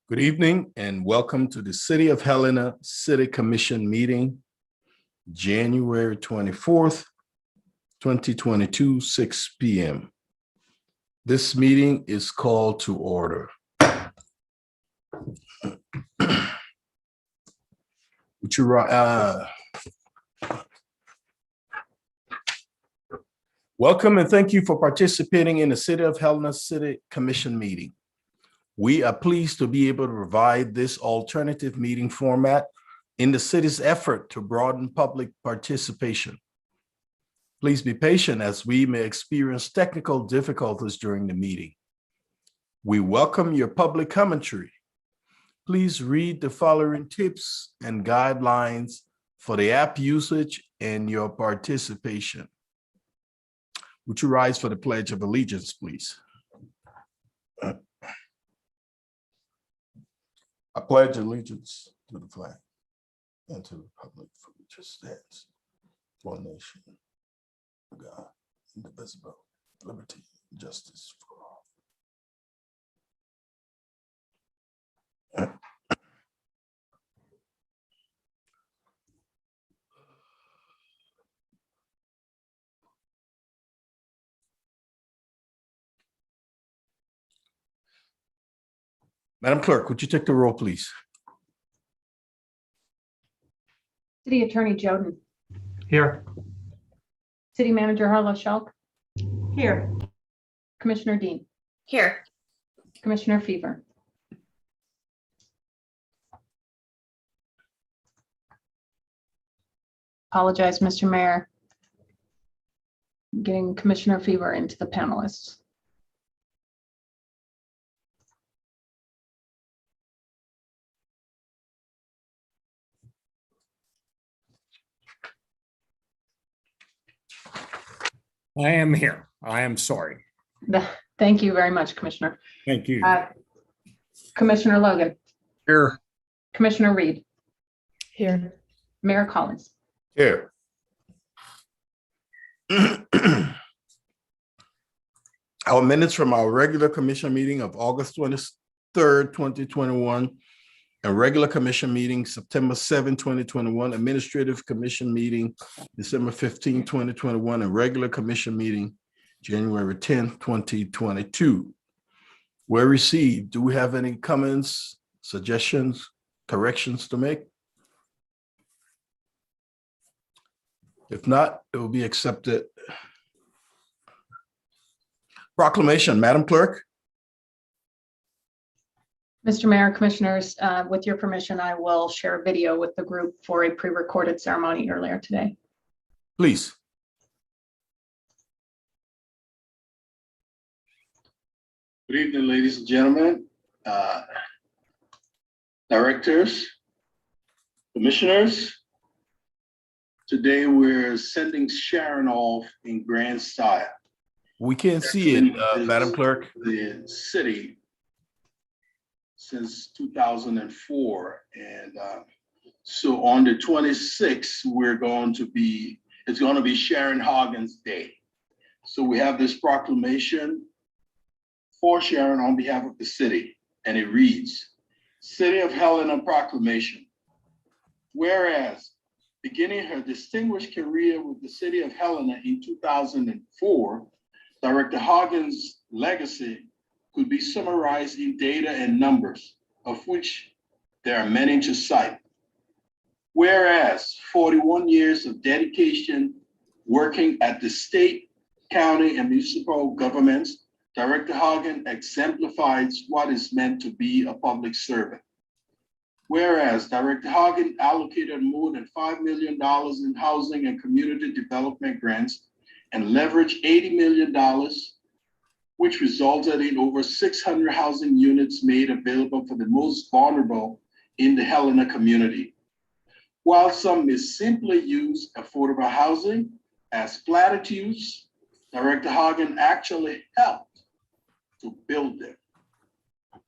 Good evening and welcome to the City of Helena City Commission meeting, January 24th, 2022, 6 p.m. This meeting is called to order. Welcome and thank you for participating in the City of Helena City Commission meeting. We are pleased to be able to provide this alternative meeting format in the city's effort to broaden public participation. Please be patient as we may experience technical difficulties during the meeting. We welcome your public commentary. Please read the following tips and guidelines for the app usage and your participation. Would you rise for the Pledge of Allegiance, please? I pledge allegiance to the flag and to the republic for which it stands, one nation, God, indivisible, liberty, and justice for all. Madam Clerk, would you take the roll, please? City Attorney Joden. Here. City Manager Harlow Shulk. Here. Commissioner Dean. Here. Commissioner Fever. Apologize, Mr. Mayor. Getting Commissioner Fever into the panelists. I am here. I am sorry. Thank you very much, Commissioner. Thank you. Commissioner Logan. Here. Commissioner Reed. Here. Mayor Collins. Here. Our minutes from our regular commission meeting of August 23rd, 2021, and regular commission meeting September 7, 2021, administrative commission meeting December 15, 2021, and regular commission meeting January 10, 2022 were received. Do we have any comments, suggestions, corrections to make? If not, it will be accepted. Proclamation, Madam Clerk. Mr. Mayor, Commissioners, with your permission, I will share a video with the group for a pre-recorded ceremony earlier today. Please. Good evening, ladies and gentlemen, directors, commissioners. Today we're sending Sharon off in grand style. We can't see it, Madam Clerk. The city since 2004, and so on the 26th, it's going to be Sharon Hoggins Day. So we have this proclamation for Sharon on behalf of the city, and it reads, City of Helena Proclamation. Whereas, beginning her distinguished career with the City of Helena in 2004, Director Hoggins' legacy could be summarized in data and numbers, of which there are many to cite. Whereas 41 years of dedication working at the state, county, and municipal governments, Director Hoggins exemplifies what is meant to be a public servant. Whereas Director Hoggins allocated more than $5 million in housing and community development grants and leveraged $80 million, which resulted in over 600 housing units made available for the most vulnerable in the Helena community. While some may simply use affordable housing as platitudes, Director Hoggins actually helped to build them.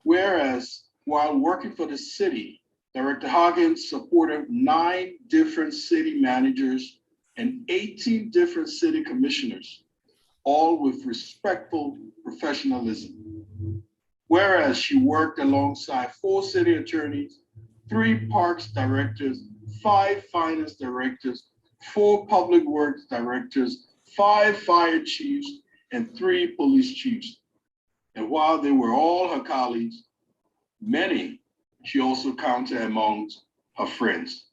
Whereas while working for the city, Director Hoggins supported 9 different city managers and 18 different city commissioners, all with respectful professionalism. Whereas she worked alongside 4 city attorneys, 3 parks directors, 5 finance directors, 4 public works directors, 5 fire chiefs, and 3 police chiefs. And while they were all her colleagues, many she also counted amongst her friends.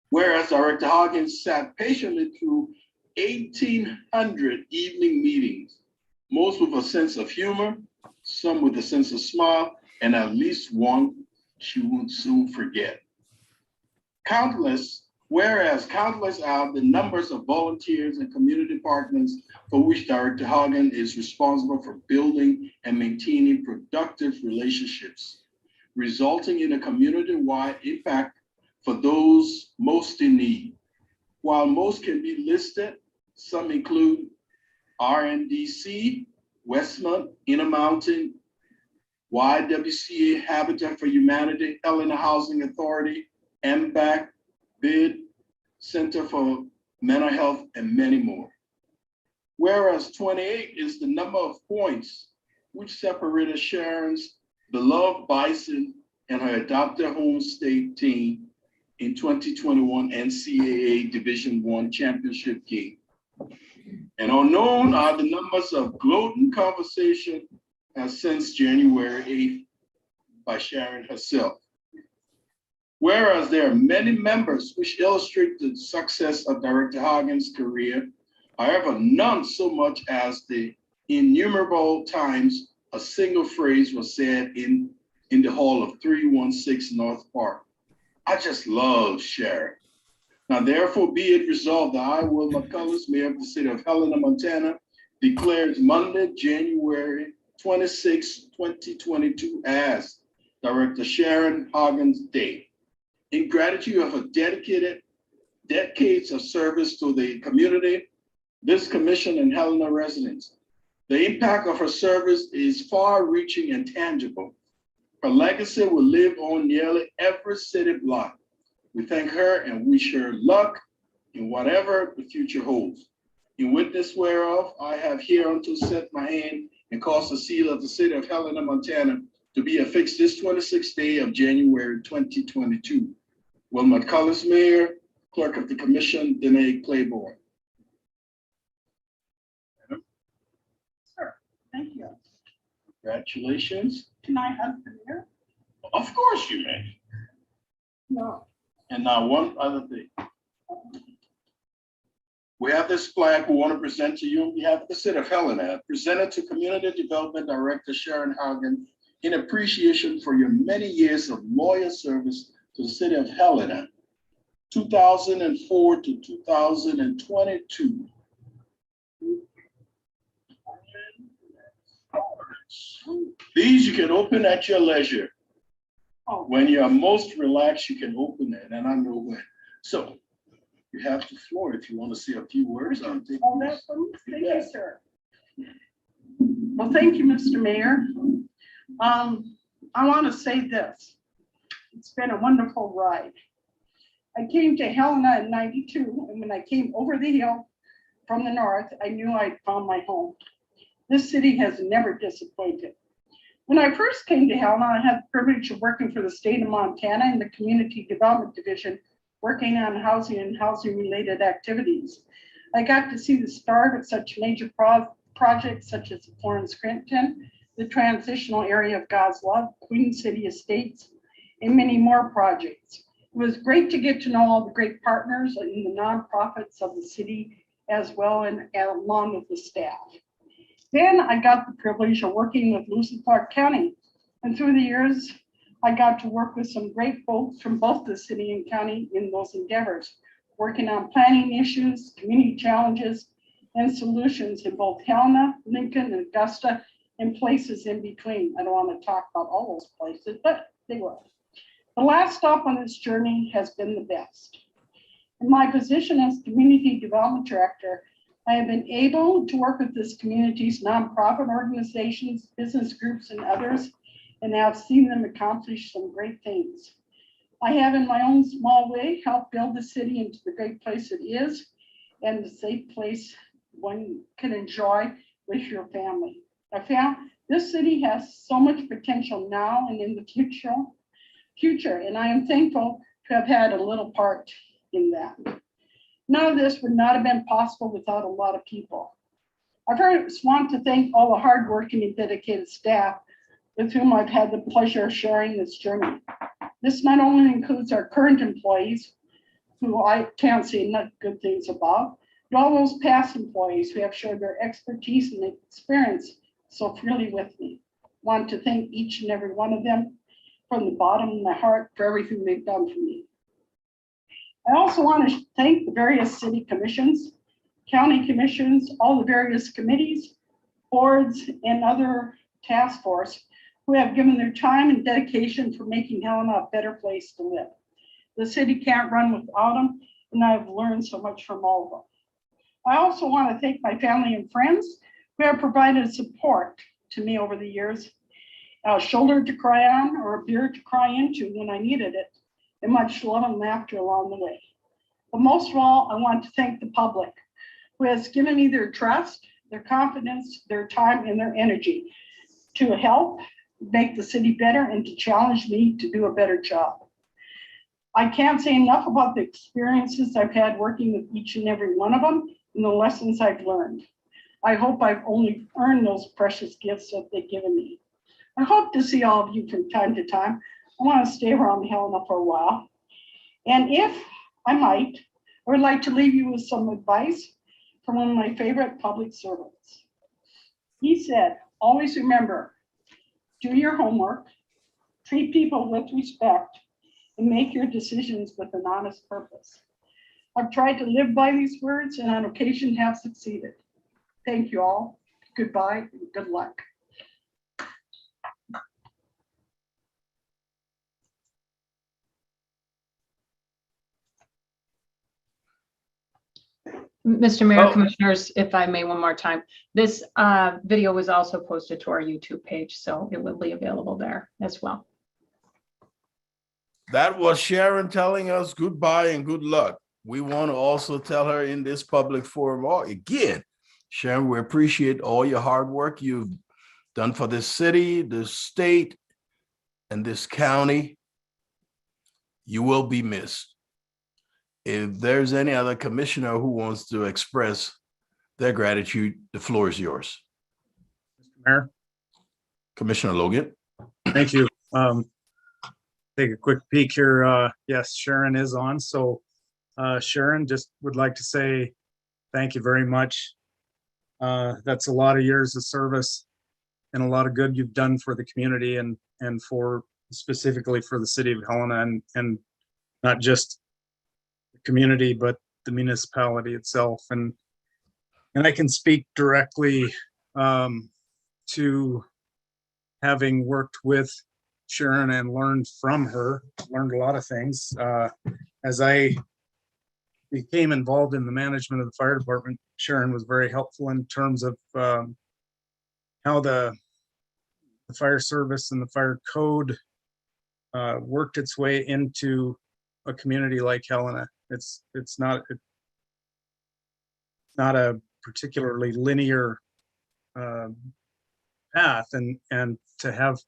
Whereas Director Hoggins sat patiently through 1,800 evening meetings, most with a sense of humor, some with a sense of smile, and at least one she would soon forget. Whereas countless are the numbers of volunteers and community partners for which Director Hoggins is responsible for building and maintaining productive relationships, resulting in a community-wide impact for those most in need. While most can be listed, some include RNDC, Westmont, Intermountain, YWCA, Habitat for Humanity, Helena Housing Authority, MBAC, BID, Center for Mental Health, and many more. Whereas 28 is the number of points which separated Sharon's beloved Bison and her adopted home state team in 2021 NCAA Division I championship game. And unknown are the numbers of gloating conversation since January 8th by Sharon herself. Whereas there are many members which illustrate the success of Director Hoggins' career, however, none so much as the innumerable times a single phrase was said in the hall of 316 North Park. I just love Sharon. Now, therefore, be it resolved that I, Will McCullers, Mayor of the City of Helena, Montana, declares Monday, January 26, 2022 as Director Sharon Hoggins Day. In gratitude of her dedicated decades of service to the community, this commission, and Helena residents, the impact of her service is far-reaching and tangible. Her legacy will live on nearly every city block. We thank her and wish her luck in whatever the future holds. In witness whereof, I have hereunto set my hand and caused the seal of the City of Helena, Montana, to be affixed this 26th day of January 2022. Will McCullers, Mayor, Clerk of the Commission, Danae Claiborne. Sure, thank you. Congratulations. Can I hug the mayor? Of course you may. No. And now one other thing. We have this flag we want to present to you on behalf of the City of Helena, presented to Community Development Director Sharon Hoggins in appreciation for your many years of loyal service to the City of Helena, 2004 to 2022. These you can open at your leisure. Oh. When you are most relaxed, you can open it, and I know when. So you have the floor if you want to say a few words. Oh, that's thank you, sir. Well, thank you, Mr. Mayor. I want to say this. It's been a wonderful ride. I came to Helena in '92, and when I came over the hill from the north, I knew I'd found my home. This city has never disappointed. When I first came to Helena, I had the privilege of working for the state of Montana in the Community Development Division, working on housing and housing-related activities. I got to see the start of such major projects such as Florence Scranton, the transitional area of God's Love, Queen City Estates, and many more projects. It was great to get to know all the great partners in the nonprofits of the city as well, and along with the staff. Then I got the privilege of working with Lewis and Clark County. And through the years, I got to work with some great folks from both the city and county in those endeavors, working on planning issues, community challenges, and solutions in both Helena, Lincoln, and Augusta, and places in between. I don't want to talk about all those places, but they were. The last stop on this journey has been the best. In my position as Community Development Director, I have been able to work with this community's nonprofit organizations, business groups, and others, and have seen them accomplish some great things. I have, in my own small way, helped build the city into the great place it is, and the safe place one can enjoy with your family. I found This city has so much potential now and in the future, and I am thankful to have had a little part in that. None of this would not have been possible without a lot of people. I first want to thank all the hardworking and dedicated staff with whom I've had the pleasure of sharing this journey. This not only includes our current employees, who I can't say enough good things about, but all those past employees who have shared their expertise and experience so freely with me. Want to thank each and every one of them from the bottom of my heart for everything they've done for me. I also want to thank the various city commissions, county commissions, all the various committees, boards, and other task force who have given their time and dedication for making Helena a better place to live. The city can't run without them, and I've learned so much from all of them. I also want to thank my family and friends who have provided support to me over the years, a shoulder to cry on or a beer to cry into when I needed it, and much love and laughter along the way. But most of all, I want to thank the public who has given me their trust, their confidence, their time, and their energy to help make the city better and to challenge me to do a better job. I can't say enough about the experiences I've had working with each and every one of them and the lessons I've learned. I hope I've only earned those precious gifts that they've given me. I hope to see all of you from time to time. I want to stay around Helena for a while. And if I might, I would like to leave you with some advice from one of my favorite public servants. He said, always remember, do your homework, treat people with respect, and make your decisions with an honest purpose. I've tried to live by these words and on occasion have succeeded. Thank you all. Goodbye and good luck. Mr. Mayor, Oh. Commissioners, if I may, one more time. This video was also posted to our YouTube page, so it will be available there as well. That was Sharon telling us goodbye and good luck. We want to also tell her in this public forum, again, Sharon, we appreciate all your hard work you've done for this city, this state, and this county. You will be missed. If there's any other commissioner who wants to express their gratitude, the floor is yours. Mr. Mayor, Commissioner Logan. thank you. Take a quick peek here. Yes, Sharon is on. So Sharon, just would like to say thank you very much. That's a lot of years of service and a lot of good you've done for the community and for specifically for the city of Helena and not just the community, but the municipality itself. And I can speak directly to having worked with Sharon and learned from her, learned a lot of things. As I became involved in the management of the fire department, Sharon was very helpful in terms of how the fire service and the fire code worked its way into a community like Helena. It's not a particularly linear path, and to have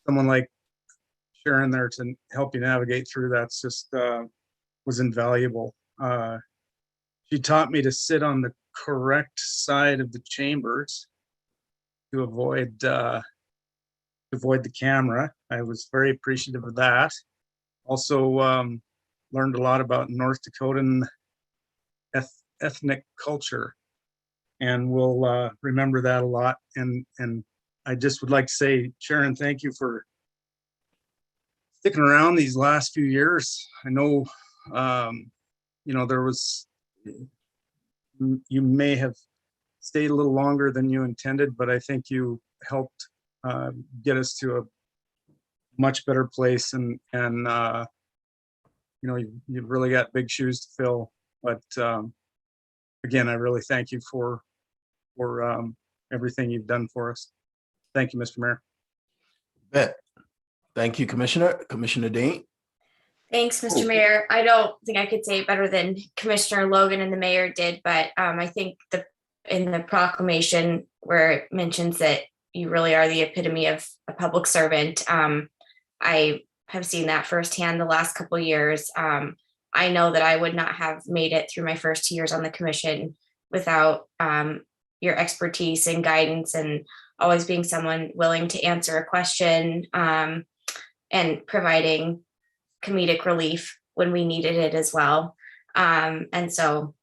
someone like Sharon there to help you navigate through that's just was invaluable. She taught me to sit on the correct side of the chambers to avoid the camera. I was very appreciative of that. Also learned a lot about North Dakotan ethnic culture, and we'll remember that a lot. And I just would like to say, Sharon, thank you for sticking around these last few years. I know, there was, you may have stayed a little longer than you intended, but I think you helped get us to a much better place. And you've really got big shoes to fill. But again, I really thank you for everything you've done for us. Thank you, Mr. Mayor. Bet. Thank you, Commissioner. Commissioner Dane. Thanks, Mr. Mayor. I don't think I could say it better than Commissioner Logan and the mayor did, but I think in the proclamation where it mentions that, you really are the epitome of a public servant. I have seen that firsthand the last couple of years. I know that I would not have made it through my first 2 years on the commission without your expertise and guidance, and always being someone willing to answer a question and providing comedic relief when we needed it as well. And so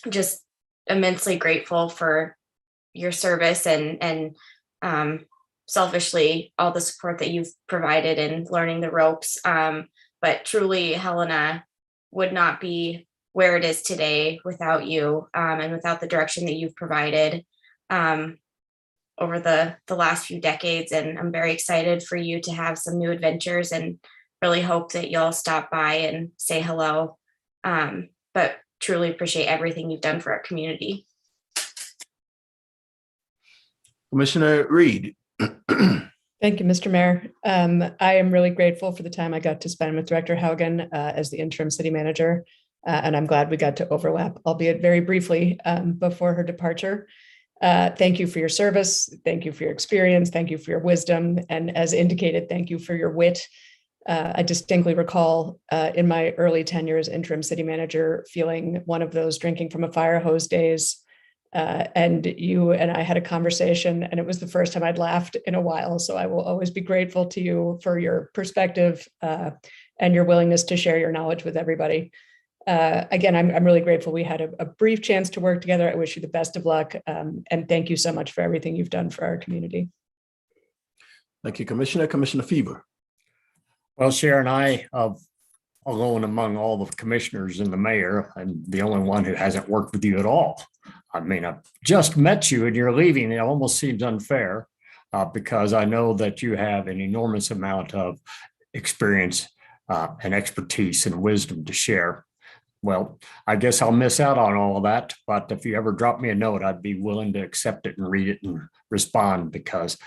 just immensely grateful for your service and selfishly all the support that you've provided in learning the ropes. But truly, Helena would not be where it is today without you and without the direction that you've provided over the last few decades. And I'm very excited for you to have some new adventures, and really hope that you'll stop by and say hello. But truly appreciate everything you've done for our community. Commissioner Reed. Thank you, Mr. Mayor. I am really grateful for the time I got to spend with Director Haugen as the interim city manager. And I'm glad we got to overlap, albeit very briefly, before her departure. Thank you for your service. Thank you for your experience. Thank you for your wisdom. And as indicated, thank you for your wit. I distinctly recall in my early tenure as interim city manager feeling one of those drinking from a fire hose days. And you and I had a conversation, and it was the first time I'd laughed in a while. So I will always be grateful to you for your perspective and your willingness to share your knowledge with everybody. Again, I'm really grateful we had a brief chance to work together. I wish you the best of luck. And thank you so much for everything you've done for our community. Thank you, Commissioner. Commissioner Fever. Well, Sharon, I, alone among all the commissioners and the mayor, I'm the only one who hasn't worked with you at all. I mean, I've just met you and you're leaving. It almost seems unfair because I know that you have an enormous amount of experience and expertise and wisdom to share. Well, I guess I'll miss out on all of that, but if you ever drop me a note, I'd be willing to accept it and read it and respond, because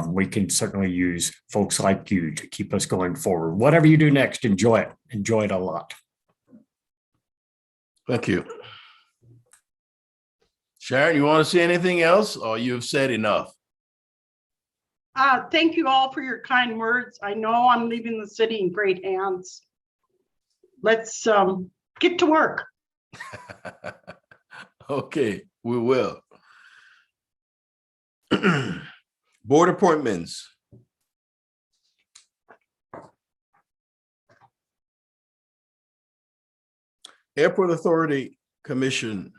we can certainly use folks like you to keep us going forward. Whatever you do next, enjoy it. Enjoy it a lot. Thank you. Sharon, you want to say anything else, or you've said enough? Thank you all for your kind words. I know I'm leaving the city in great hands. Let's get to work. Okay, we will. Board appointments. Airport Authority Commission.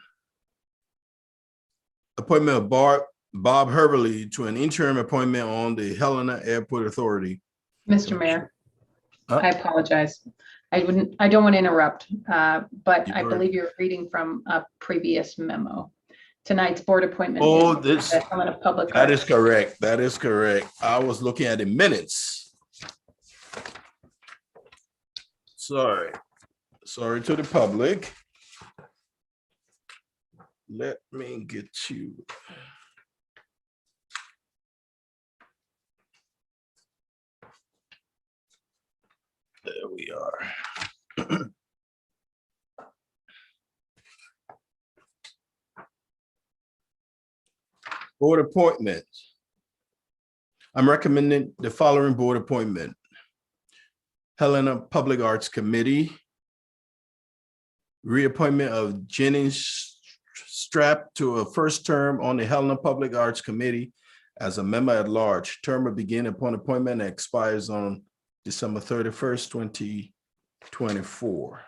Appointment of Bob Herberly to an interim appointment on the Helena Airport Authority. Mr. Mayor, Huh? I apologize. I don't want to interrupt, but You I were- believe you're reading from a previous memo. Tonight's board appointment. Oh, is this, the Helena Public that is Arts. correct. That is correct. I was looking at the minutes. Sorry to the public. Let me get you. There we are. Board appointments. I'm recommending the following board appointment. Helena Public Arts Committee. Reappointment of Jennings Strap to a first term on the Helena Public Arts Committee as a member at large. Term will begin upon appointment and expires on December 31st, 2024.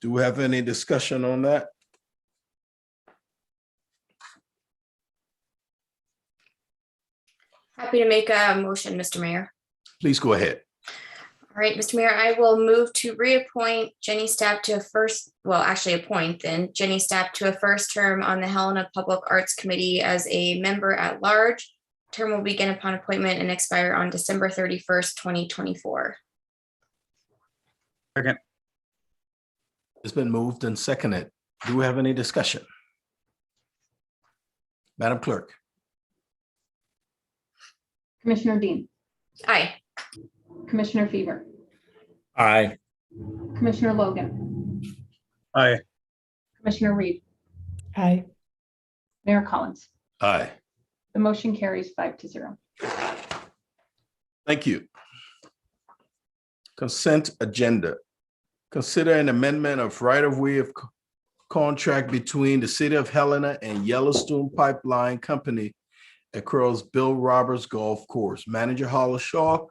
Do we have any discussion on that? Happy to make a motion, Mr. Mayor. Please go ahead. All right, Mr. Mayor, I will move to reappoint Jenny Stapp to appoint Jenny Stapp to a first term on the Helena Public Arts Committee as a member at large. Term will begin upon appointment and expire on December 31st, 2024. Second. It's been moved and seconded. Do we have any discussion? Madam Clerk. Commissioner Dean, Aye. Commissioner Fever, Aye. Commissioner Logan, Aye. Commissioner Reed, Aye. Mayor Collins. Aye. The motion carries 5-0. Thank you. Consent agenda. Consider an amendment of right-of-way of contract between the City of Helena and Yellowstone Pipeline Company across Bill Roberts Golf Course. Manager Hollis Shaw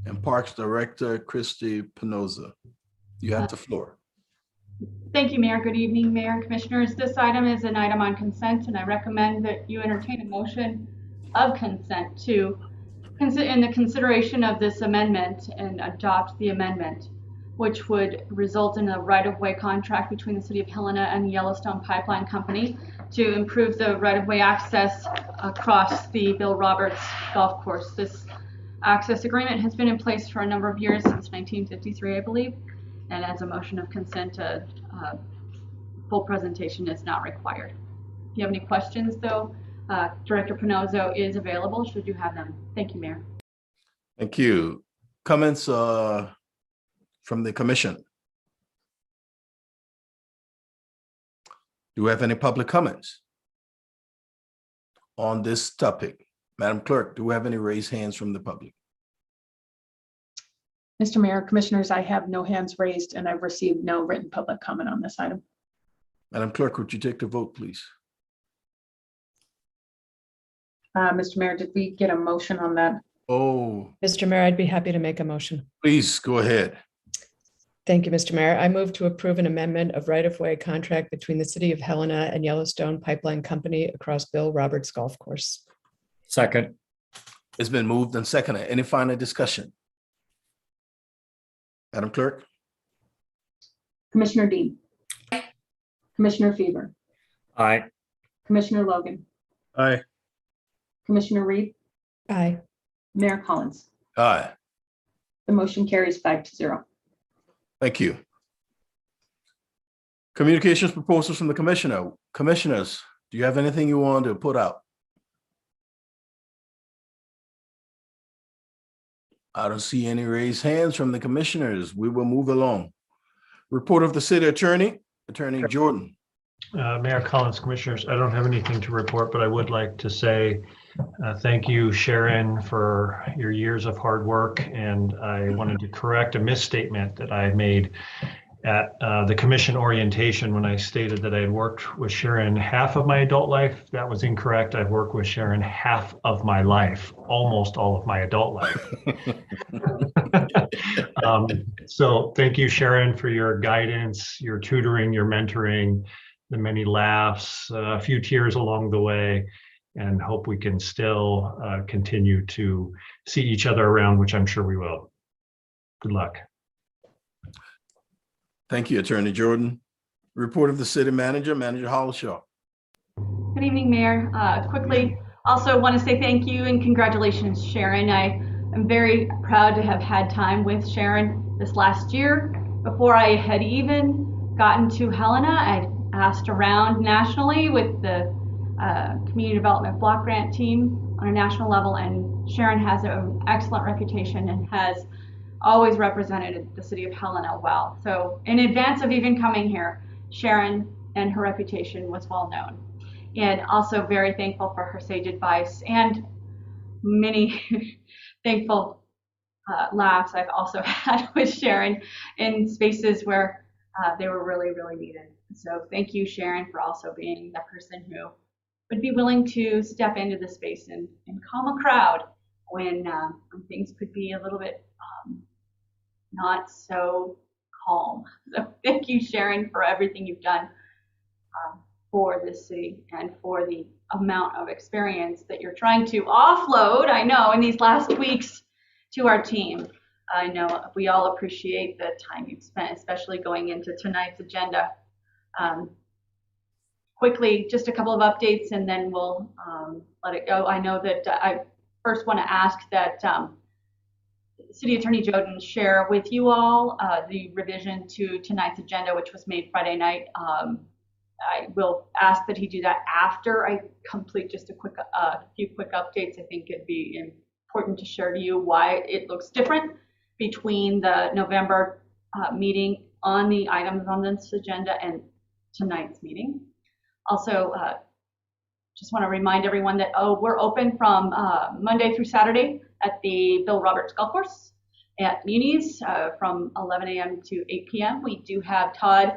and Parks Director Christy Pinoza. You have the floor. Thank you, Mayor. Good evening, Mayor and Commissioners. This item is an item on consent, and I recommend that you entertain a motion of consent to in the consideration of this amendment and adopt the amendment, which would result in a right-of-way contract between the City of Helena and the Yellowstone Pipeline Company to improve the right-of-way access across the Bill Roberts Golf Course. This access agreement has been in place for a number of years, since 1953, I believe, and as a motion of consent, full presentation is not required. If you have any questions, though, Director Pinozzo is available should you have them. Thank you, Mayor. Thank you. Comments from the commission? Do we have any public comments on this topic? Madam Clerk, do we have any raised hands from the public? Mr. Mayor, Commissioners, I have no hands raised and I've received no written public comment on this item. Madam Clerk, would you take the vote, please? Mr. Mayor, did we get a motion on that? Oh, Mr. Mayor, I'd be happy to make a motion. please go ahead. Thank you, Mr. Mayor. I move to approve an amendment of right-of-way contract between the City of Helena and Yellowstone Pipeline Company across Bill Roberts Golf Course. Second. It's been moved and seconded. Any final discussion? Madam Clerk? Commissioner Dean. Commissioner Fever. Aye. Commissioner Logan. Aye. Commissioner Reed. Aye. Mayor Collins. Aye. The motion carries 5-0. Thank you. Communications proposals from the commissioner. Commissioners, do you have anything you want to put out? I don't see any raised hands from the commissioners. We will move along. Report of the city attorney, Attorney Jordan. Mayor Collins, Commissioners, I don't have anything to report, but I would like to say thank you, Sharon, for your years of hard work. And I wanted to correct a misstatement that I made at the commission orientation when I stated that I had worked with Sharon half of my adult life. That was incorrect. I've worked with Sharon half of my life, almost all of my adult life. So thank you, Sharon, for your guidance, your tutoring, your mentoring, the many laughs, a few tears along the way, and hope we can still continue to see each other around, which I'm sure we will. Good luck. Thank you, Attorney Jordan. Report of the city manager, Manager Hollishaw. Good evening, Mayor. Quickly, also want to say thank you and congratulations, Sharon. I am very proud to have had time with Sharon this last year. Before I had even gotten to Helena, I asked around nationally with the Community Development Block Grant team on a national level, and Sharon has an excellent reputation and has always represented the City of Helena well. So in advance of even coming here, Sharon and her reputation was well known. And also very thankful for her sage advice and many thankful laughs I've also had with Sharon in spaces where they were really, really needed. So thank you, Sharon, for also being the person who would be willing to step into the space and calm a crowd when things could be a little bit not so calm. So thank you, Sharon, for everything you've done for this city and for the amount of experience that you're trying to offload, I know, in these last weeks to our team. I know we all appreciate the time you've spent, especially going into tonight's agenda. Quickly, just a couple of updates and then we'll let it go. I know that I first want to ask that City Attorney Jordan share with you all the revision to tonight's agenda, which was made Friday night. I will ask that he do that after I complete just a few quick updates. I think it'd be important to share to you why it looks different between the November meeting on the items on this agenda and tonight's meeting. Also, just want to remind everyone that, we're open from Monday through Saturday at the Bill Roberts Golf Course at Muni's from 11 a.m. to 8 p.m. We do have Todd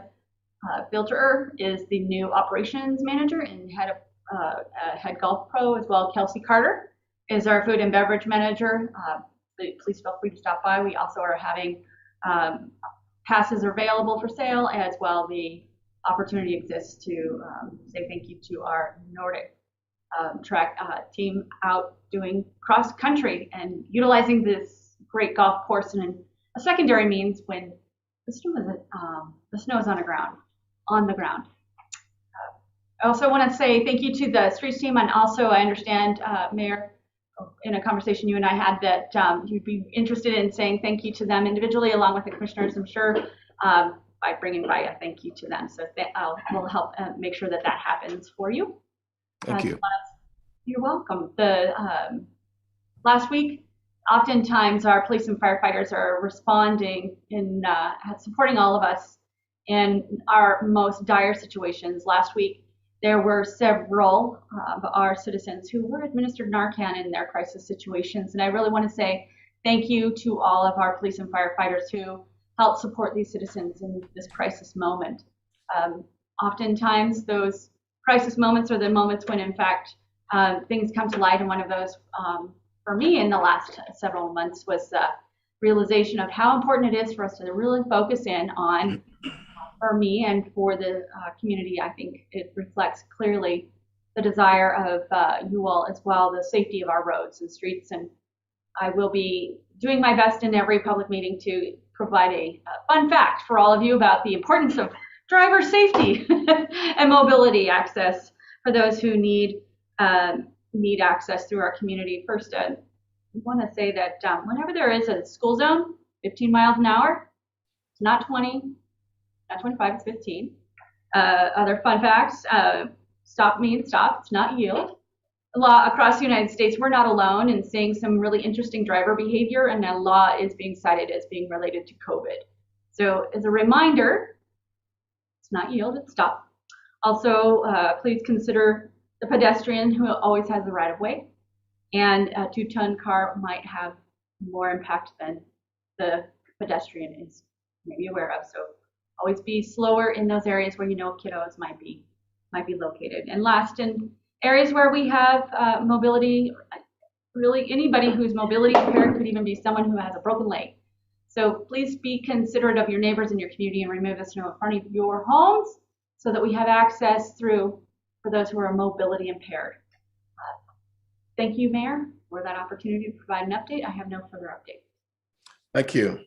Filterer is the new operations manager and head golf pro, as well. Kelsey Carter is our food and beverage manager. Please feel free to stop by. We also are having passes available for sale, as well. The opportunity exists to say thank you to our Nordic track team out doing cross country and utilizing this great golf course in a secondary means when the snow is on the ground. I also want to say thank you to the streets team, and also I understand, Mayor, in a conversation you and I had, that you'd be interested in saying thank you to them individually along with the commissioners, I'm sure, by bringing by a thank you to them. So we'll help make sure that happens for you. Thank you. You're welcome. The last week, oftentimes our police and firefighters are responding in supporting all of us in our most dire situations. Last week, there were several of our citizens who were administered Narcan in their crisis situations. And I really want to say thank you to all of our police and firefighters who helped support these citizens in this crisis moment. Oftentimes, those crisis moments are the moments when, in fact, things come to light. And one of those, for me in the last several months, was the realization of how important it is for us to really focus in on, for me and for the community. I think it reflects clearly the desire of you all as well, the safety of our roads and streets. And I will be doing my best in every public meeting to provide a fun fact for all of you about the importance of driver safety and mobility access for those who need access through our community. First, I want to say that whenever there is a school zone, 15 miles an hour, it's not 20, not 25, it's 15. Other fun facts, stop means stop, it's not yield. Law across the United States, we're not alone in seeing some really interesting driver behavior, and a law is being cited as being related to COVID. So as a reminder, it's not yield, it's stop. Also, please consider the pedestrian who always has the right of way, and a 2-ton car might have more impact than the pedestrian is maybe aware of. So always be slower in those areas where you know kiddos might be located. And last, in areas where we have mobility, really anybody who's mobility impaired could even be someone who has a broken leg. So please be considerate of your neighbors in your community and remove the snow in front of your homes so that we have access through for those who are mobility impaired. Thank you, Mayor, for that opportunity to provide an update. I have no further update. Thank you.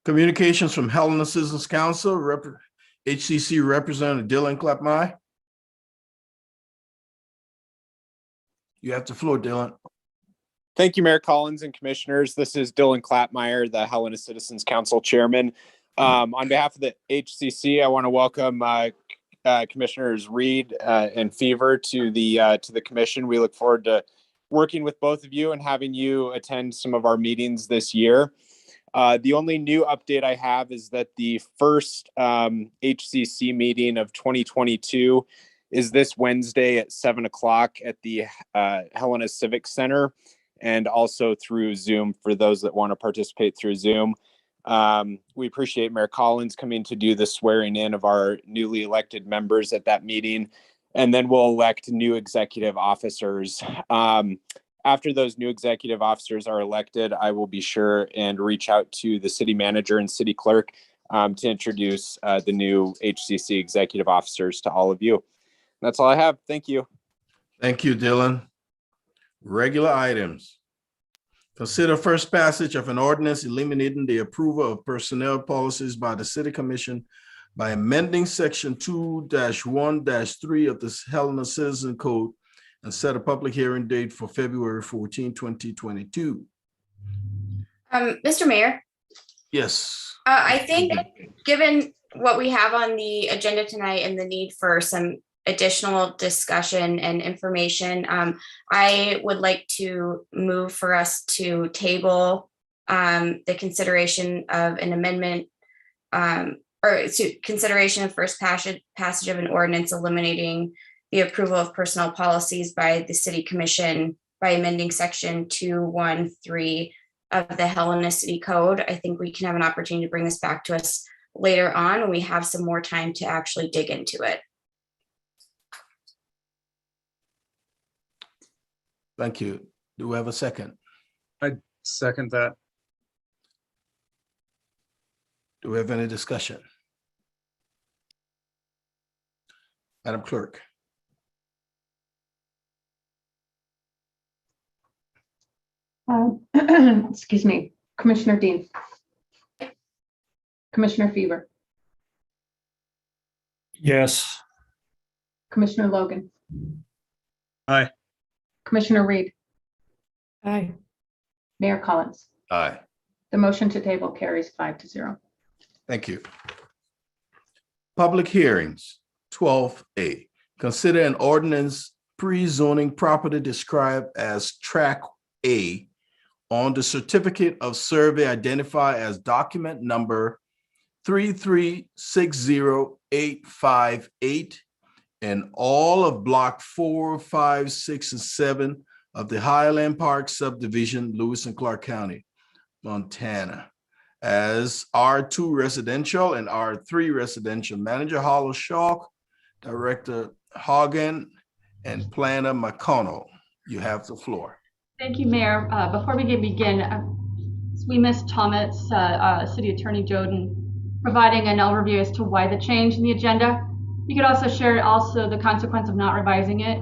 Communications from Helena Citizens Council, HCC Representative Dylan Clapmire. You have the floor, Dylan. Thank you, Mayor Collins and Commissioners. This is Dylan Clapmire, the Helena Citizens Council Chairman. On behalf of the HCC, I want to welcome Commissioners Reed and Fever to the Commission. We look forward to working with both of you and having you attend some of our meetings this year. The only new update I have is that the first HCC meeting of 2022 is this Wednesday at 7 o'clock at the Helena Civic Center, and also through Zoom for those that want to participate through Zoom. We appreciate Mayor Collins coming to do the swearing in of our newly elected members at that meeting, and then we'll elect new executive officers. After those new executive officers are elected, I will be sure and reach out to the city manager and city clerk to introduce the new HCC executive officers to all of you. That's all I have. Thank you. Thank you, Dylan. Regular items. Consider first passage of an ordinance eliminating the approval of personnel policies by the City Commission by amending Section 2-1-3 of the Helena Citizen Code and set a public hearing date for February 14, 2022. Mr. Mayor, Yes. I think given what we have on the agenda tonight and the need for some additional discussion and information, I would like to move for us to table the consideration of an amendment or to consideration of first passage of an ordinance eliminating the approval of personnel policies by the city commission by amending section 213 of the Helena City Code. I think we can have an opportunity to bring this back to us later on when we have some more time to actually dig into it. Thank you. Do we have a second? Second that. Do we have any discussion? Madam Clerk. Excuse me, Commissioner Dean. Commissioner Fever, Yes. Commissioner Logan. Aye. Commissioner Reed, Aye. Mayor Collins. Aye. The motion to table carries 5-0. Thank you. Public hearings, 12A. Consider an ordinance pre-zoning property described as Track A on the certificate of survey identified as document number 3360858 and all of block 4, 5, 6, and 7 of the Highland Park subdivision, Lewis and Clark County, Montana, as R2 residential and R3 residential. Manager Hollow Shaw, Director Hagen, and Planner McConnell. You have the floor. Thank you, Mayor. Before we begin, we missed Thomas, City Attorney Joden, providing an overview as to why the change in the agenda. You could also share the consequence of not revising it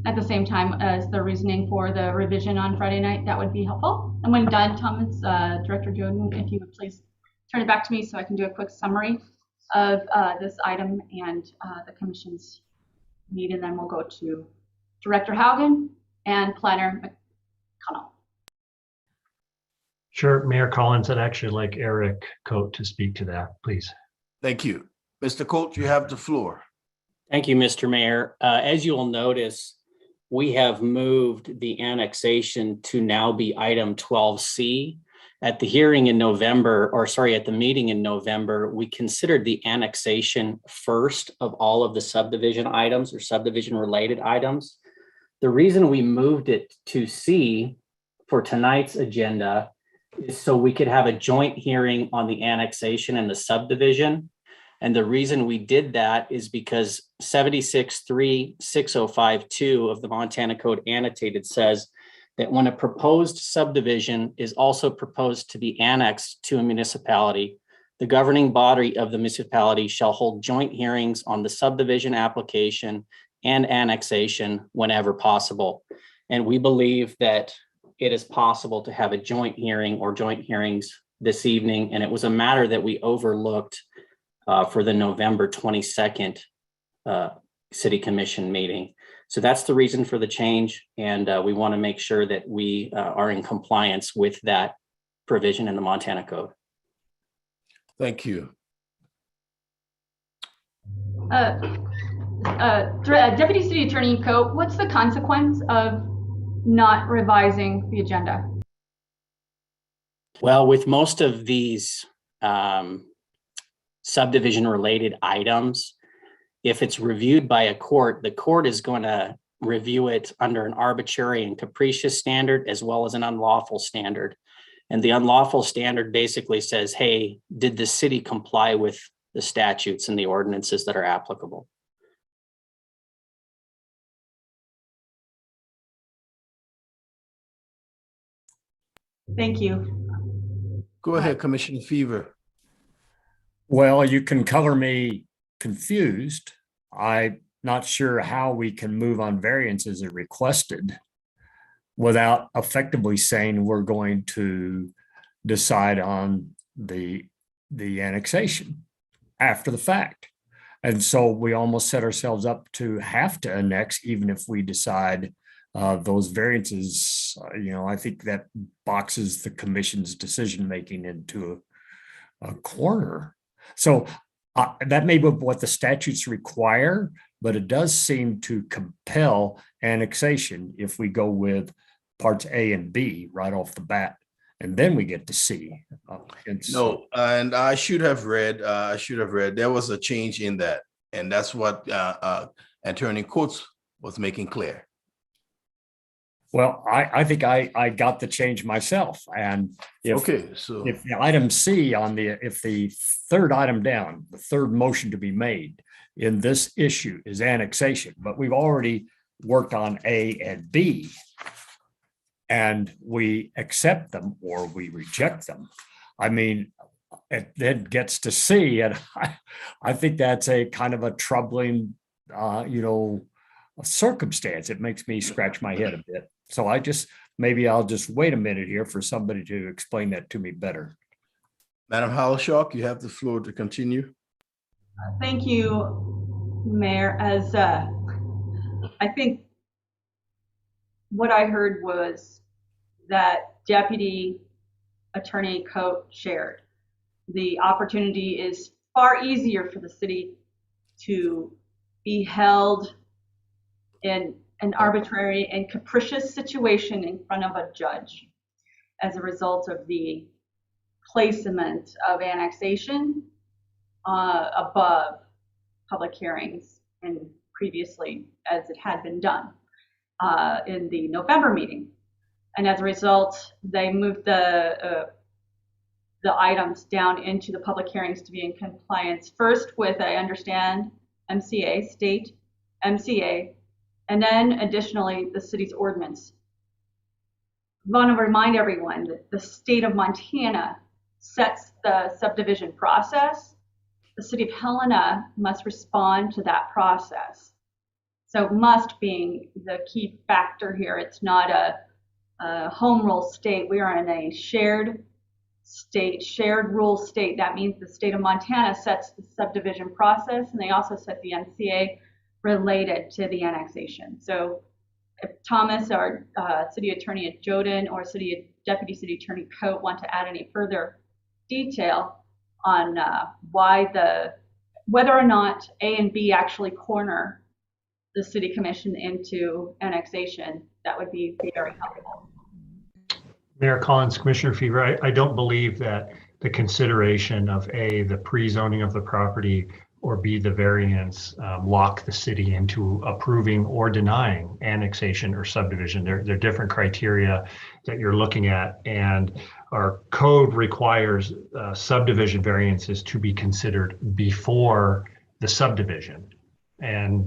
at the same time as the reasoning for the revision on Friday night. That would be helpful. And when done, Thomas, Director Joden, if you would please turn it back to me so I can do a quick summary of this item and the commission's need, and then we'll go to Director Haugen and Planner McConnell. Sure, Mayor Collins, I'd actually like Eric Coate to speak to that, please. Thank you. Mr. Colt, you have the floor. Thank you, Mr. Mayor. As you will notice, we have moved the annexation to now be item 12C. At the hearing in November, at the meeting in November, we considered the annexation first of all of the subdivision items or subdivision related items. The reason we moved it to C for tonight's agenda is so we could have a joint hearing on the annexation and the subdivision. And the reason we did that is because 76.3.6052 of the Montana Code annotated says that when a proposed subdivision is also proposed to be annexed to a municipality, the governing body of the municipality shall hold joint hearings on the subdivision application and annexation whenever possible. And we believe that it is possible to have a joint hearing or joint hearings this evening. And it was a matter that we overlooked for the November 22nd City Commission meeting. So that's the reason for the change. And we want to make sure that we are in compliance with that provision in the Montana Code. Thank you. Deputy City Attorney Coate, what's the consequence of not revising the agenda? Well, with most of these subdivision related items, if it's reviewed by a court, the court is going to review it under an arbitrary and capricious standard as well as an unlawful standard. And the unlawful standard basically says, hey, did the city comply with the statutes and the ordinances that are applicable? Thank you. Go ahead, Commissioner Fever. Well, you can color me confused. I'm not sure how we can move on variances as requested without effectively saying we're going to decide on the annexation after the fact. And so we almost set ourselves up to have to annex, even if we decide those variances. I think that boxes the commission's decision-making into a corner. So that may be what the statutes require, but it does seem to compel annexation if we go with parts A and B right off the bat, and then we get to C. No, and I should have read, there was a change in that. And that's what Attorney Coates was making clear. Well, I think I got the change myself. And Okay, so if the item C if the third item down, the third motion to be made in this issue is annexation, but we've already worked on A and B, and we accept them or we reject them. I mean, it then gets to C, and I think that's a kind of a troubling, circumstance. It makes me scratch my head a bit. So maybe I'll just wait a minute here for somebody to explain that to me better. Madam Hollishock, you have the floor to continue. Thank you, Mayor. As I think what I heard was that Deputy Attorney Coate shared. The opportunity is far easier for the city to be held in an arbitrary and capricious situation in front of a judge as a result of the placement of annexation above public hearings and previously as it had been done in the November meeting. And as a result, they moved the items down into the public hearings to be in compliance first with, I understand, MCA, state MCA, and then additionally the city's ordinance. I want to remind everyone that the state of Montana sets the subdivision process. The city of Helena must respond to that process. So must being the key factor here. It's not a home rule state. We are in a shared state, shared rule state. That means the state of Montana sets the subdivision process, and they also set the MCA related to the annexation. So if Thomas, our city attorney at Joden, or deputy city attorney Coate want to add any further detail on whether or not A and B actually corner the city commission into annexation, that would be very helpful. Mayor Collins, Commissioner Fever, I don't believe that the consideration of A, the pre-zoning of the property, or B, the variance, lock the city into approving or denying annexation or subdivision. They're different criteria that you're looking at, and our code requires subdivision variances to be considered before the subdivision. And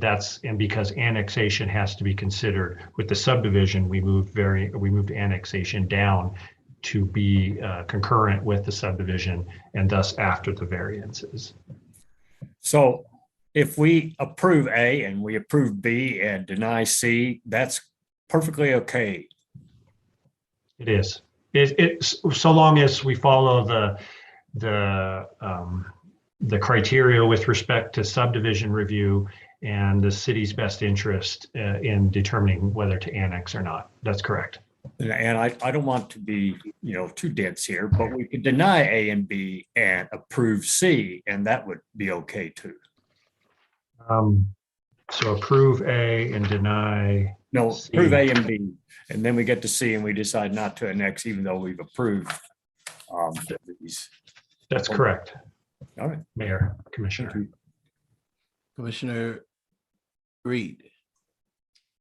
because annexation has to be considered with the subdivision, we moved annexation down to be concurrent with the subdivision and thus after the variances. So if we approve A and we approve B and deny C, that's perfectly okay. It is. It's so long as we follow the criteria with respect to subdivision review and the city's best interest in determining whether to annex or not. That's correct. And I don't want to be, too dense here, but we could deny A and B and approve C, and that would be okay too. So approve A and deny. No, C. approve A and B, and then we get to C and we decide not to annex, even though we've approved these. That's correct. All right, Mayor, Commissioner. Commissioner Reed.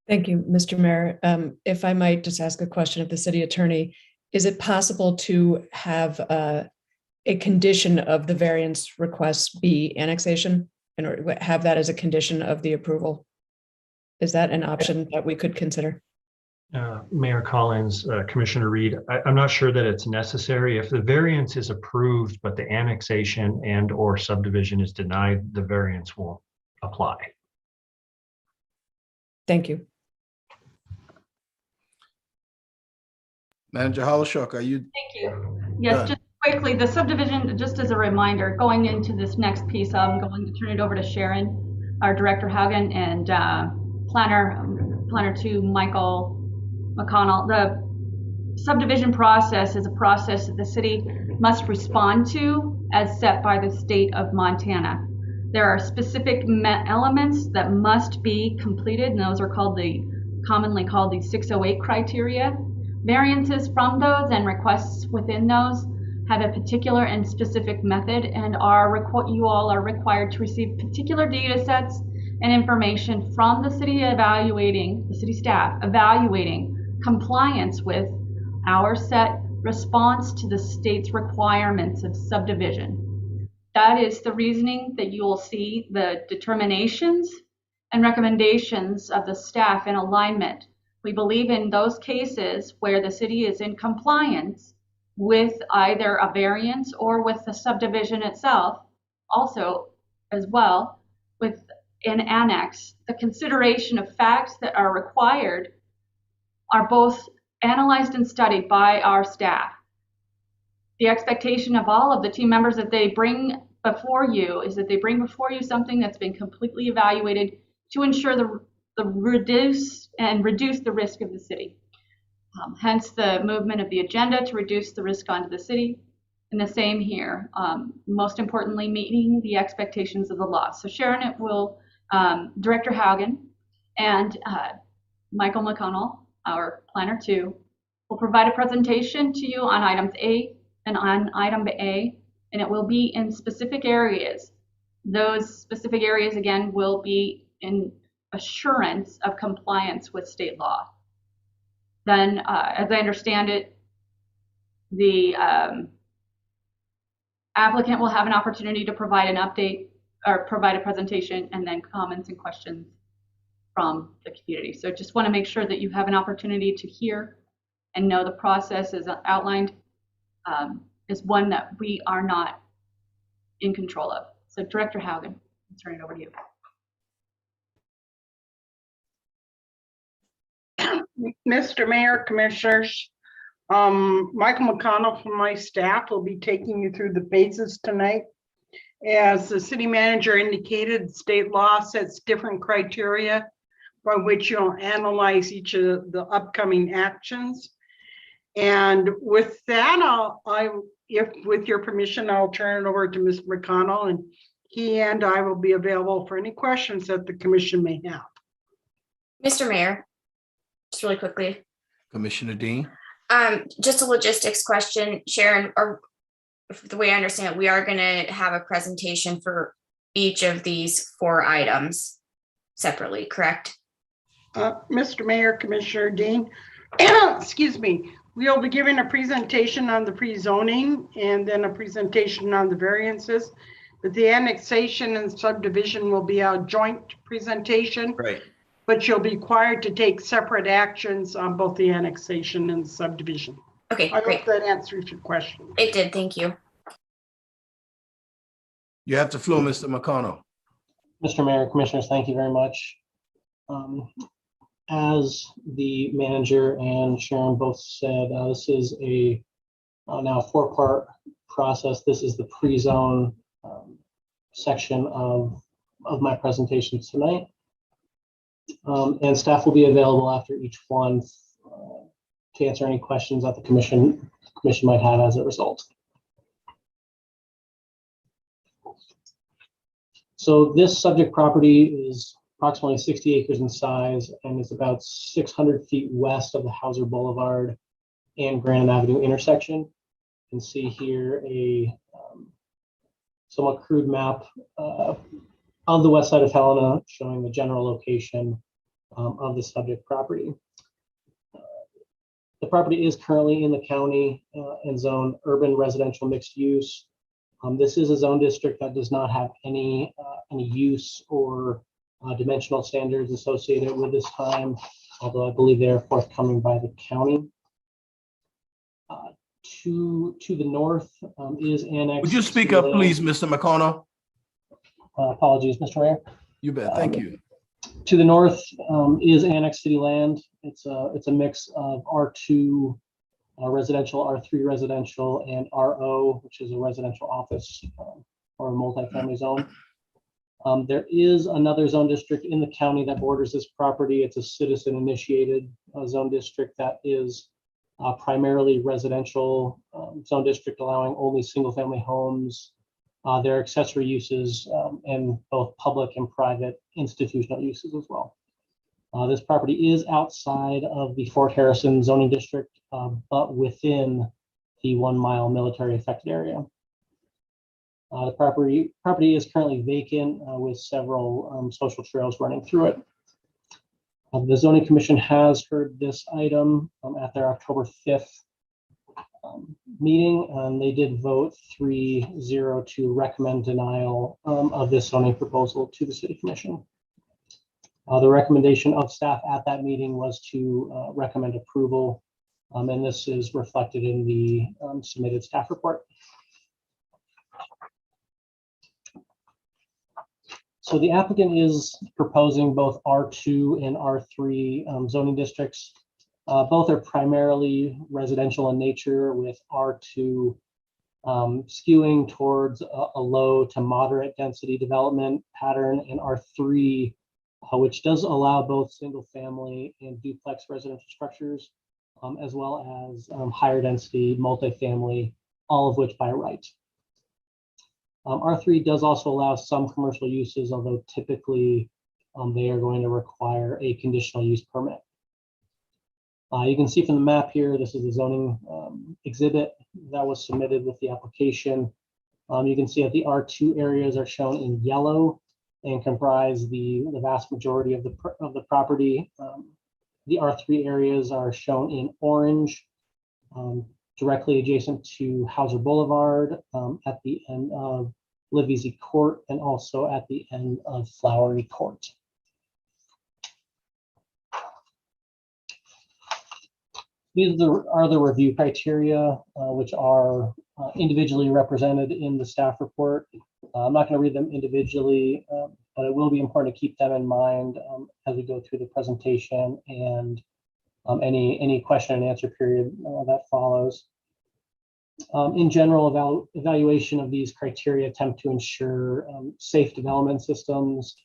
Thank you, Mr. Mayor. If I might just ask a question of the city attorney, is it possible to have a condition of the variance request be annexation and have that as a condition of the approval? Is that an option that we could consider? Mayor Collins, Commissioner Reed, I'm not sure that it's necessary. If the variance is approved, but the annexation and or subdivision is denied, the variance won't apply. Thank you. Manager Hollishock, are you? Thank you. Yes, just quickly, the subdivision, just as a reminder, going into this next piece, I'm going to turn it over to Sharon, our Director Haugen, and Planner 2, Michael McConnell. The subdivision process is a process that the city must respond to as set by the state of Montana. There are specific elements that must be completed, and those are commonly called the 608 criteria. Variances from those and requests within those have a particular and specific method, and you all are required to receive particular data sets and information from the city staff evaluating compliance with our set response to the state's requirements of subdivision. That is the reasoning that you will see the determinations and recommendations of the staff in alignment. We believe in those cases where the city is in compliance with either a variance or with the subdivision itself, also as well with an annex, the consideration of facts that are required are both analyzed and studied by our staff. The expectation of all of the team members that they bring before you is that they bring before you something that's been completely evaluated to ensure the reduce the risk of the city. Hence the movement of the agenda to reduce the risk onto the city. And the same here, most importantly, meeting the expectations of the law. So Sharon, it will, Director Haugen and Michael McConnell, our planner 2, will provide a presentation to you on items A and on item A, and it will be in specific areas. Those specific areas, again, will be in assurance of compliance with state law. Then, as I understand it, the applicant will have an opportunity to provide an update or provide a presentation and then comments and questions from the community. So just want to make sure that you have an opportunity to hear and know the process is outlined is one that we are not in control of. So Director Haugen, I'll turn it over to you. Mr. Mayor, Commissioners, Michael McConnell from my staff will be taking you through the phases tonight. As the city manager indicated, state law sets different criteria by which you'll analyze each of the upcoming actions. And with that, if with your permission, I'll turn it over to Mr. McConnell, and he and I will be available for any questions that the commission may have. Mr. Mayor, just really quickly. Commissioner Dean? Just a logistics question, Sharon, or the way I understand it, we are going to have a presentation for each of these 4 items separately, correct? Mr. Mayor, Commissioner Dean, excuse me, we'll be giving a presentation on the pre-zoning and then a presentation on the variances. But the annexation and subdivision will be a joint presentation. Right. But you'll be required to take separate actions on both the annexation and subdivision. Okay, I great. hope that answers your question. It did, thank you. You have the floor, Mr. McConnell. Mr. Mayor, Commissioners, thank you very much. As the manager and Sharon both said, this is a now 4-part process. This is the pre-zone section of my presentation tonight. And staff will be available after each one to answer any questions that the commission might have as a result. So this subject property is approximately 60 acres in size and is about 600 feet west of the Hauser Boulevard and Grantham Avenue intersection. You can see here a somewhat crude map of the west side of Helena, showing the general location of the subject property. The property is currently in the county and zone urban residential mixed use. This is a zone district that does not have any use or dimensional standards associated with this time, although I believe they are forthcoming by the county. To the north is annexed. Would you speak up, please, Mr. McConnell? Apologies, Mr. Mayor. You bet. Thank you. To the north is annexed city land. It's a mix of R2 residential, R3 residential, and RO, which is a residential office or a multifamily zone. There is another zone district in the county that borders this property. It's a citizen-initiated zone district that is primarily residential zone district, allowing only single-family homes. There are accessory uses and both public and private institutional uses as well. This property is outside of the Fort Harrison zoning district, but within the 1 mile military affected area. The property is currently vacant with several social trails running through it. The zoning commission has heard this item at their October 5th meeting, and they did vote 3-0 to recommend denial of this zoning proposal to the city commission. The recommendation of staff at that meeting was to recommend approval, and this is reflected in the submitted staff report. So the applicant is proposing both R2 and R3 zoning districts. Both are primarily residential in nature, with R2 skewing towards a low to moderate density development pattern, and R3, which does allow both single family and duplex residential structures, as well as higher density multifamily, all of which by right. R3 does also allow some commercial uses, although typically they are going to require a conditional use permit. You can see from the map here, this is the zoning exhibit that was submitted with the application. You can see that the R2 areas are shown in yellow and comprise the vast majority of the property. The R3 areas are shown in orange, directly adjacent to Hauser Boulevard, at the end of Livesey Court, and also at the end of Flowery Court. These are the review criteria, which are individually represented in the staff report. I'm not going to read them individually, but it will be important to keep them in mind as we go through the presentation and any question and answer period that follows. In general, evaluation of these criteria attempt to ensure safe development systems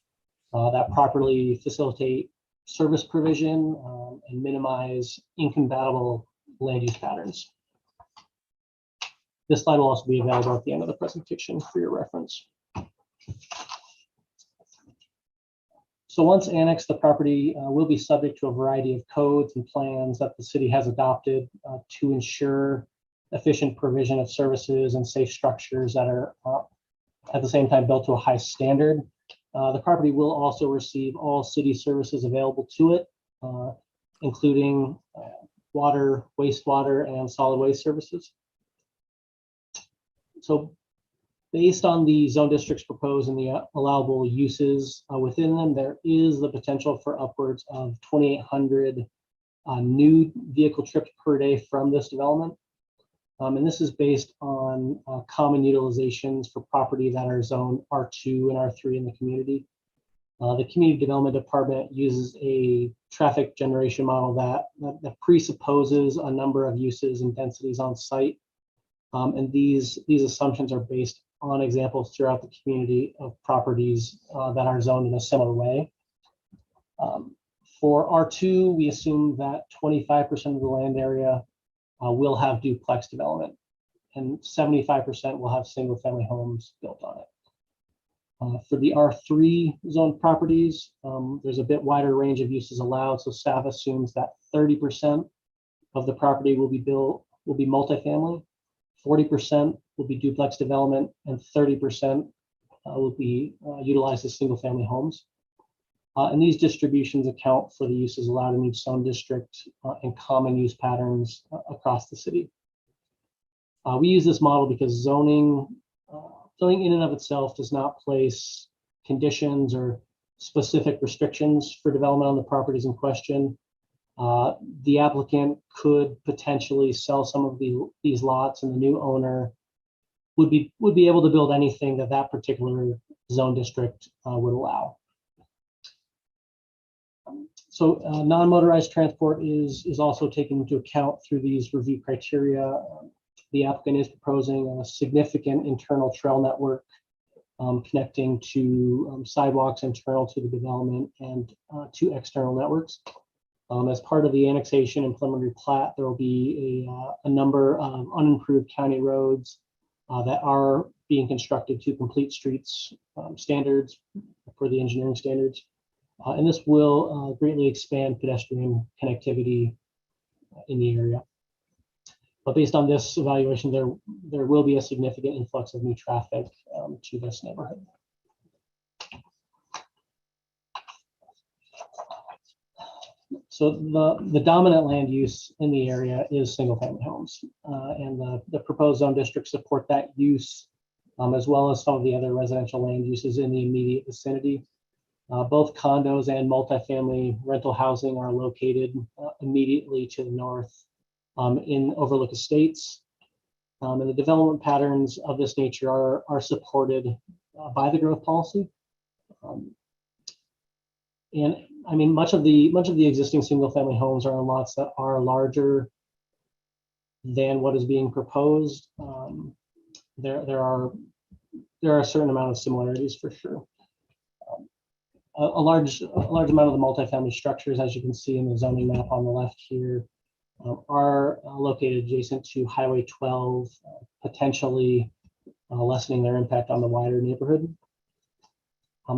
that properly facilitate service provision and minimize incompatible land use patterns. This slide will also be available at the end of the presentation for your reference. So once annexed, the property will be subject to a variety of codes and plans that the city has adopted to ensure efficient provision of services and safe structures that are at the same time built to a high standard. The property will also receive all city services available to it, including water, wastewater, and solid waste services. So based on the zone districts proposed and the allowable uses within them, there is the potential for upwards of 2,800 new vehicle trips per day from this development. And this is based on common utilizations for property that are zoned R2 and R3 in the community. The Community Development Department uses a traffic generation model that presupposes a number of uses and densities on site. And these assumptions are based on examples throughout the community of properties that are zoned in a similar way. For R2, we assume that 25% of the land area will have duplex development, and 75% will have single family homes built on it. For the R3 zone properties, there's a bit wider range of uses allowed, so staff assumes that 30% of the property will be multifamily, 40% will be duplex development, and 30% will be utilized as single family homes. And these distributions account for the uses allowed in each zone district and common use patterns across the city. We use this model because zoning in and of itself does not place conditions or specific restrictions for development on the properties in question. The applicant could potentially sell some of these lots, and the new owner would be able to build anything that particular zone district would allow. So non-motorized transport is also taken into account through these review criteria. The applicant is proposing a significant internal trail network connecting to sidewalks internal to the development and to external networks. As part of the annexation and preliminary plat, there will be a number of unimproved county roads that are being constructed to complete streets standards for the engineering standards. And this will greatly expand pedestrian connectivity in the area. But based on this evaluation, there will be a significant influx of new traffic to this neighborhood. So the dominant land use in the area is single family homes, and the proposed zone district support that use, as well as some of the other residential land uses in the immediate vicinity. Both condos and multifamily rental housing are located immediately to the north in Overlook Estates. And the development patterns of this nature are supported by the growth policy. And I mean, much of the existing single family homes are on lots that are larger than what is being proposed. There are a certain amount of similarities for sure. A large amount of the multifamily structures, as you can see in the zoning map on the left here, are located adjacent to Highway 12, potentially lessening their impact on the wider neighborhood.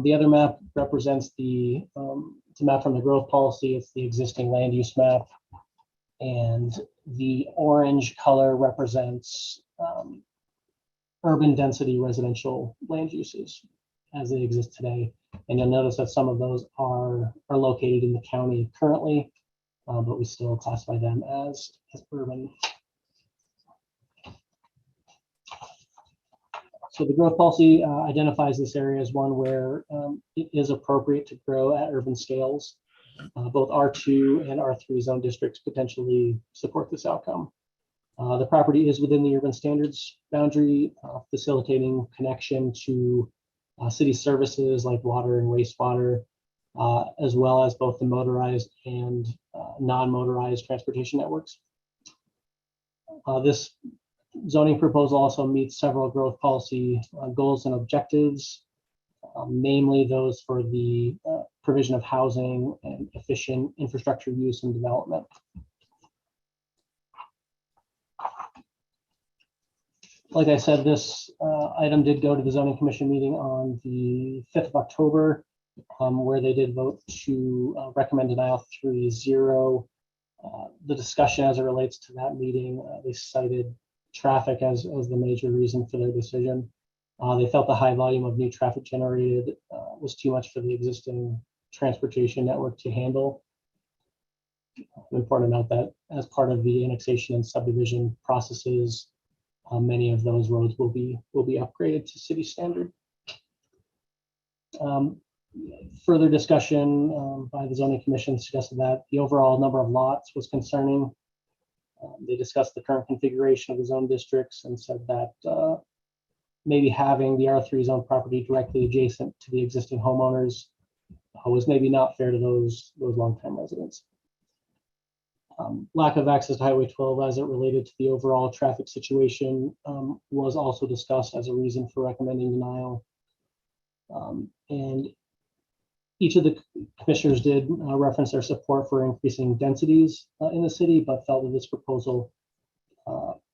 The other map represents it's a map from the growth policy. It's the existing land use map. And the orange color represents urban density residential land uses as they exist today. And you'll notice that some of those are located in the county currently, but we still classify them as urban. So the growth policy identifies this area as one where it is appropriate to grow at urban scales. Both R2 and R3 zone districts potentially support this outcome. The property is within the urban standards boundary, facilitating connection to city services like water and wastewater, as well as both the motorized and non-motorized transportation networks. This zoning proposal also meets several growth policy goals and objectives, namely those for the provision of housing and efficient infrastructure use and development. Like I said, this item did go to the zoning commission meeting on the 5th of October, where they did vote to recommend denial 3-0. The discussion as it relates to that meeting, they cited traffic as the major reason for their decision. They felt the high volume of new traffic generated was too much for the existing transportation network to handle. Important to note that as part of the annexation and subdivision processes, many of those roads will be upgraded to city standard. Further discussion by the zoning commission suggested that the overall number of lots was concerning. They discussed the current configuration of the zone districts and said that maybe having the R3 zone property directly adjacent to the existing homeowners was maybe not fair to those long-term residents. Lack of access to Highway 12 as it related to the overall traffic situation was also discussed as a reason for recommending denial. And each of the commissioners did reference their support for increasing densities in the city, but felt that this proposal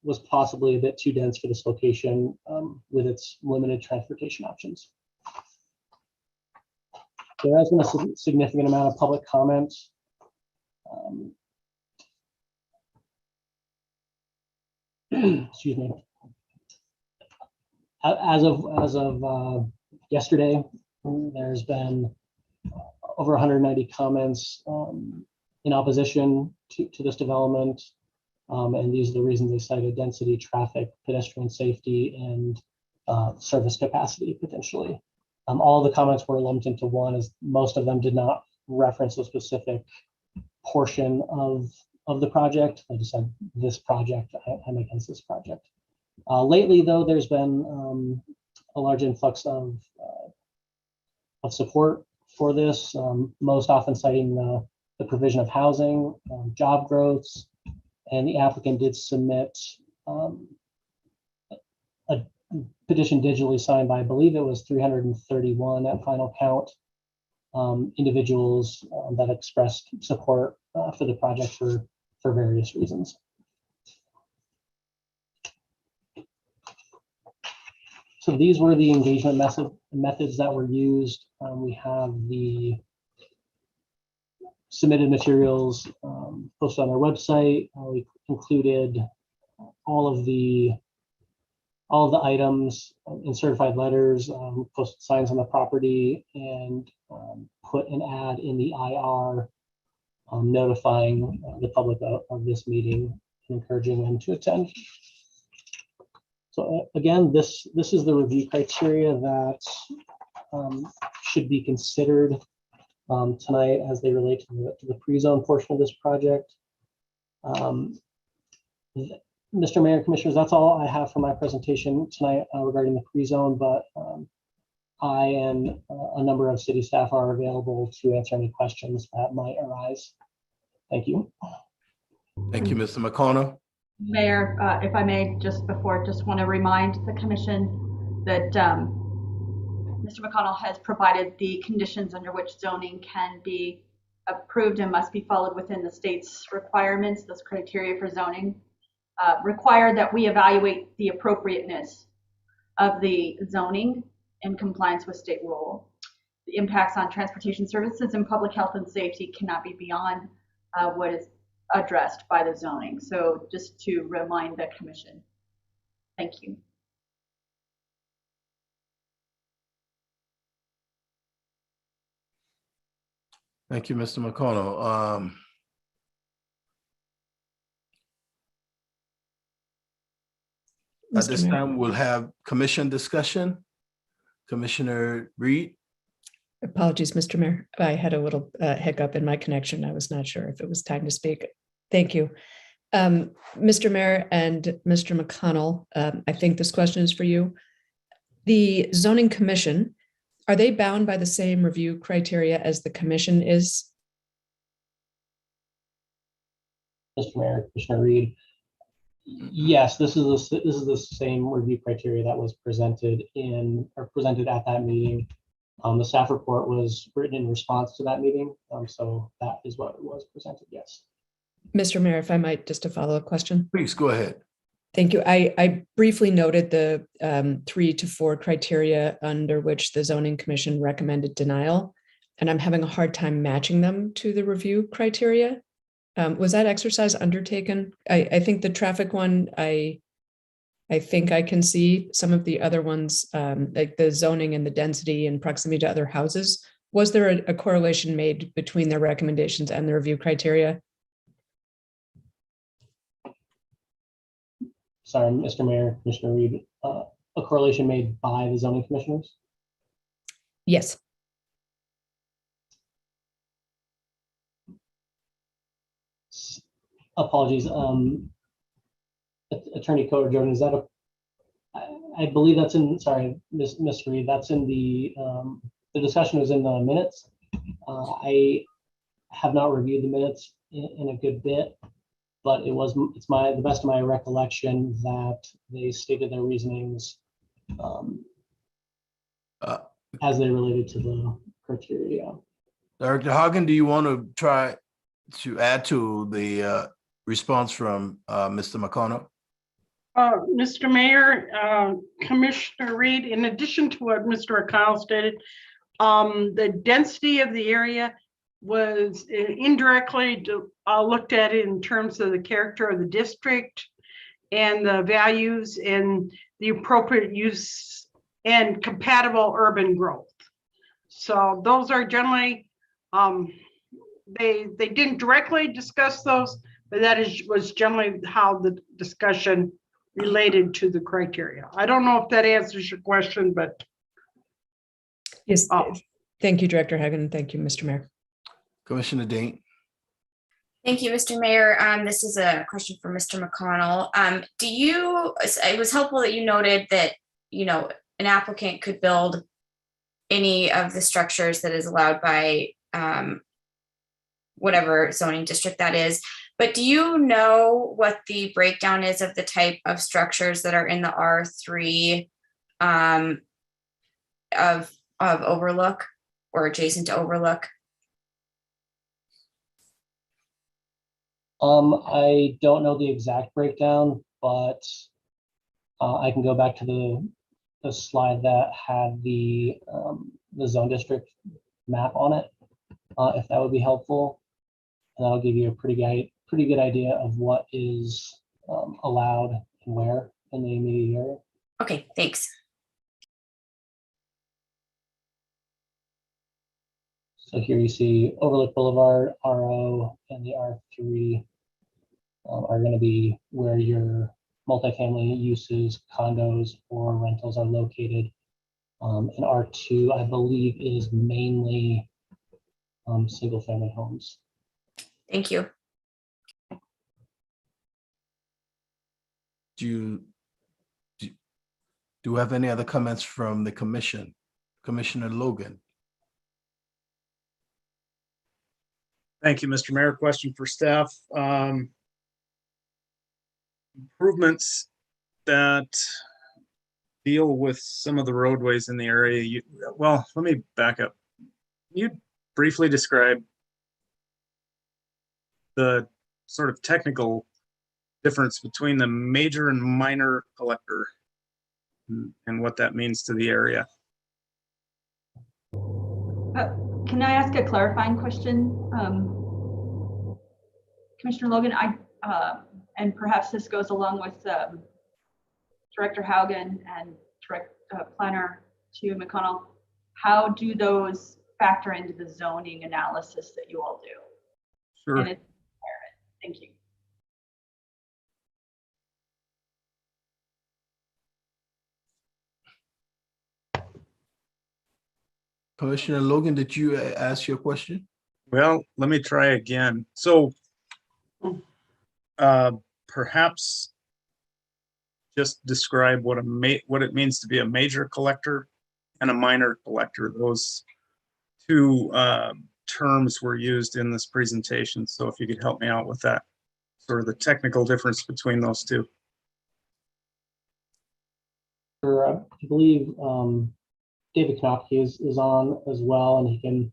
was possibly a bit too dense for this location with its limited transportation options. There has been a significant amount of public comment. Excuse me. As of yesterday, there's been over 190 comments in opposition to this development, and these are the reasons they cited: density, traffic, pedestrian safety, and service capacity potentially. All the comments were lumped into one, as most of them did not reference a specific portion of the project. I just said this project, I'm against this project. Lately, though, there's been a large influx of support for this, most often citing the provision of housing, job growths, and the applicant did submit a petition digitally signed by, I believe it was 331 at final count, individuals that expressed support for the project for various reasons. So these were the engagement methods that were used. We have the submitted materials posted on our website. We included all of the items in certified letters, posted signs on the property, and put an ad in the IR notifying the public of this meeting and encouraging them to attend. So again, this is the review criteria that should be considered tonight as they relate to the pre-zone portion of this project. Mr. Mayor, Commissioners, that's all I have for my presentation tonight regarding the pre-zone, but I and a number of city staff are available to answer any questions that might arise. Thank you. Thank you, Mr. McConnell. Mayor, if I may, just want to remind the commission that Mr. McConnell has provided the conditions under which zoning can be approved and must be followed within the state's requirements. Those criteria for zoning require that we evaluate the appropriateness of the zoning in compliance with state rule. The impacts on transportation services and public health and safety cannot be beyond what is addressed by the zoning. So just to remind the commission. Thank you. Thank you, Mr. McConnell. At this time, we'll have commission discussion. Commissioner Reed. Apologies, Mr. Mayor. I had a little hiccup in my connection. I was not sure if it was time to speak. Thank you. Mr. Mayor and Mr. McConnell, I think this question is for you. The zoning commission, are they bound by the same review criteria as the commission is? Mr. Mayor, Commissioner Reed. Yes, this is the same review criteria that was presented at that meeting. The staff report was written in response to that meeting, so that is what was presented. Yes. Mr. Mayor, if I might, just a follow-up question. Please go ahead. Thank you. I briefly noted the 3 to 4 criteria under which the zoning commission recommended denial, and I'm having a hard time matching them to the review criteria. Was that exercise undertaken? I think the traffic one, I think I can see. Some of the other ones, like the zoning and the density and proximity to other houses. Was there a correlation made between their recommendations and the review criteria? Sorry, Mr. Mayor, Commissioner Reed, a correlation made by the zoning commissioners? Yes. Apologies. Attorney Coder Jordan, is that I believe that's in, sorry, Ms. Reed, that's in the discussion was in the minutes. I have not reviewed the minutes in a good bit, but it's the best of my recollection that they stated their reasonings as they related to the criteria. Director Hagen, do you want to try to add to the response from Mr. McConnell? Mr. Mayor, Commissioner Reed, in addition to what Mr. McConnell stated, the density of the area was indirectly looked at in terms of the character of the district and the values and the appropriate use and compatible urban growth. So those are generally, they didn't directly discuss those, but that was generally how the discussion related to the criteria. I don't know if that answers your question, but. Yes, thank you, Director Hagen. Thank you, Mr. Mayor. Commissioner Dean. Thank you, Mr. Mayor. This is a question for Mr. McConnell. It was helpful that you noted that, an applicant could build any of the structures that is allowed by whatever zoning district that is. But do you know what the breakdown is of the type of structures that are in the R3 of Overlook or adjacent to Overlook? I don't know the exact breakdown, but I can go back to the slide that had the zone district map on it, if that would be helpful. And that'll give you a pretty good idea of what is allowed and where in the immediate area. Okay, thanks. So here you see Overlook Boulevard, RO, and the R3 are going to be where your multifamily uses, condos, or rentals are located. And R2, I believe, is mainly single-family homes. Thank you. Do you have any other comments from the commission? Commissioner Logan? Thank you, Mr. Mayor. Question for staff. Improvements that deal with some of the roadways in the area. Well, let me back up. Can you briefly describe the sort of technical difference between the major and minor collector and what that means to the area? Can I ask a clarifying question? Commissioner Logan, and perhaps this goes along with Director Haugen and Planner to McConnell. How do those factor into the zoning analysis that you all do? Sure. And its environment? Thank you. Commissioner Logan, did you ask your question? Well, let me try again. So perhaps just describe what it means to be a major collector and a minor collector. Those two terms were used in this presentation. So if you could help me out with that, sort of the technical difference between those two. I believe David Knopke is on as well, and he can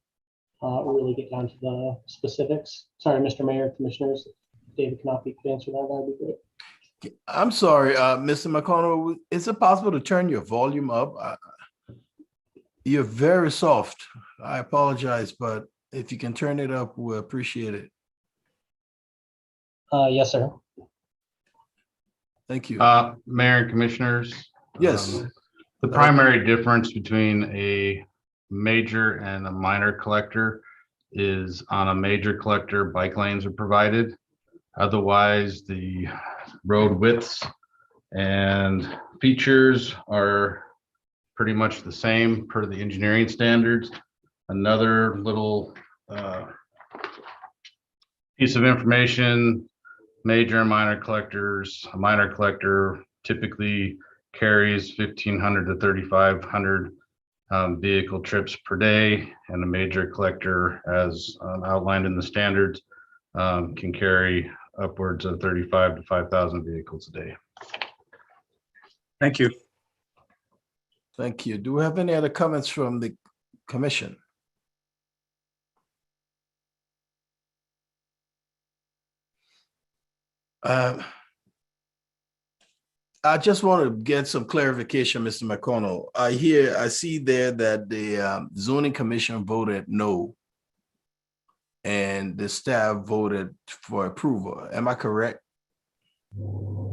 really get down to the specifics. Sorry, Mr. Mayor, Commissioners, if David Knopke could answer that, that'd be great. I'm sorry, Mr. McConnell, is it possible to turn your volume up? You're very soft. I apologize, but if you can turn it up, we'll appreciate it. Yes, sir. Thank you. Mayor and Commissioners. Yes. The primary difference between a major and a minor collector is on a major collector, bike lanes are provided. Otherwise, the road widths and features are pretty much the same per the engineering standards. Another little piece of information, major and minor collectors. A minor collector typically carries 1,500 to 3,500 vehicle trips per day, and a major collector, as outlined in the standards, can carry upwards of 35 to 5,000 vehicles a day. Thank you. Thank you. Do we have any other comments from the commission? I just want to get some clarification, Mr. McConnell. I see there that the zoning commission voted no, and the staff voted for approval. Am I correct?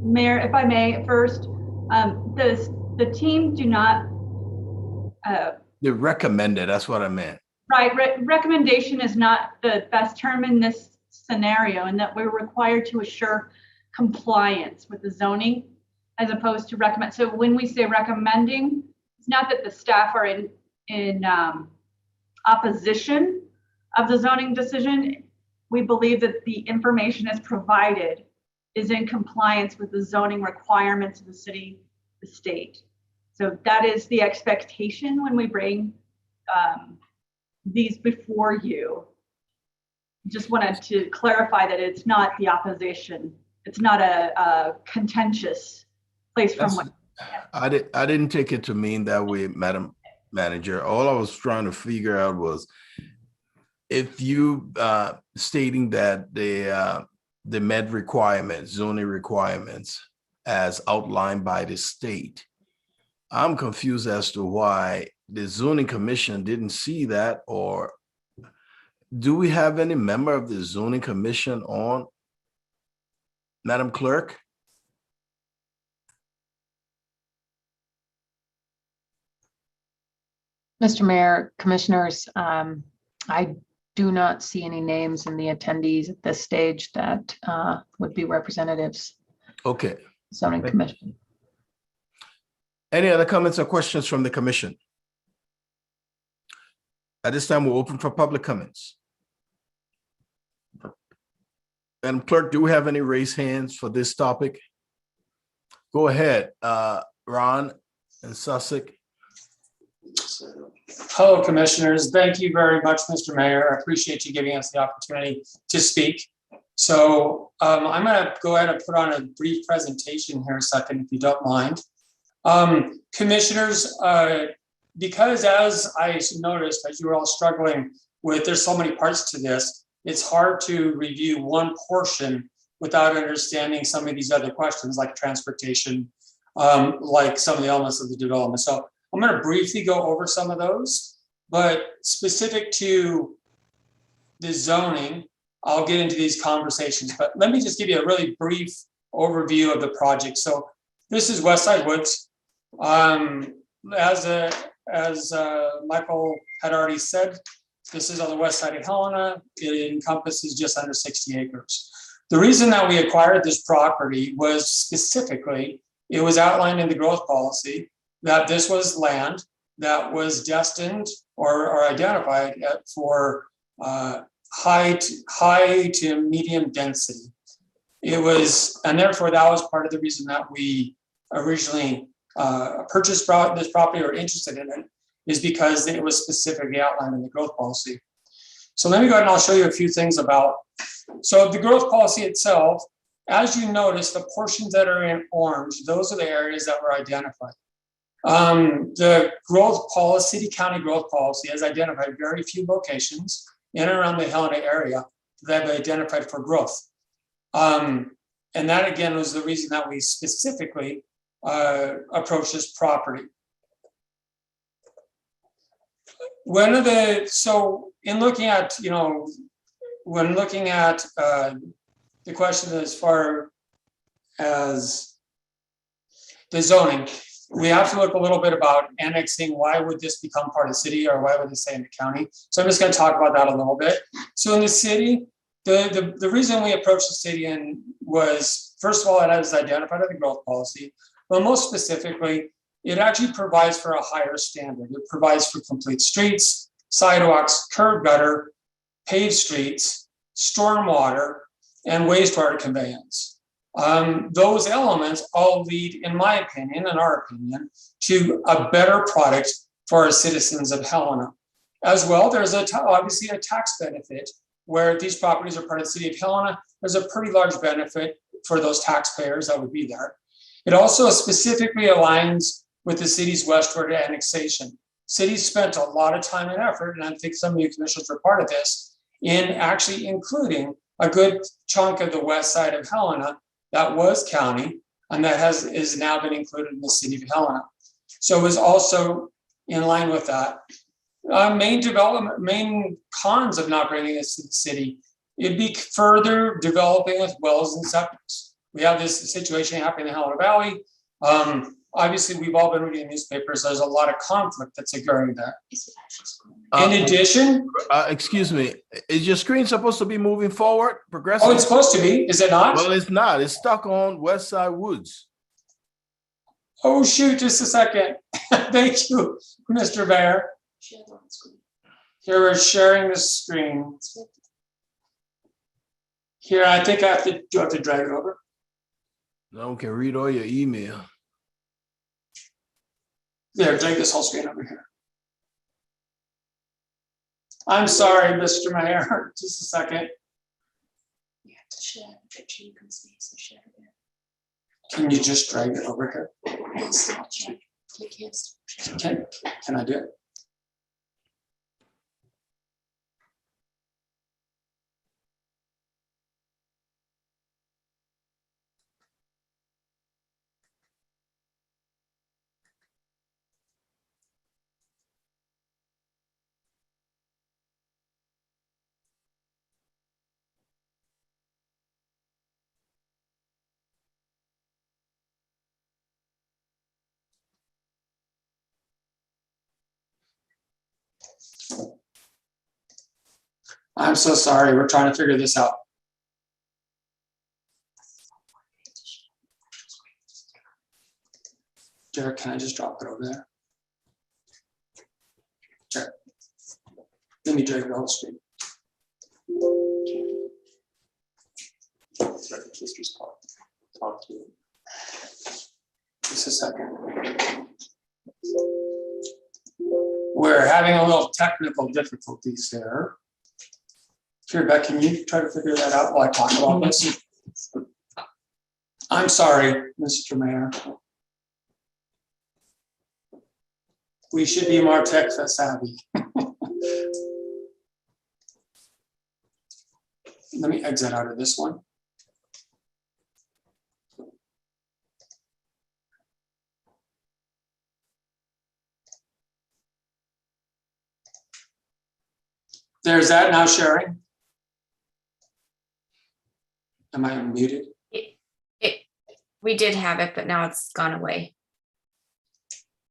Mayor, if I may, first, the team do not. They recommended, that's what I meant. Right, recommendation is not the best term in this scenario, and that we're required to assure compliance with the zoning as opposed to recommend. So when we say recommending, it's not that the staff are in opposition of the zoning decision. We believe that the information as provided is in compliance with the zoning requirements of the city, the state. So that is the expectation when we bring these before you. Just wanted to clarify that it's not the opposition. It's not a contentious place from what. I didn't take it to mean that way, Madam Manager. All I was trying to figure out was if you stating that the med requirements, zoning requirements as outlined by the state, I'm confused as to why the zoning commission didn't see that. Or do we have any member of the zoning commission on, Madam Clerk? Mr. Mayor, Commissioners, I do not see any names in the attendees at this stage that would be representatives, Okay. zoning commission. Any other comments or questions from the commission? At this time, we're open for public comments. And clerk, do we have any raised hands for this topic? Go ahead, Ron and Sussex. Hello, Commissioners. Thank you very much, Mr. Mayor. I appreciate you giving us the opportunity to speak. So I'm going to go ahead and put on a brief presentation here a second, if you don't mind. Commissioners, because as I noticed, as you were all struggling with, there's so many parts to this, it's hard to review one portion without understanding some of these other questions like transportation, like some of the elements of the development. So I'm going to briefly go over some of those, but specific to the zoning, I'll get into these conversations, but let me just give you a really brief overview of the project. So this is Westside Woods. As Michael had already said, this is on the west side of Helena. It encompasses just under 60 acres. The reason that we acquired this property was specifically, it was outlined in the growth policy that this was land that was destined or identified for high to medium density. It was, and therefore that was part of the reason that we originally purchased this property or interested in it, is because it was specifically outlined in the growth policy. So let me go ahead and I'll show you a few things about. So the growth policy itself, as you notice, the portions that are in orange, those are the areas that were identified. The growth policy, city county growth policy, has identified very few locations in and around the Helena area that have identified for growth. And that again was the reason that we specifically approached this property. So in looking at, when looking at the question as far as the zoning, we have to look a little bit about annexing. Why would this become part of the city, or why would this stay in the county? So I'm just going to talk about that a little bit. So in the city, the reason we approached the city was, first of all, it has identified in the growth policy, but most specifically, it actually provides for a higher standard. It provides for complete streets, sidewalks, curb gutter, paved streets, stormwater, and wastewater conveyance. Those elements all lead, in my opinion, in our opinion, to a better product for our citizens of Helena. As well, there's obviously a tax benefit where these properties are part of the city of Helena. There's a pretty large benefit for those taxpayers that would be there. It also specifically aligns with the city's westward annexation. Cities spent a lot of time and effort, and I think some of you commissioners were part of this, in actually including a good chunk of the west side of Helena that was county, and that is now been included in the city of Helena. So it was also in line with that. Main cons of not bringing this to the city, it'd be further developing with wells and septics. We have this situation happening in the Helena Valley. Obviously, we've all been reading newspapers. There's a lot of conflict that's occurring there. In addition, excuse me, is your screen supposed to be moving forward, progressing? Oh, it's supposed to be. Is it not? Well, it's not. It's stuck on West Side Woods. Oh, shoot, just a second. Thank you, Mr. Mayor. Here, we're sharing the screen. Here, I think do I have to drag it over? No one can read all your email. There, drag this whole screen over here. I'm sorry, Mr. Mayor, just a second. You have to share the picture, you can see, so share it. Can you just drag it over here? Can I do it? I'm so sorry. We're trying to figure this out. Jared, can I just drop it over there? Jared, let me drag it on the screen. Just a second. We're having a little technical difficulties there. Here, Beck, can you try to figure that out while I talk about this? I'm sorry, Mr. Mayor. We should be more tech savvy. Let me exit out of this one. There's that now sharing. Am I unmuted? We did have it, but now it's gone away.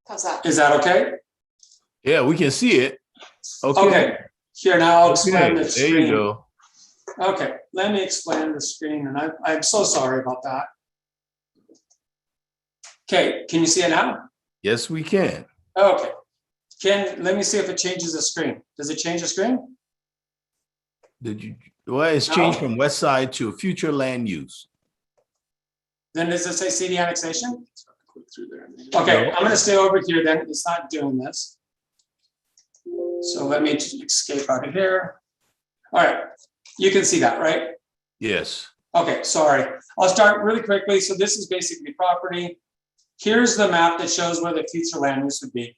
How's that? Is that okay? Yeah, we can see it. Okay. Here, now I'll explain the There screen. you go. Okay, let me explain the screen, and I'm so sorry about that. Okay, can you see it now? Yes, we can. Okay. Let me see if it changes the screen. Does it change the screen? Did you? Well, it's changed from west side to future land use. Then does it say CD annexation? Okay, I'm gonna stay over here then. It's not doing this. So let me escape out of here. All right, you can see that, right? Yes. Okay, sorry. I'll start really quickly. So this is basically property. Here's the map that shows where the future land use would be.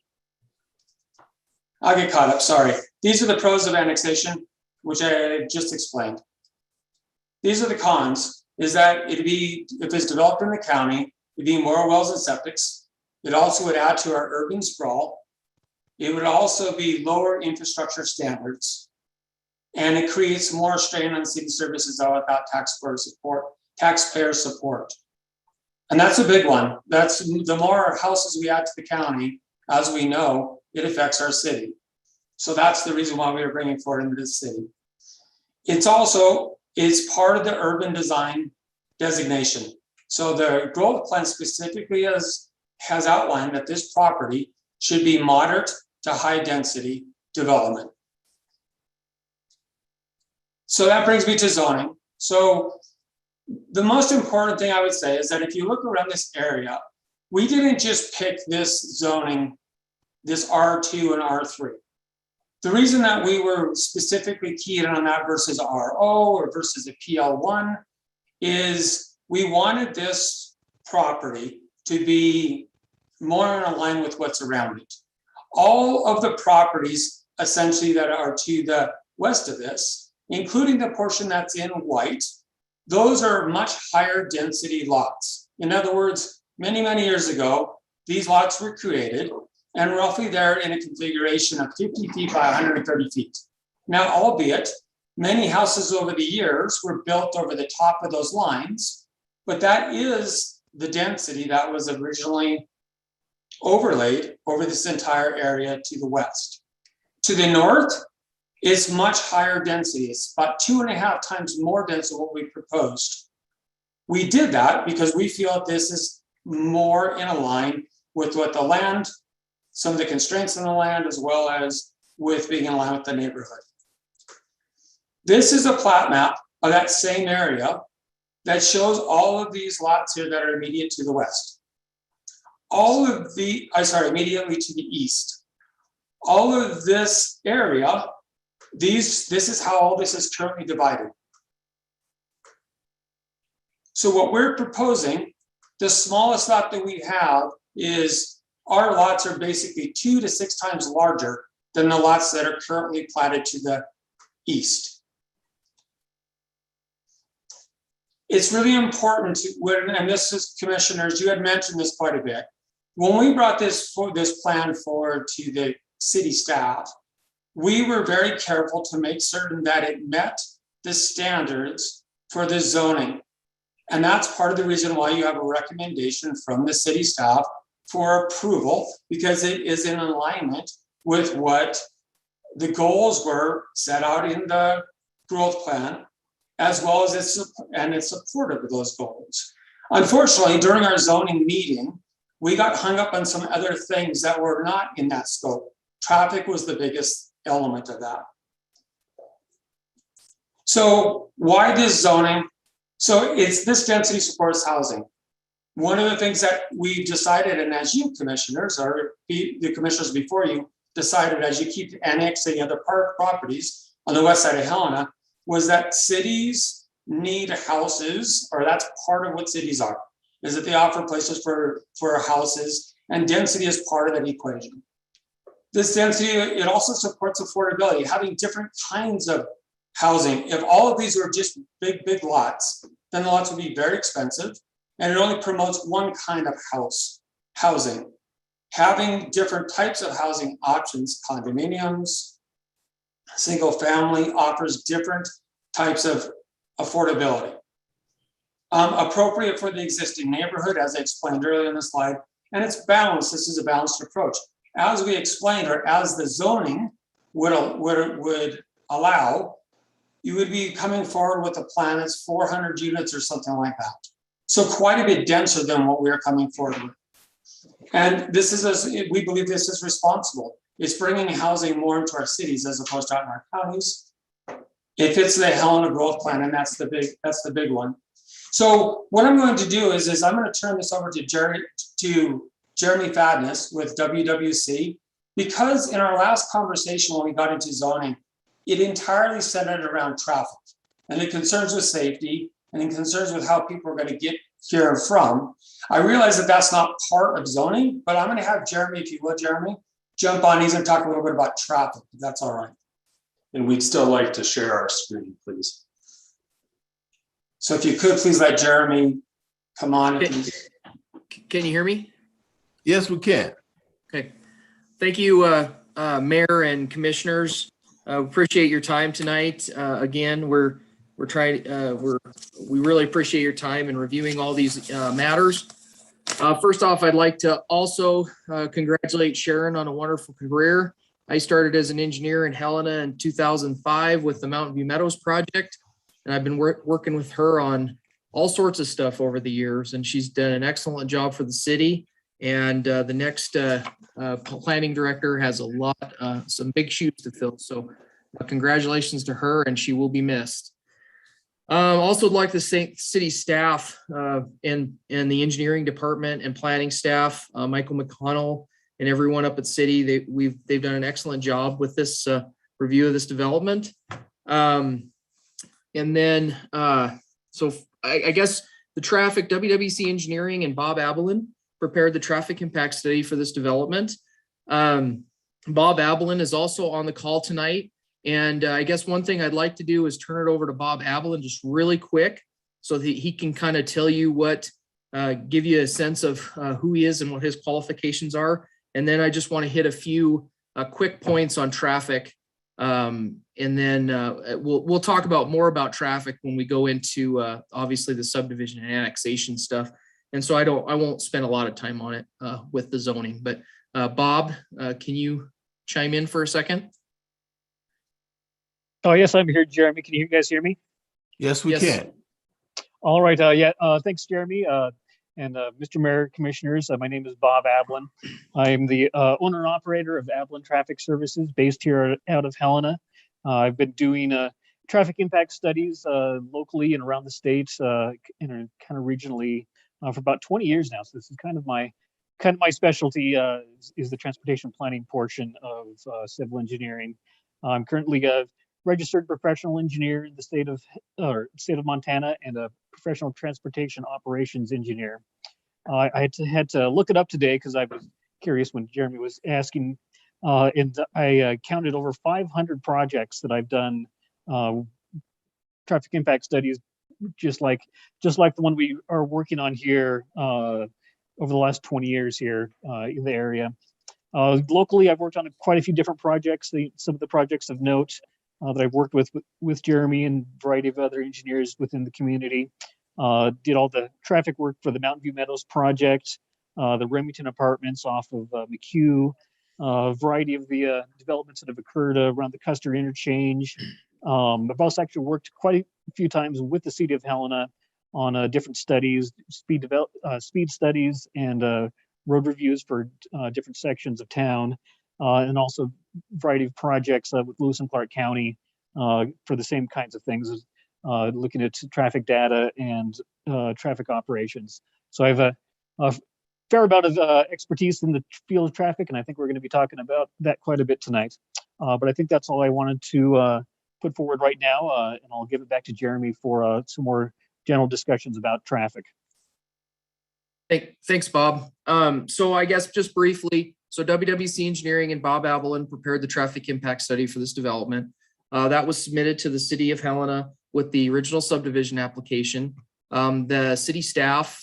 I'll get caught up, sorry. These are the pros of annexation, which I just explained. These are the cons, is that it'd be, if it's developed in the county, it'd be more wells and septics. It also would add to our urban sprawl. It would also be lower infrastructure standards. And it creates more strain on city services without taxpayer support. And that's a big one. That's the more houses we add to the county, as we know, it affects our city. So that's the reason why we are bringing forward into this city. It's part of the urban design designation. So the growth plan specifically has outlined that this property should be moderate to high density development. So that brings me to zoning. So the most important thing I would say is that if you look around this area, we didn't just pick this zoning, this R2 and R3. The reason that we were specifically keyed on that versus RO or versus a PL1 is we wanted this property to be more in line with what's around it. All of the properties essentially that are to the west of this, including the portion that's in white, those are much higher density lots. In other words, many, many years ago, these lots were created and roughly they're in a configuration of 50 feet by 130 feet. Now, albeit many houses over the years were built over the top of those lines, but that is the density that was originally overlaid over this entire area to the west. To the north, it's much higher density. It's about 2.5 times more dense than what we proposed. We did that because we feel that this is more in line with what the land, some of the constraints in the land, as well as with being in line with the neighborhood. This is a plat map of that same area that shows all of these lots here that are immediate to the west. Immediately to the east. All of this area, this is how all this is currently divided. So what we're proposing, the smallest lot that we have is our lots are basically 2 to 6 times larger than the lots that are currently platted to the east. It's really important to, and this is, commissioners, you had mentioned this quite a bit. When we brought this plan forward to the city staff, we were very careful to make certain that it met the standards for the zoning. And that's part of the reason why you have a recommendation from the city staff for approval, because it is in alignment with what the goals were set out in the growth plan, as well as its supportive of those goals. Unfortunately, during our zoning meeting, we got hung up on some other things that were not in that scope. Traffic was the biggest element of that. So why this zoning? So it's this density supports housing. One of the things that we decided, and as you commissioners, or the commissioners before you decided, as you keep annexing other properties on the west side of Helena, was that cities need houses, or that's part of what cities are, is that they offer places for houses, and density is part of that equation. This density, it also supports affordability, having different kinds of housing. If all of these were just big lots, then the lots would be very expensive, and it only promotes one kind of housing. Having different types of housing options, condominiums, single family, offers different types of affordability. Appropriate for the existing neighborhood, as I explained earlier in the slide, and it's balanced. This is a balanced approach. As we explained, or as the zoning would allow, you would be coming forward with a plan that's 400 units or something like that. So quite a bit denser than what we are coming forward with. And this is, we believe this is responsible. It's bringing housing more into our cities as opposed to out in our counties. It fits the Helena growth plan, and that's the big one. So what I'm going to do is I'm going to turn this over to Jeremy Fadness with WWC, because in our last conversation when we got into zoning, it entirely centered around traffic and the concerns with safety and the concerns with how people are going to get here and from. I realize that that's not part of zoning, but I'm going to have Jeremy, if you would, Jeremy, jump on. He's going to talk a little bit about traffic, if that's all right. And we'd still like to share our screen, please. So if you could, please let Jeremy come on. Can you hear me? Yes, we can. Okay. Thank you, Mayor and Commissioners. Appreciate your time tonight. Again, we really appreciate your time in reviewing all these matters. First off, I'd like to also congratulate Sharon on a wonderful career. I started as an engineer in Helena in 2005 with the Mountain View Meadows project, and I've been working with her on all sorts of stuff over the years, and she's done an excellent job for the city. And the next planning director has some big shoes to fill. So congratulations to her, and she will be missed. Also would like to thank city staff and the engineering department and planning staff, Michael McConnell and everyone up at city. They've done an excellent job with this review of this development. And then, so I guess the traffic, WWC Engineering and Bob Abelin prepared the traffic impact study for this development. Bob Abelin is also on the call tonight. And I guess one thing I'd like to do is turn it over to Bob Abelin just really quick so that he can kind of tell you give you a sense of who he is and what his qualifications are. And then I just want to hit a few quick points on traffic. And then we'll talk more about traffic when we go into obviously the subdivision and annexation stuff. And so I won't spend a lot of time on it with the zoning. But Bob, can you chime in for a second? Oh, yes, I'm here, Jeremy. Can you guys hear me? Yes, we can. All right. Thanks, Jeremy. And Mr. Mayor, Commissioners, my name is Bob Abelin. I'm the owner and operator of Abelin Traffic Services based here out of Helena. I've been doing traffic impact studies locally and around the state and kind of regionally for about 20 years now. So this is kind of my specialty is the transportation planning portion of civil engineering. I'm currently a registered professional engineer in the state of Montana and a professional transportation operations engineer. I had to look it up today because I was curious when Jeremy was asking, and I counted over 500 projects that I've done traffic impact studies, just like the one we are working on here over the last 20 years here in the area. Locally, I've worked on quite a few different projects. Some of the projects of note that I've worked with Jeremy and a variety of other engineers within the community. Did all the traffic work for the Mountain View Meadows project, the Remington Apartments off of McHugh, a variety of the developments that have occurred around the Custer interchange, I've also actually worked quite a few times with the City of Helena on different studies, speed studies and road reviews for different sections of town, and also a variety of projects with Lewis and Clark County for the same kinds of things, looking at traffic data and traffic operations. So I have a fair amount of expertise in the field of traffic, and I think we're going to be talking about that quite a bit tonight. But I think that's all I wanted to put forward right now, and I'll give it back to Jeremy for some more general discussions about traffic. Thanks, Bob. So I guess just briefly, so WWC Engineering and Bob Abelin prepared the traffic impact study for this development. That was submitted to the City of Helena with the original subdivision application. The city staff,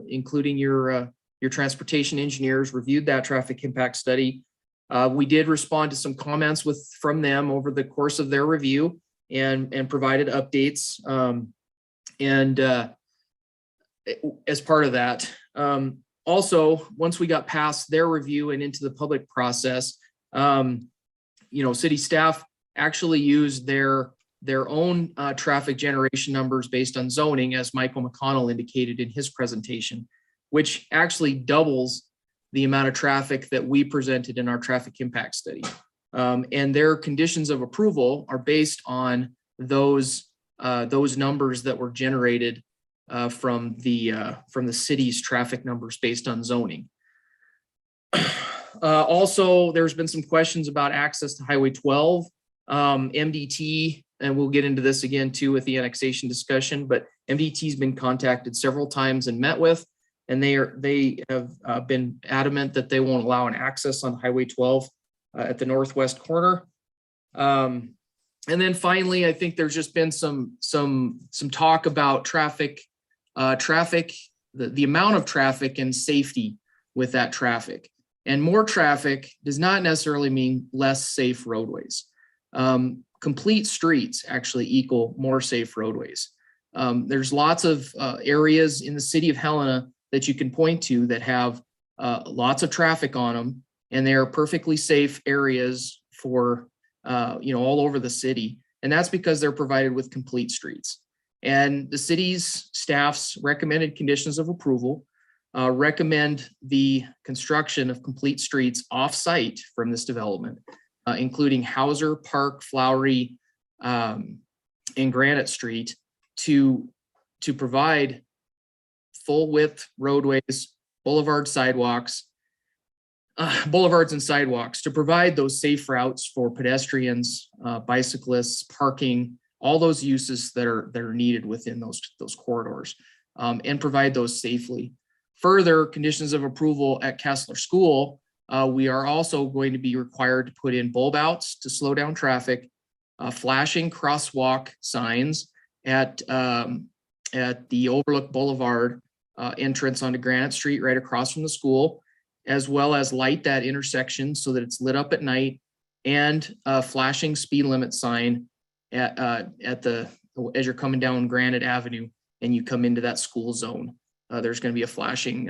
including your transportation engineers, reviewed that traffic impact study. We did respond to some comments from them over the course of their review and provided updates. As part of that, also, once we got past their review and into the public process, city staff actually used their own traffic generation numbers based on zoning, as Michael McConnell indicated in his presentation, which actually doubles the amount of traffic that we presented in our traffic impact study. And their conditions of approval are based on those numbers that were generated from the city's traffic numbers based on zoning. Also, there's been some questions about access to Highway 12, MDT, and we'll get into this again too with the annexation discussion, but MDT's been contacted several times and met with, and they have been adamant that they won't allow an access on Highway 12 at the northwest corner. And then finally, I think there's just been some talk about traffic, the amount of traffic and safety with that traffic. And more traffic does not necessarily mean less safe roadways. Complete streets actually equal more safe roadways. There's lots of areas in the City of Helena that you can point to that have lots of traffic on them, and they are perfectly safe areas for all over the city. And that's because they're provided with complete streets. And the city's staff's recommended conditions of approval recommend the construction of complete streets off-site from this development, including Hauser, Park, Flowery, and Granite Street, to provide full-width roadways, boulevards and sidewalks, to provide those safe routes for pedestrians, bicyclists, parking, all those uses that are needed within those corridors, and provide those safely. Further, conditions of approval at Kessler School, we are also going to be required to put in bulb outs to slow down traffic, flashing crosswalk signs at the Overlook Boulevard entrance onto Granite Street right across from the school, as well as light that intersection so that it's lit up at night, and a flashing speed limit sign as you're coming down Granite Avenue and you come into that school zone. There's going to be a flashing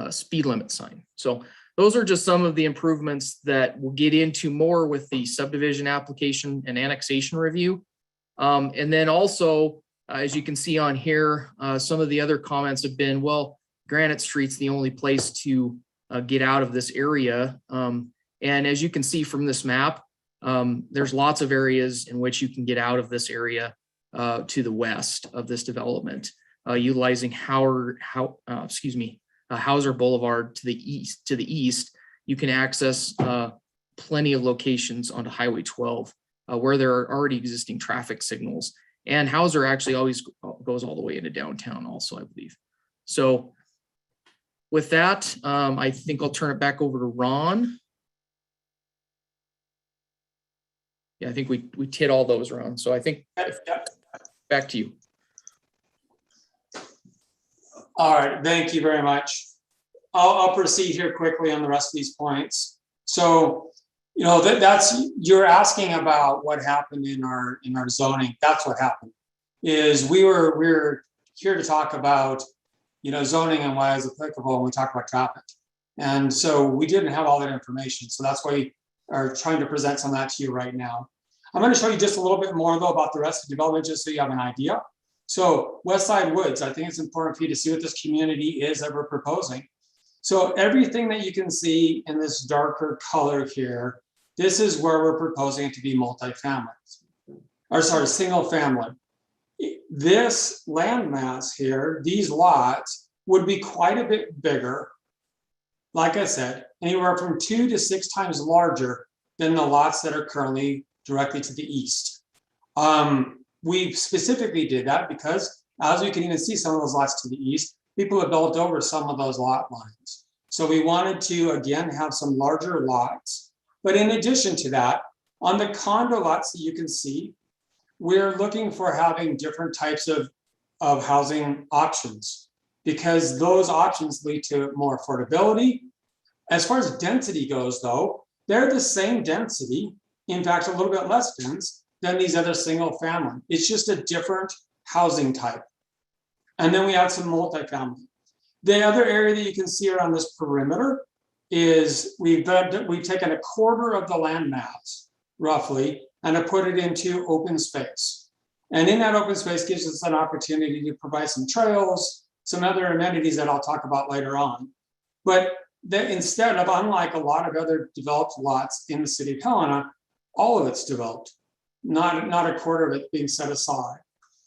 speed limit sign. So those are just some of the improvements that we'll get into more with the subdivision application and annexation review. And then also, as you can see on here, some of the other comments have been, well, Granite Street's the only place to get out of this area. And as you can see from this map, there's lots of areas in which you can get out of this area to the west of this development, utilizing Hauser Boulevard to the east. You can access plenty of locations onto Highway 12 where there are already existing traffic signals. And Hauser actually always goes all the way into downtown also, I believe. So with that, I think I'll turn it back over to Ron. Yeah, I think we hit all those, Ron. So I think back to you. All right, thank you very much. I'll proceed here quickly on the rest of these points. So, you're asking about what happened in our zoning. That's what happened. Is we're here to talk about zoning and why it's applicable when we talk about traffic. And so we didn't have all that information. So that's why we are trying to present some of that to you right now. I'm going to show you just a little bit more though about the rest of the development, just so you have an idea. So West Side Woods, I think it's important for you to see what this community is that we're proposing. So everything that you can see in this darker color here, this is where we're proposing it to be multifamily, or sorry, single family. This landmass here, these lots would be quite a bit bigger. Like I said, anywhere from 2 to 6 times larger than the lots that are currently directly to the east. We specifically did that because, as you can even see some of those lots to the east, people have built over some of those lot lines. So we wanted to, again, have some larger lots. But in addition to that, on the condo lots that you can see, we're looking for having different types of housing options, because those options lead to more affordability. As far as density goes, though, they're the same density, in fact, a little bit less dense than these other single family. It's just a different housing type. And then we add some multifamily. The other area that you can see around this perimeter is we've taken a quarter of the land mass, roughly, and have put it into open space. And in that open space gives us an opportunity to provide some trails, some other amenities that I'll talk about later on. But instead of, unlike a lot of other developed lots in the city of Helena, all of it's developed, not a quarter of it being set aside.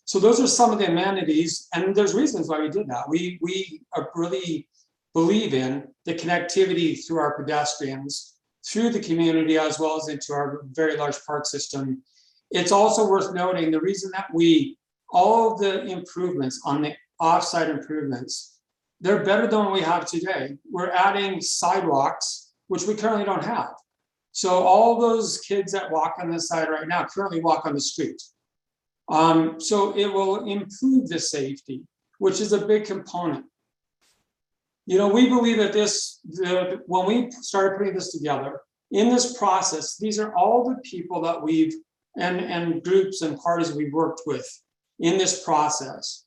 So those are some of the amenities, and there's reasons why we did that. We really believe in the connectivity through our pedestrians, through the community, as well as into our very large park system. It's also worth noting the reason that all of the improvements on the offsite improvements, they're better than what we have today. We're adding sidewalks, which we currently don't have. So all those kids that walk on this side right now currently walk on the street. So it will improve the safety, which is a big component. You know, we believe that when we started putting this together, in this process, these are all the people that and groups and parties we've worked with in this process.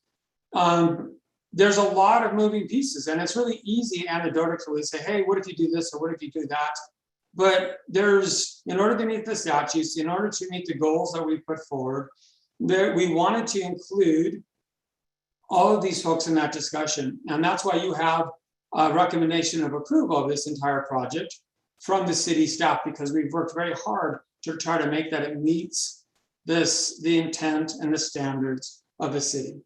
There's a lot of moving pieces, and it's really easy anecdotally to say, hey, what if you do this or what if you do that? But in order to meet the statutes, in order to meet the goals that we put forward, we wanted to include all of these folks in that discussion. And that's why you have a recommendation of approval of this entire project from the city staff, because we've worked very hard to try to make that it meets the intent and the standards of the city.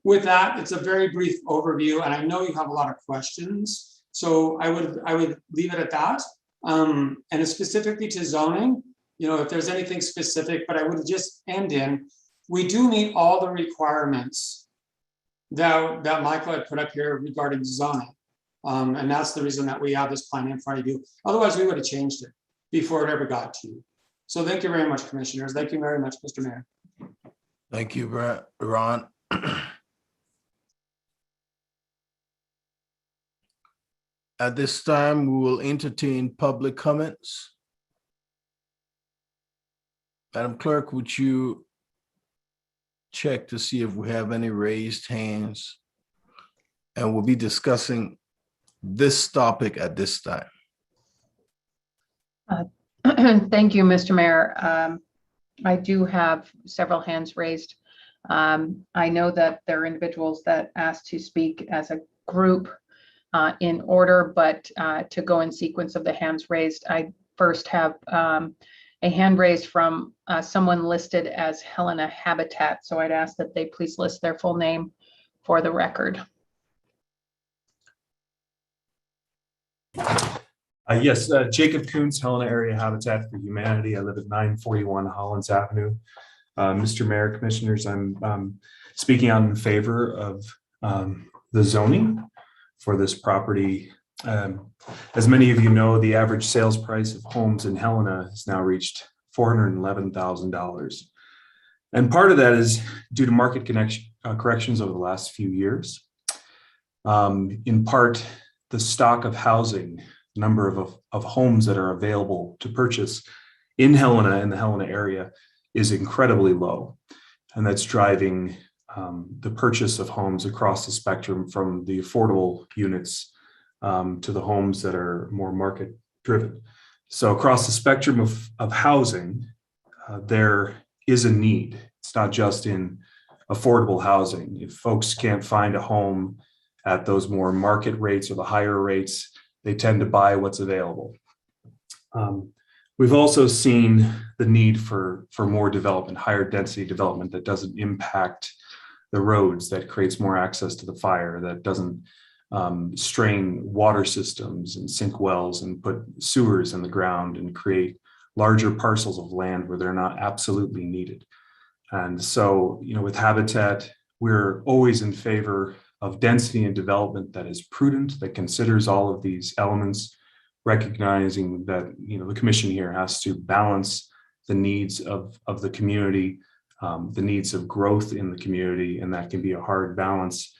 With that, it's a very brief overview, and I know you have a lot of questions, so I would leave it at that. And it's specifically to zoning, you know, if there's anything specific, but I would just end in, we do meet all the requirements that Michael had put up here regarding zoning. And that's the reason that we have this plan in front of you. Otherwise, we would have changed it before it ever got to you. So thank you very much, commissioners. Thank you very much, Mr. Mayor. Thank you, Ron. At this time, we will entertain public comments. Madam Clerk, would you check to see if we have any raised hands? And we'll be discussing this topic at this time. Thank you, Mr. Mayor. I do have several hands raised. I know that there are individuals that asked to speak as a group in order, but to go in sequence of the hands raised, I first have a hand raised from someone listed as Helena Habitat. So I'd ask that they please list their full name for the record. Yes, Jacob Coons, Helena Area Habitat for Humanity. I live at 941 Hollins Avenue. Mr. Mayor, Commissioners, I'm speaking out in favor of the zoning for this property. As many of you know, the average sales price of homes in Helena has now reached $411,000. And part of that is due to market corrections over the last few years. In part, the stock of housing, number of homes that are available to purchase in Helena, in the Helena area, is incredibly low. And that's driving the purchase of homes across the spectrum, from the affordable units to the homes that are more market driven. So across the spectrum of housing, there is a need. It's not just in affordable housing. If folks can't find a home at those more market rates or the higher rates, they tend to buy what's available. We've also seen the need for more development, higher density development that doesn't impact the roads, that creates more access to the fire, that doesn't strain water systems and sink wells and put sewers in the ground and create larger parcels of land where they're not absolutely needed. And so, with Habitat, we're always in favor of density and development that is prudent, that considers all of these elements, recognizing that, the commission here has to balance the needs of the community, the needs of growth in the community, and that can be a hard balance.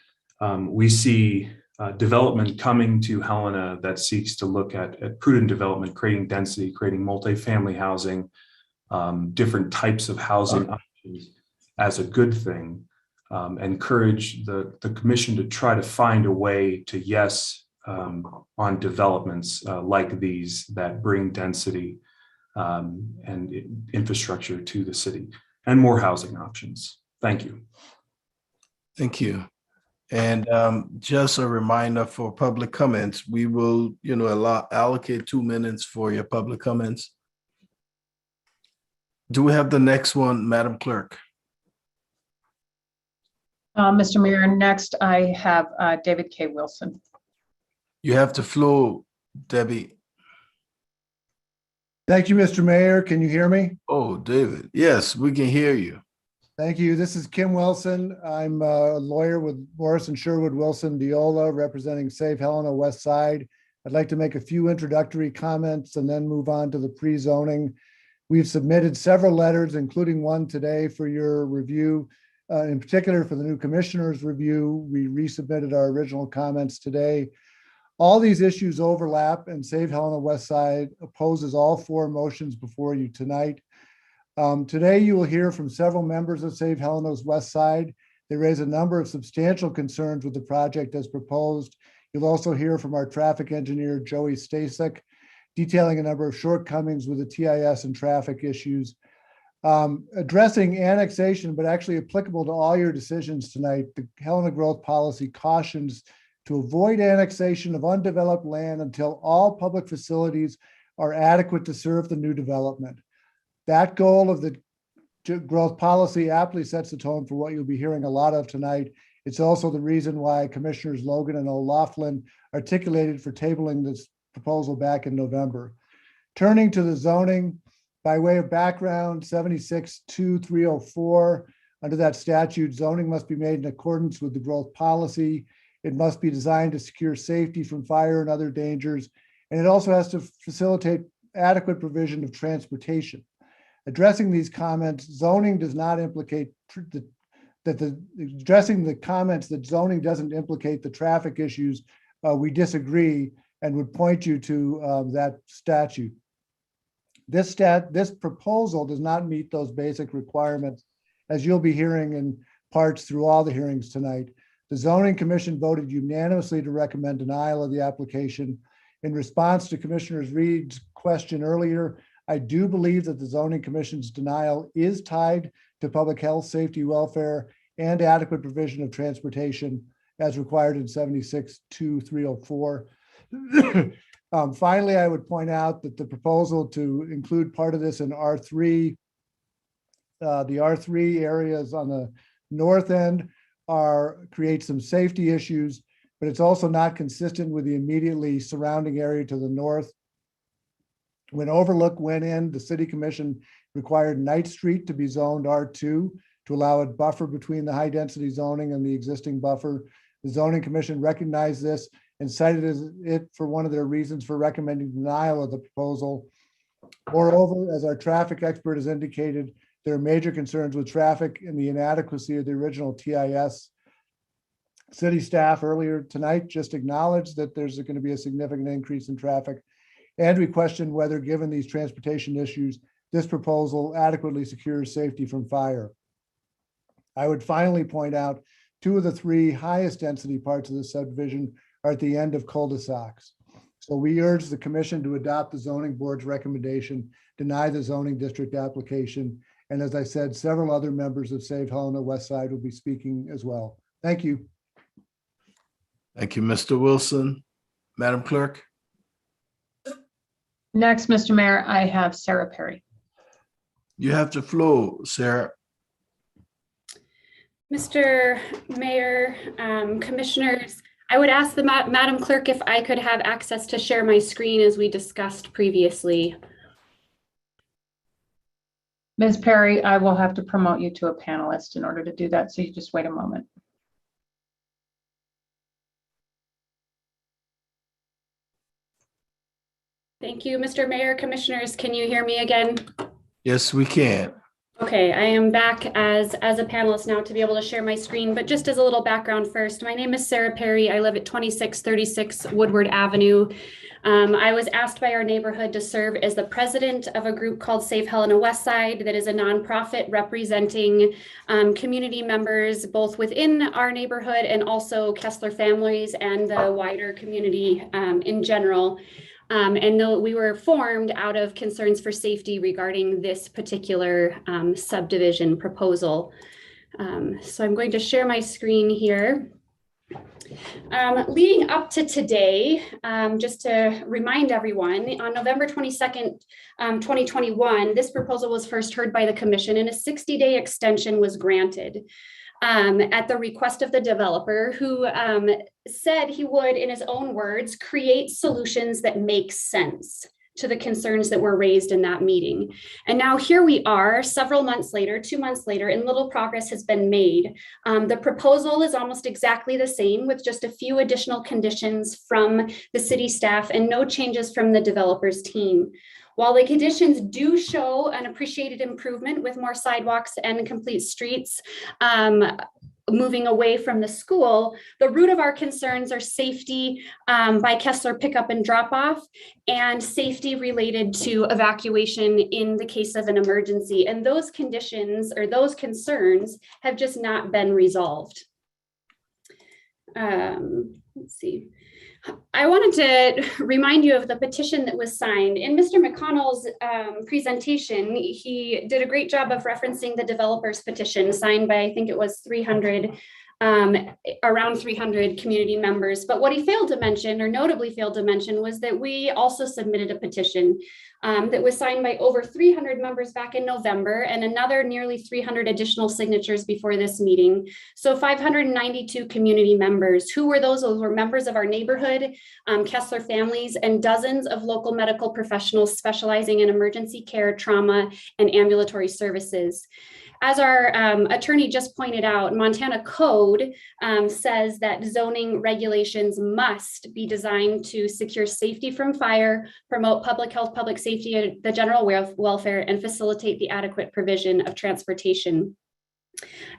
We see development coming to Helena that seeks to look at prudent development, creating density, creating multifamily housing, different types of housing options as a good thing. Encourage the commission to try to find a way to yes on developments like these that bring density and infrastructure to the city and more housing options. Thank you. Thank you. And just a reminder for public comments, we will, allocate 2 minutes for your public comments. Do we have the next one, Madam Clerk? Mr. Mayor, next I have David K. Wilson. You have the floor, Debbie. Thank you, Mr. Mayor. Can you hear me? Oh, David. Yes, we can hear you. Thank you. This is Kim Wilson. I'm a lawyer with Morrison Sherwood Wilson Viola, representing Save Helena West Side. I'd like to make a few introductory comments and then move on to the pre-zoning. We've submitted several letters, including one today for your review. In particular, for the new commissioner's review, we resubmitted our original comments today. All these issues overlap, and Save Helena West Side opposes all 4 motions before you tonight. Today, you will hear from several members of Save Helena's West Side. They raise a number of substantial concerns with the project as proposed. You'll also hear from our traffic engineer, Joey Stasek, detailing a number of shortcomings with the TIS and traffic issues. Addressing annexation, but actually applicable to all your decisions tonight, the Helena Growth Policy cautions to avoid annexation of undeveloped land until all public facilities are adequate to serve the new development. That goal of the growth policy aptly sets the tone for what you'll be hearing a lot of tonight. It's also the reason why Commissioners Logan and O'Loughlin articulated for tabling this proposal back in November. Turning to the zoning, by way of background, 76-2304, under that statute, zoning must be made in accordance with the growth policy. It must be designed to secure safety from fire and other dangers, and it also has to facilitate adequate provision of transportation. Addressing these comments, zoning does not implicate addressing the comments that zoning doesn't implicate the traffic issues, we disagree and would point you to that statute. This proposal does not meet those basic requirements, as you'll be hearing in parts through all the hearings tonight. The Zoning Commission voted unanimously to recommend denial of the application. In response to Commissioner Reed's question earlier, I do believe that the Zoning Commission's denial is tied to public health, safety, welfare, and adequate provision of transportation as required in 76-2304. Finally, I would point out that the proposal to include part of this in R3, the R3 areas on the north end create some safety issues, but it's also not consistent with the immediately surrounding area to the north. When Overlook went in, the City Commission required Knight Street to be zoned R2 to allow a buffer between the high density zoning and the existing buffer. The Zoning Commission recognized this and cited it for one of their reasons for recommending denial of the proposal. Moreover, as our traffic expert has indicated, there are major concerns with traffic and the inadequacy of the original TIS. City staff earlier tonight just acknowledged that there's going to be a significant increase in traffic, and we question whether, given these transportation issues, this proposal adequately secures safety from fire. I would finally point out 2 of the 3 highest density parts of the subdivision are at the end of cul-de-sacs. So we urge the commission to adopt the zoning board's recommendation, deny the zoning district application. And as I said, several other members of Save Helena West Side will be speaking as well. Thank you. Thank you, Mr. Wilson. Madam Clerk? Next, Mr. Mayor, I have Sarah Perry. You have the floor, Sarah. Mr. Mayor, Commissioners, I would ask the Madam Clerk if I could have access to share my screen as we discussed previously. Ms. Perry, I will have to promote you to a panelist in order to do that, so you just wait a moment. Thank you, Mr. Mayor, Commissioners. Can you hear me again? Yes, we can. Okay, I am back as a panelist now to be able to share my screen, but just as a little background first, my name is Sarah Perry. I live at 2636 Woodward Avenue. I was asked by our neighborhood to serve as the president of a group called Save Helena West Side that is a nonprofit representing community members both within our neighborhood and also Kessler families and the wider community in general. And though we were formed out of concerns for safety regarding this particular subdivision proposal. So I'm going to share my screen here. Leading up to today, just to remind everyone, on November 22nd, 2021, this proposal was first heard by the commission and a 60-day extension was granted. At the request of the developer, who said he would, in his own words, create solutions that make sense to the concerns that were raised in that meeting. And now here we are several months later, 2 months later, and little progress has been made. The proposal is almost exactly the same with just a few additional conditions from the city staff and no changes from the developer's team. While the conditions do show an appreciated improvement with more sidewalks and complete streets, moving away from the school, the root of our concerns are safety by Kessler pickup and drop off and safety related to evacuation in the case of an emergency. And those conditions or those concerns have just not been resolved. Let's see. I wanted to remind you of the petition that was signed. In Mr. McConnell's presentation, he did a great job of referencing the developer's petition signed by, I think it was 300, around 300 community members. But what he failed to mention, or notably failed to mention, was that we also submitted a petition that was signed by over 300 members back in November and another nearly 300 additional signatures before this meeting. So 592 community members. Who were those? Those were members of our neighborhood, Kessler families, and dozens of local medical professionals specializing in emergency care, trauma, and ambulatory services. As our attorney just pointed out, Montana code says that zoning regulations must be designed to secure safety from fire, promote public health, public safety, the general welfare, and facilitate the adequate provision of transportation.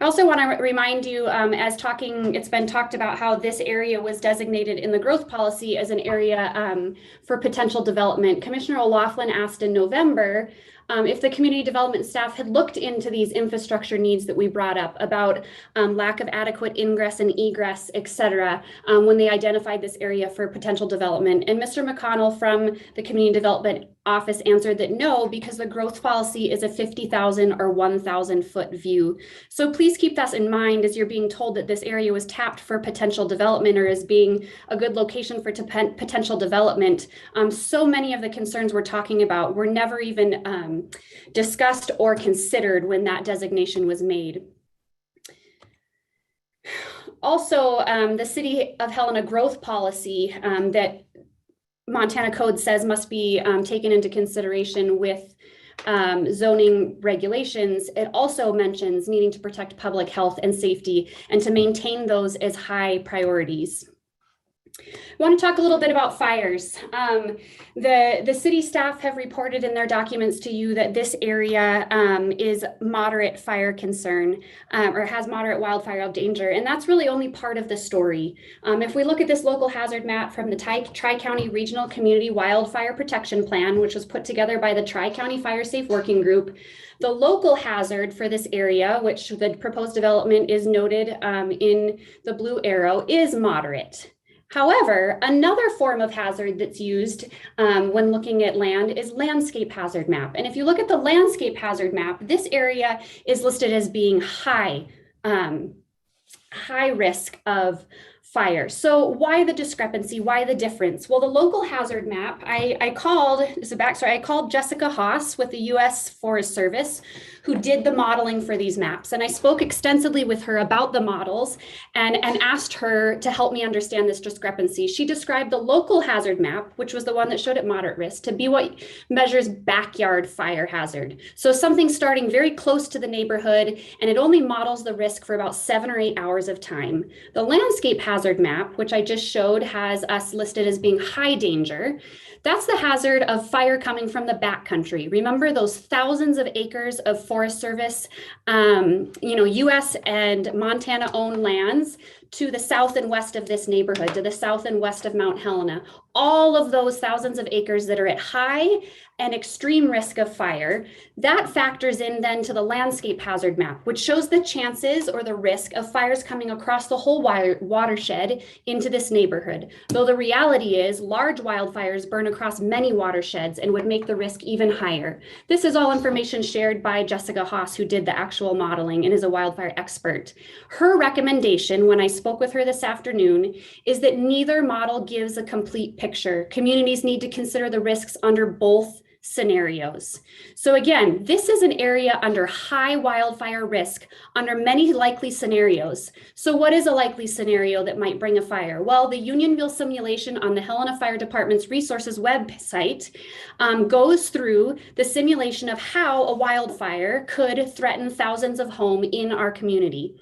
I also want to remind you, it's been talked about how this area was designated in the growth policy as an area for potential development. Commissioner O'Laughlin asked in November if the community development staff had looked into these infrastructure needs that we brought up about lack of adequate ingress and egress, et cetera, when they identified this area for potential development. And Mr. McConnell from the Community Development Office answered that no, because the growth policy is a 50,000 or 1,000 foot view. So please keep that in mind as you're being told that this area was tapped for potential development or as being a good location for potential development. So many of the concerns we're talking about were never even discussed or considered when that designation was made. Also, the City of Helena growth policy that Montana code says must be taken into consideration with zoning regulations. It also mentions needing to protect public health and safety and to maintain those as high priorities. I want to talk a little bit about fires. The city staff have reported in their documents to you that this area is moderate fire concern or has moderate wildfire danger. And that's really only part of the story. If we look at this local hazard map from the Tri-County Regional Community Wildfire Protection Plan, which was put together by the Tri-County Fire Safe Working Group, the local hazard for this area, which the proposed development is noted in the blue arrow, is moderate. However, another form of hazard that's used when looking at land is landscape hazard map. And if you look at the landscape hazard map, this area is listed as being high risk of fire. So why the discrepancy? Why the difference? Well, the local hazard map, I called Jessica Haas with the U.S. Forest Service, who did the modeling for these maps. And I spoke extensively with her about the models and asked her to help me understand this discrepancy. She described the local hazard map, which was the one that showed at moderate risk, to be what measures backyard fire hazard. So something starting very close to the neighborhood, and it only models the risk for about 7 or 8 hours of time. The landscape hazard map, which I just showed, has us listed as being high danger. That's the hazard of fire coming from the backcountry. Remember those thousands of acres of Forest Service, US and Montana owned lands to the south and west of this neighborhood, to the south and west of Mount Helena. All of those thousands of acres that are at high and extreme risk of fire, that factors in then to the landscape hazard map, which shows the chances or the risk of fires coming across the whole watershed into this neighborhood. Though the reality is large wildfires burn across many watersheds and would make the risk even higher. This is all information shared by Jessica Haas, who did the actual modeling and is a wildfire expert. Her recommendation when I spoke with her this afternoon is that neither model gives a complete picture. Communities need to consider the risks under both scenarios. So again, this is an area under high wildfire risk under many likely scenarios. So what is a likely scenario that might bring a fire? Well, the Unionville simulation on the Helena Fire Department's resources website goes through the simulation of how a wildfire could threaten thousands of homes in our community.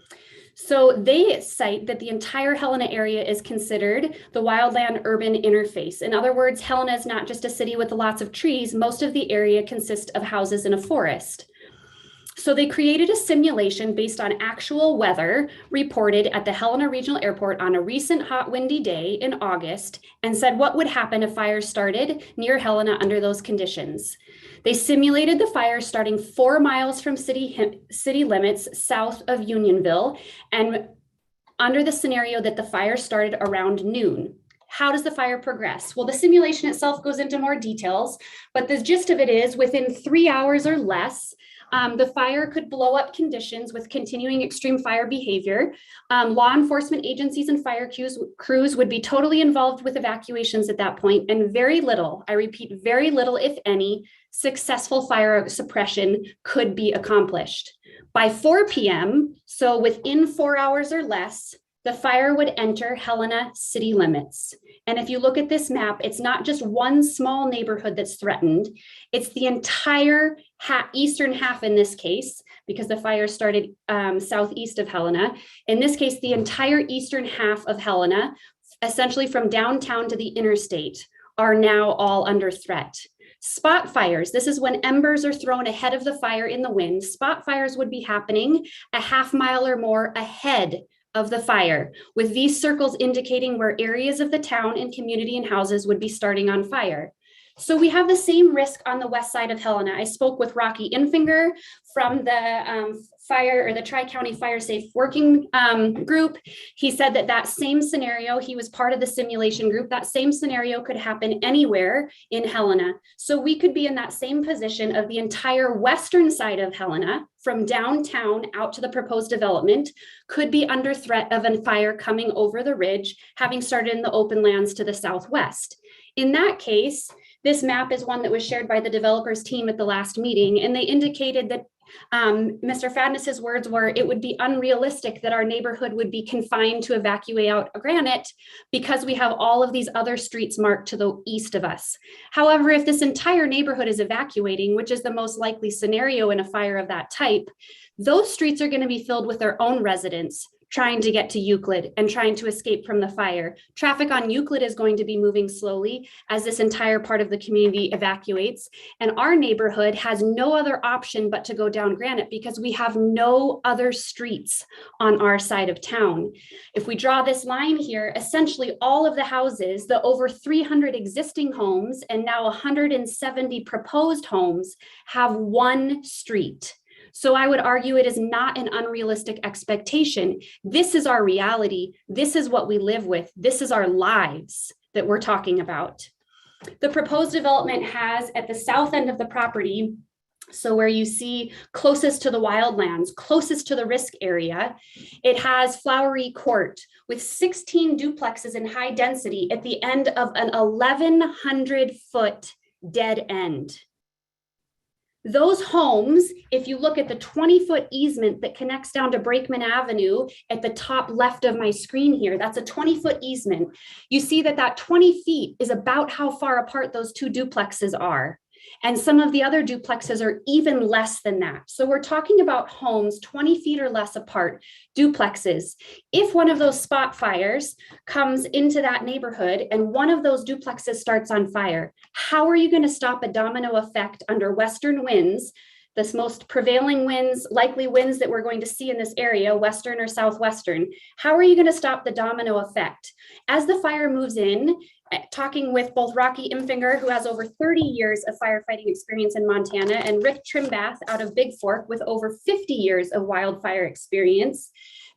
So they cite that the entire Helena area is considered the wildland urban interface. In other words, Helena is not just a city with lots of trees. Most of the area consists of houses in a forest. So they created a simulation based on actual weather reported at the Helena Regional Airport on a recent hot windy day in August and said what would happen if fires started near Helena under those conditions. They simulated the fire starting 4 miles from city limits south of Unionville and under the scenario that the fire started around noon. How does the fire progress? Well, the simulation itself goes into more details, but the gist of it is within 3 hours or less, the fire could blow up conditions with continuing extreme fire behavior. Law enforcement agencies and fire crews would be totally involved with evacuations at that point, and very little, I repeat, very little, if any, successful fire suppression could be accomplished. By 4 p.m., so within 4 hours or less, the fire would enter Helena city limits. And if you look at this map, it's not just one small neighborhood that's threatened, it's the entire eastern half in this case, because the fire started southeast of Helena. In this case, the entire eastern half of Helena, essentially from downtown to the interstate, are now all under threat. Spot fires, this is when embers are thrown ahead of the fire in the wind. Spot fires would be happening a half mile or more ahead of the fire, with these circles indicating where areas of the town and community and houses would be starting on fire. So we have the same risk on the west side of Helena. I spoke with Rocky Infinger from the the Tri-County Fire Safe Working Group. He said that same scenario, he was part of the simulation group, that same scenario could happen anywhere in Helena. So we could be in that same position of the entire western side of Helena, from downtown out to the proposed development, could be under threat of a fire coming over the ridge, having started in the open lands to the southwest. In that case, this map is one that was shared by the developers team at the last meeting, and they indicated that Mr. Fadness's words were, it would be unrealistic that our neighborhood would be confined to evacuate out Granite because we have all of these other streets marked to the east of us. However, if this entire neighborhood is evacuating, which is the most likely scenario in a fire of that type, those streets are going to be filled with their own residents trying to get to Euclid and trying to escape from the fire. Traffic on Euclid is going to be moving slowly as this entire part of the community evacuates. And our neighborhood has no other option but to go down Granite because we have no other streets on our side of town. If we draw this line here, essentially all of the houses, the over 300 existing homes and now 170 proposed homes have one street. So I would argue it is not an unrealistic expectation. This is our reality. This is what we live with. This is our lives that we're talking about. The proposed development has at the south end of the property, so where you see closest to the wildlands, closest to the risk area, it has Flowery Court with 16 duplexes in high density at the end of an 1,100-foot dead end. Those homes, if you look at the 20-foot easement that connects down to Brakeman Avenue at the top left of my screen here, that's a 20-foot easement. You see that that 20 feet is about how far apart those two duplexes are. And some of the other duplexes are even less than that. So we're talking about homes 20 feet or less apart, duplexes. If one of those spot fires comes into that neighborhood and one of those duplexes starts on fire, how are you going to stop a domino effect under western winds, this most prevailing winds, likely winds that we're going to see in this area, western or southwestern? How are you going to stop the domino effect? As the fire moves in, talking with both Rocky Imfinger, who has over 30 years of firefighting experience in Montana, and Rick Trimbath out of Big Fork with over 50 years of wildfire experience,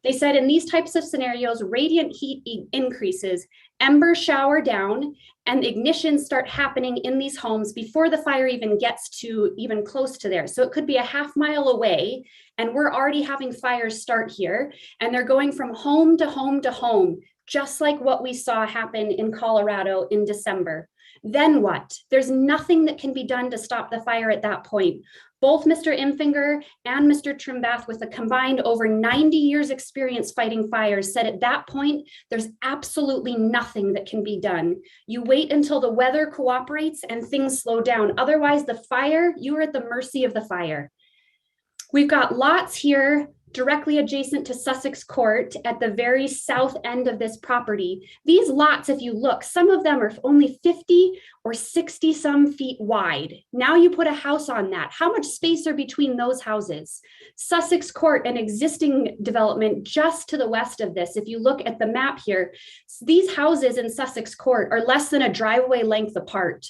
they said in these types of scenarios, radiant heat increases, embers shower down, and ignitions start happening in these homes before the fire even gets to even close to there. So it could be a half mile away, and we're already having fires start here, and they're going from home to home to home, just like what we saw happen in Colorado in December. Then what? There's nothing that can be done to stop the fire at that point. Both Mr. Imfinger and Mr. Trimbath, with a combined over 90 years experience fighting fires, said at that point, there's absolutely nothing that can be done. You wait until the weather cooperates and things slow down. Otherwise, the fire, you are at the mercy of the fire. We've got lots here directly adjacent to Sussex Court at the very south end of this property. These lots, if you look, some of them are only 50 or 60 some feet wide. Now you put a house on that. How much space are between those houses? Sussex Court, an existing development just to the west of this. If you look at the map here, these houses in Sussex Court are less than a driveway length apart.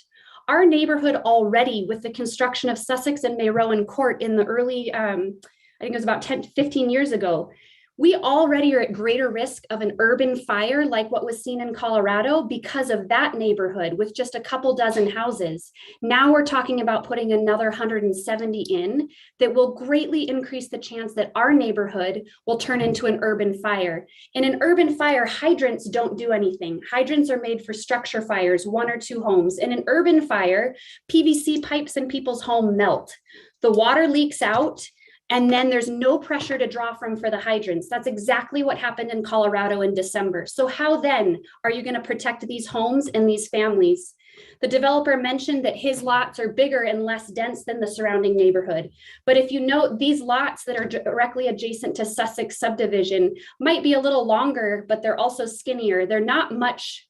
Our neighborhood already, with the construction of Sussex and Mayrowan Court in the early, I think it was about 10 to 15 years ago, we already are at greater risk of an urban fire like what was seen in Colorado because of that neighborhood with just a couple dozen houses. Now we're talking about putting another 170 in that will greatly increase the chance that our neighborhood will turn into an urban fire. In an urban fire, hydrants don't do anything. Hydrants are made for structure fires, 1 or 2 homes. In an urban fire, PVC pipes in people's home melt. The water leaks out, and then there's no pressure to draw from for the hydrants. That's exactly what happened in Colorado in December. So how then are you going to protect these homes and these families? The developer mentioned that his lots are bigger and less dense than the surrounding neighborhood. But if you note, these lots that are directly adjacent to Sussex subdivision might be a little longer, but they're also skinnier. They're not much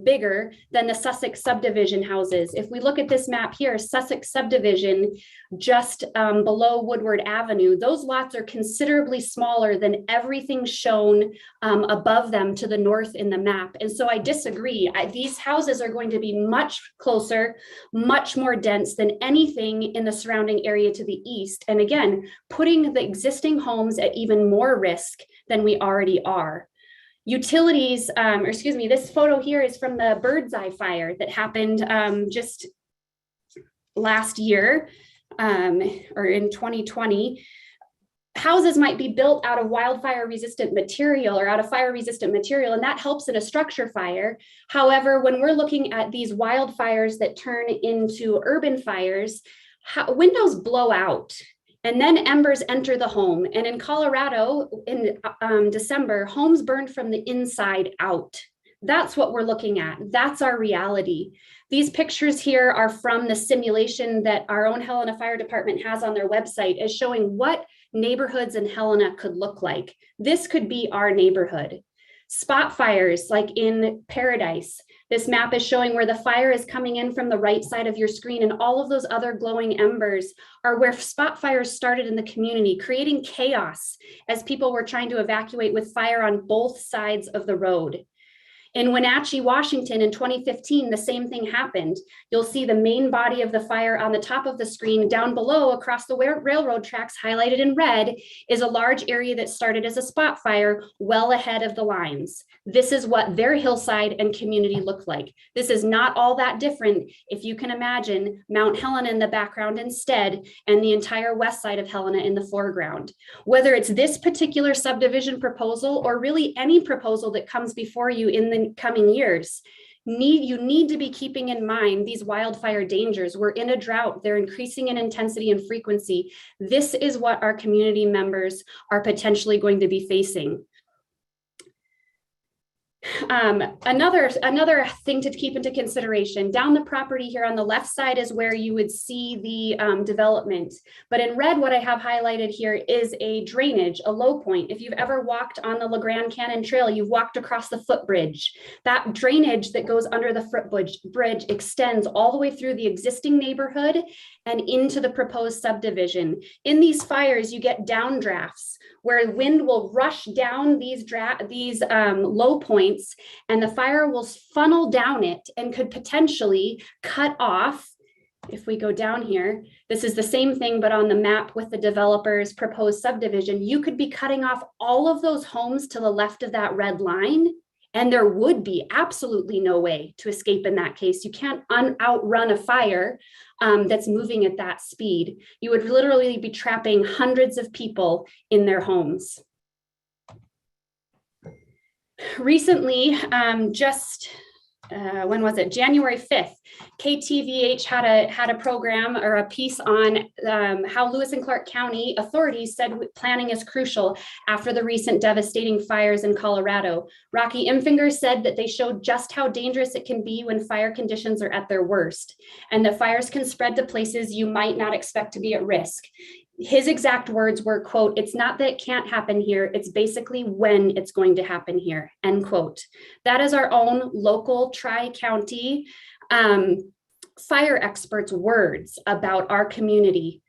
bigger than the Sussex subdivision houses. If we look at this map here, Sussex subdivision, just below Woodward Avenue, those lots are considerably smaller than everything shown above them to the north in the map. And so I disagree. These houses are going to be much closer, much more dense than anything in the surrounding area to the east. And again, putting the existing homes at even more risk than we already are. Utilities, this photo here is from the Bird's Eye fire that happened just last year or in 2020. Houses might be built out of wildfire resistant material or out of fire resistant material, and that helps in a structure fire. However, when we're looking at these wildfires that turn into urban fires, windows blow out. And then embers enter the home. And in Colorado, in December, homes burned from the inside out. That's what we're looking at. That's our reality. These pictures here are from the simulation that our own Helena Fire Department has on their website, as showing what neighborhoods in Helena could look like. This could be our neighborhood. Spot fires like in Paradise. This map is showing where the fire is coming in from the right side of your screen, and all of those other glowing embers are where spot fires started in the community, creating chaos as people were trying to evacuate with fire on both sides of the road. In Wenatchee, Washington in 2015, the same thing happened. You'll see the main body of the fire on the top of the screen. Down below across the railroad tracks highlighted in red is a large area that started as a spot fire well ahead of the lines. This is what their hillside and community looked like. This is not all that different if you can imagine Mount Helena in the background instead and the entire west side of Helena in the foreground. Whether it's this particular subdivision proposal or really any proposal that comes before you in the coming years, you need to be keeping in mind these wildfire dangers. We're in a drought. They're increasing in intensity and frequency. This is what our community members are potentially going to be facing. Another thing to keep into consideration, down the property here on the left side is where you would see the development. But in red, what I have highlighted here is a drainage, a low point. If you've ever walked on the LeGrand Canyon Trail, you've walked across the footbridge. That drainage that goes under the footbridge extends all the way through the existing neighborhood and into the proposed subdivision. In these fires, you get downdrafts where wind will rush down these low points and the fire will funnel down it and could potentially cut off. If we go down here, this is the same thing, but on the map with the developer's proposed subdivision, you could be cutting off all of those homes to the left of that red line. And there would be absolutely no way to escape in that case. You can't outrun a fire that's moving at that speed. You would literally be trapping hundreds of people in their homes. Recently, when was it? January 5th, KTVH had a program or a piece on how Lewis and Clark County authorities said planning is crucial after the recent devastating fires in Colorado. Rocky Imfinger said that they showed just how dangerous it can be when fire conditions are at their worst, and that fires can spread to places you might not expect to be at risk. His exact words were, quote, "It's not that it can't happen here, it's basically when it's going to happen here," end quote. That is our own local tri-county fire experts' words about our community.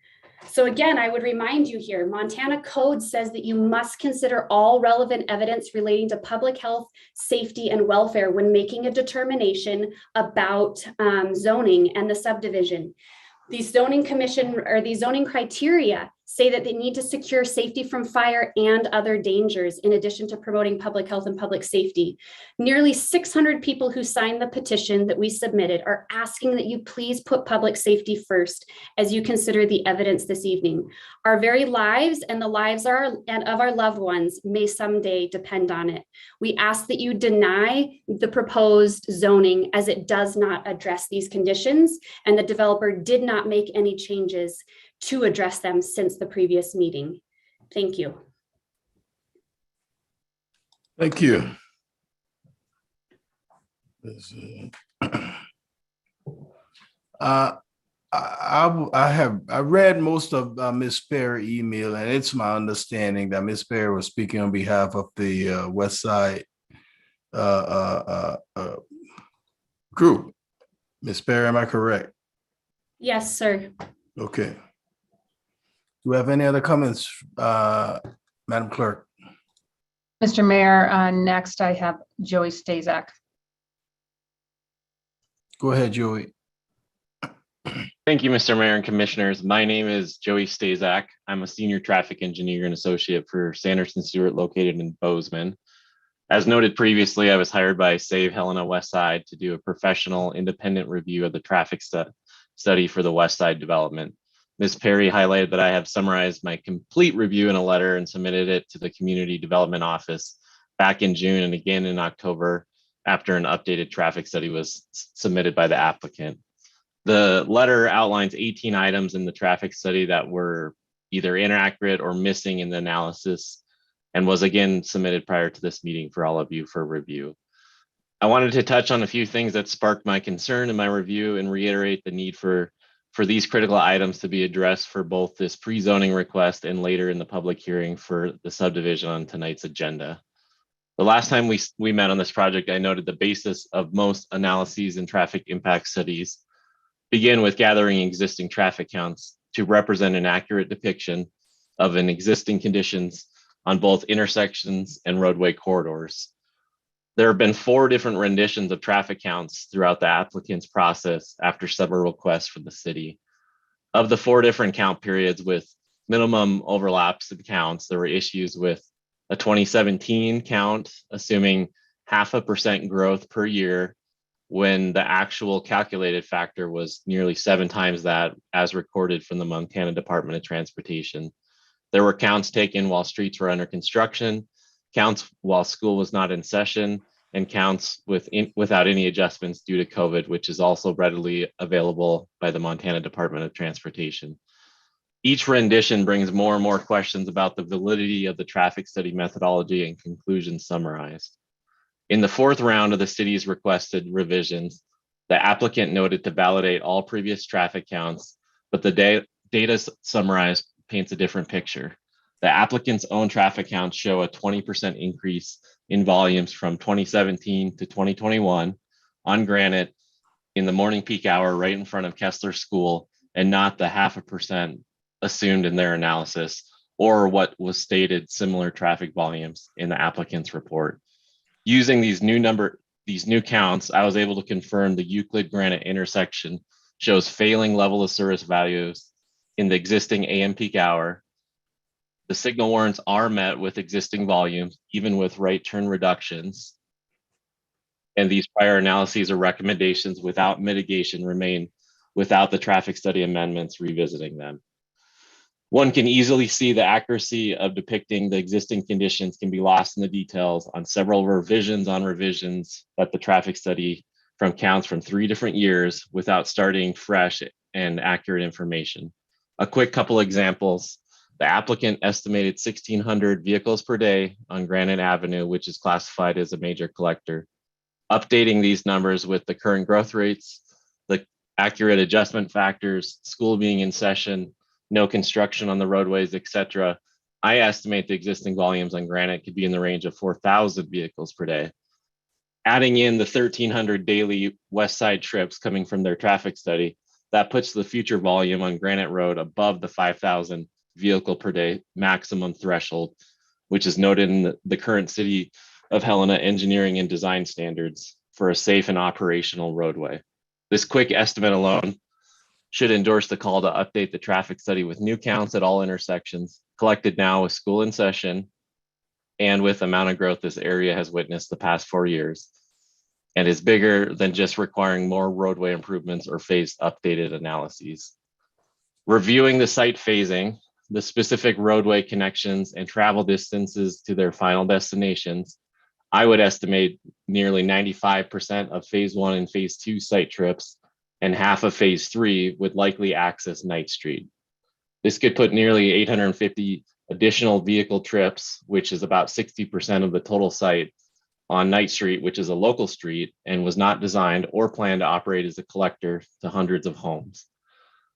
So again, I would remind you here, Montana code says that you must consider all relevant evidence relating to public health, safety, and welfare when making a determination about zoning and the subdivision. These zoning commission or these zoning criteria say that they need to secure safety from fire and other dangers in addition to promoting public health and public safety. Nearly 600 people who signed the petition that we submitted are asking that you please put public safety first as you consider the evidence this evening. Our very lives and the lives of our loved ones may someday depend on it. We ask that you deny the proposed zoning as it does not address these conditions, and the developer did not make any changes to address them since the previous meeting. Thank you. Thank you. I read most of Ms. Perry's email, and it's my understanding that Ms. Perry was speaking on behalf of the West Side group. Ms. Perry, am I correct? Yes, sir. Okay. Do we have any other comments, Madam Clerk? Mr. Mayor, next I have Joey Stazak. Go ahead, Joey. Thank you, Mr. Mayor and Commissioners. My name is Joey Stazak. I'm a senior traffic engineer and associate for Sanderson Stewart located in Bozeman. As noted previously, I was hired by Save Helena West Side to do a professional independent review of the traffic study for the West Side development. Ms. Perry highlighted that I have summarized my complete review in a letter and submitted it to the Community Development Office back in June and again in October after an updated traffic study was submitted by the applicant. The letter outlines 18 items in the traffic study that were either inaccurate or missing in the analysis and was again submitted prior to this meeting for all of you for review. I wanted to touch on a few things that sparked my concern in my review and reiterate the need for these critical items to be addressed for both this pre-zoning request and later in the public hearing for the subdivision on tonight's agenda. The last time we met on this project, I noted the basis of most analyses and traffic impact studies begin with gathering existing traffic counts to represent an accurate depiction of an existing conditions on both intersections and roadway corridors. There have been 4 different renditions of traffic counts throughout the applicant's process after several requests from the city. Of the 4 different count periods with minimum overlaps of counts, there were issues with a 2017 count, assuming 0.5% growth per year, when the actual calculated factor was nearly 7 times that as recorded from the Montana Department of Transportation. There were counts taken while streets were under construction, counts while school was not in session, and counts without any adjustments due to COVID, which is also readily available by the Montana Department of Transportation. Each rendition brings more and more questions about the validity of the traffic study methodology and conclusions summarized. In the 4th round of the city's requested revisions, the applicant noted to validate all previous traffic counts, but the data summarized paints a different picture. The applicant's own traffic counts show a 20% increase in volumes from 2017 to 2021 on Granite in the morning peak hour right in front of Kessler School, and not the 0.5% assumed in their analysis or what was stated similar traffic volumes in the applicant's report. Using these new counts, I was able to confirm the Euclid Granite intersection shows failing level of service values in the existing AM peak hour. The signal warrants are met with existing volumes, even with right turn reductions. And these prior analyses or recommendations without mitigation remain without the traffic study amendments revisiting them. One can easily see the accuracy of depicting the existing conditions can be lost in the details on several revisions on revisions that the traffic study from counts from 3 different years without starting fresh and accurate information. A quick couple examples. The applicant estimated 1,600 vehicles per day on Granite Avenue, which is classified as a major collector. Updating these numbers with the current growth rates, the accurate adjustment factors, school being in session, no construction on the roadways, etc. I estimate the existing volumes on Granite could be in the range of 4,000 vehicles per day. Adding in the 1,300 daily west side trips coming from their traffic study, that puts the future volume on Granite Road above the 5,000 vehicle per day maximum threshold, which is noted in the current City of Helena engineering and design standards for a safe and operational roadway. This quick estimate alone should endorse the call to update the traffic study with new counts at all intersections, collected now with school in session and with amount of growth this area has witnessed the past 4 years, and is bigger than just requiring more roadway improvements or phased updated analyses. Reviewing the site phasing, the specific roadway connections and travel distances to their final destinations, I would estimate nearly 95% of phase 1 and phase 2 site trips and half of phase 3 would likely access Knight Street. This could put nearly 850 additional vehicle trips, which is about 60% of the total site, on Knight Street, which is a local street and was not designed or planned to operate as a collector to hundreds of homes.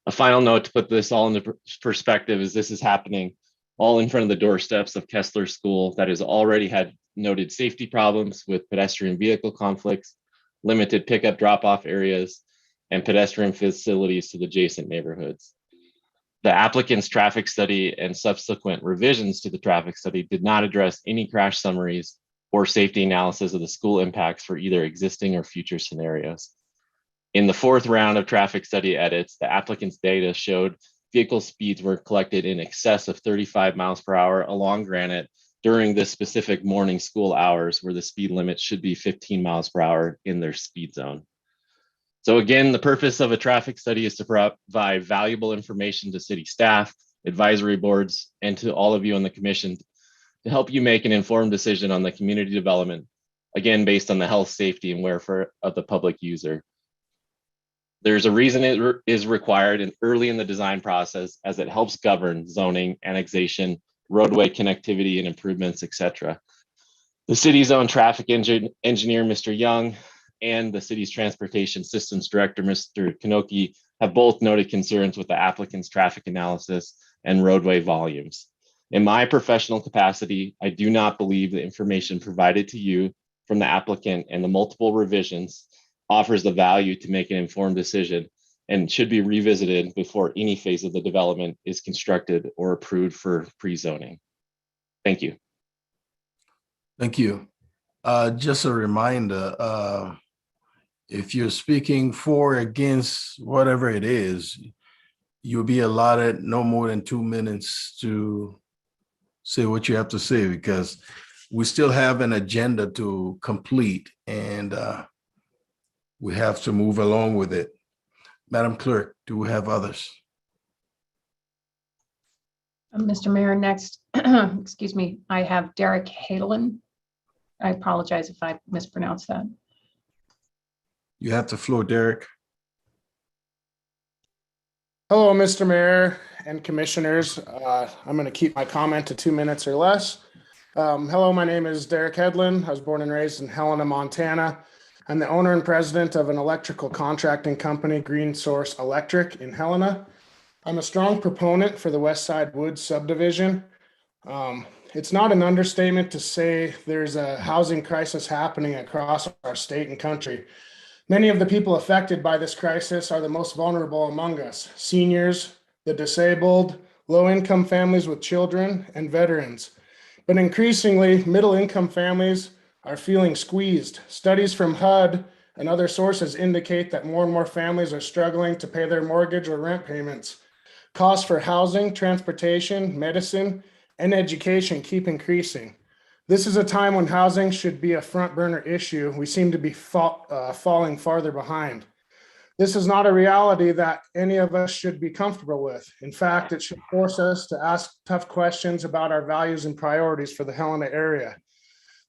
A final note to put this all into perspective is this is happening all in front of the doorsteps of Kessler School that has already had noted safety problems with pedestrian vehicle conflicts, limited pickup drop-off areas, and pedestrian facilities to the adjacent neighborhoods. The applicant's traffic study and subsequent revisions to the traffic study did not address any crash summaries or safety analysis of the school impacts for either existing or future scenarios. In the 4th round of traffic study edits, the applicant's data showed vehicle speeds were collected in excess of 35 miles per hour along Granite during the specific morning school hours where the speed limit should be 15 miles per hour in their speed zone. So again, the purpose of a traffic study is to provide valuable information to city staff, advisory boards, and to all of you on the commission to help you make an informed decision on the community development, again, based on the health, safety, and welfare of the public user. There's a reason it is required early in the design process, as it helps govern zoning, annexation, roadway connectivity and improvements, etc. The city's own traffic engineer, Mr. Young, and the city's transportation systems director, Mr. Kanoki, have both noted concerns with the applicant's traffic analysis and roadway volumes. In my professional capacity, I do not believe the information provided to you from the applicant and the multiple revisions offers the value to make an informed decision and should be revisited before any phase of the development is constructed or approved for pre-zoning. Thank you. Thank you. Just a reminder, if you're speaking for or against whatever it is, you'll be allotted no more than 2 minutes to say what you have to say, because we still have an agenda to complete, and we have to move along with it. Madam Clerk, do we have others? Mr. Mayor, next, excuse me, I have Derek Halen. I apologize if I mispronounced that. You have the floor, Derek. Hello, Mr. Mayor and Commissioners. I'm going to keep my comment to 2 minutes or less. Hello, my name is Derek Hedlund. I was born and raised in Helena, Montana. I'm the owner and president of an electrical contracting company, Green Source Electric in Helena. I'm a strong proponent for the West Side Woods subdivision. It's not an understatement to say there's a housing crisis happening across our state and country. Many of the people affected by this crisis are the most vulnerable among us: seniors, the disabled, low-income families with children, and veterans. But increasingly, middle-income families are feeling squeezed. Studies from HUD and other sources indicate that more and more families are struggling to pay their mortgage or rent payments. Costs for housing, transportation, medicine, and education keep increasing. This is a time when housing should be a front burner issue. We seem to be falling farther behind. This is not a reality that any of us should be comfortable with. In fact, it should force us to ask tough questions about our values and priorities for the Helena area.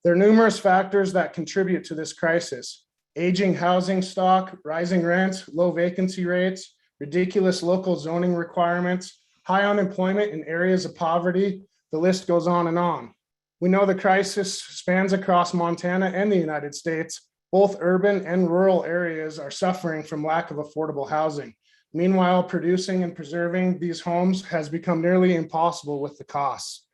There are numerous factors that contribute to this crisis: aging housing stock, rising rents, low vacancy rates, ridiculous local zoning requirements, high unemployment in areas of poverty. The list goes on and on. We know the crisis spans across Montana and the United States. Both urban and rural areas are suffering from lack of affordable housing. Meanwhile, producing and preserving these homes has become nearly impossible with the costs.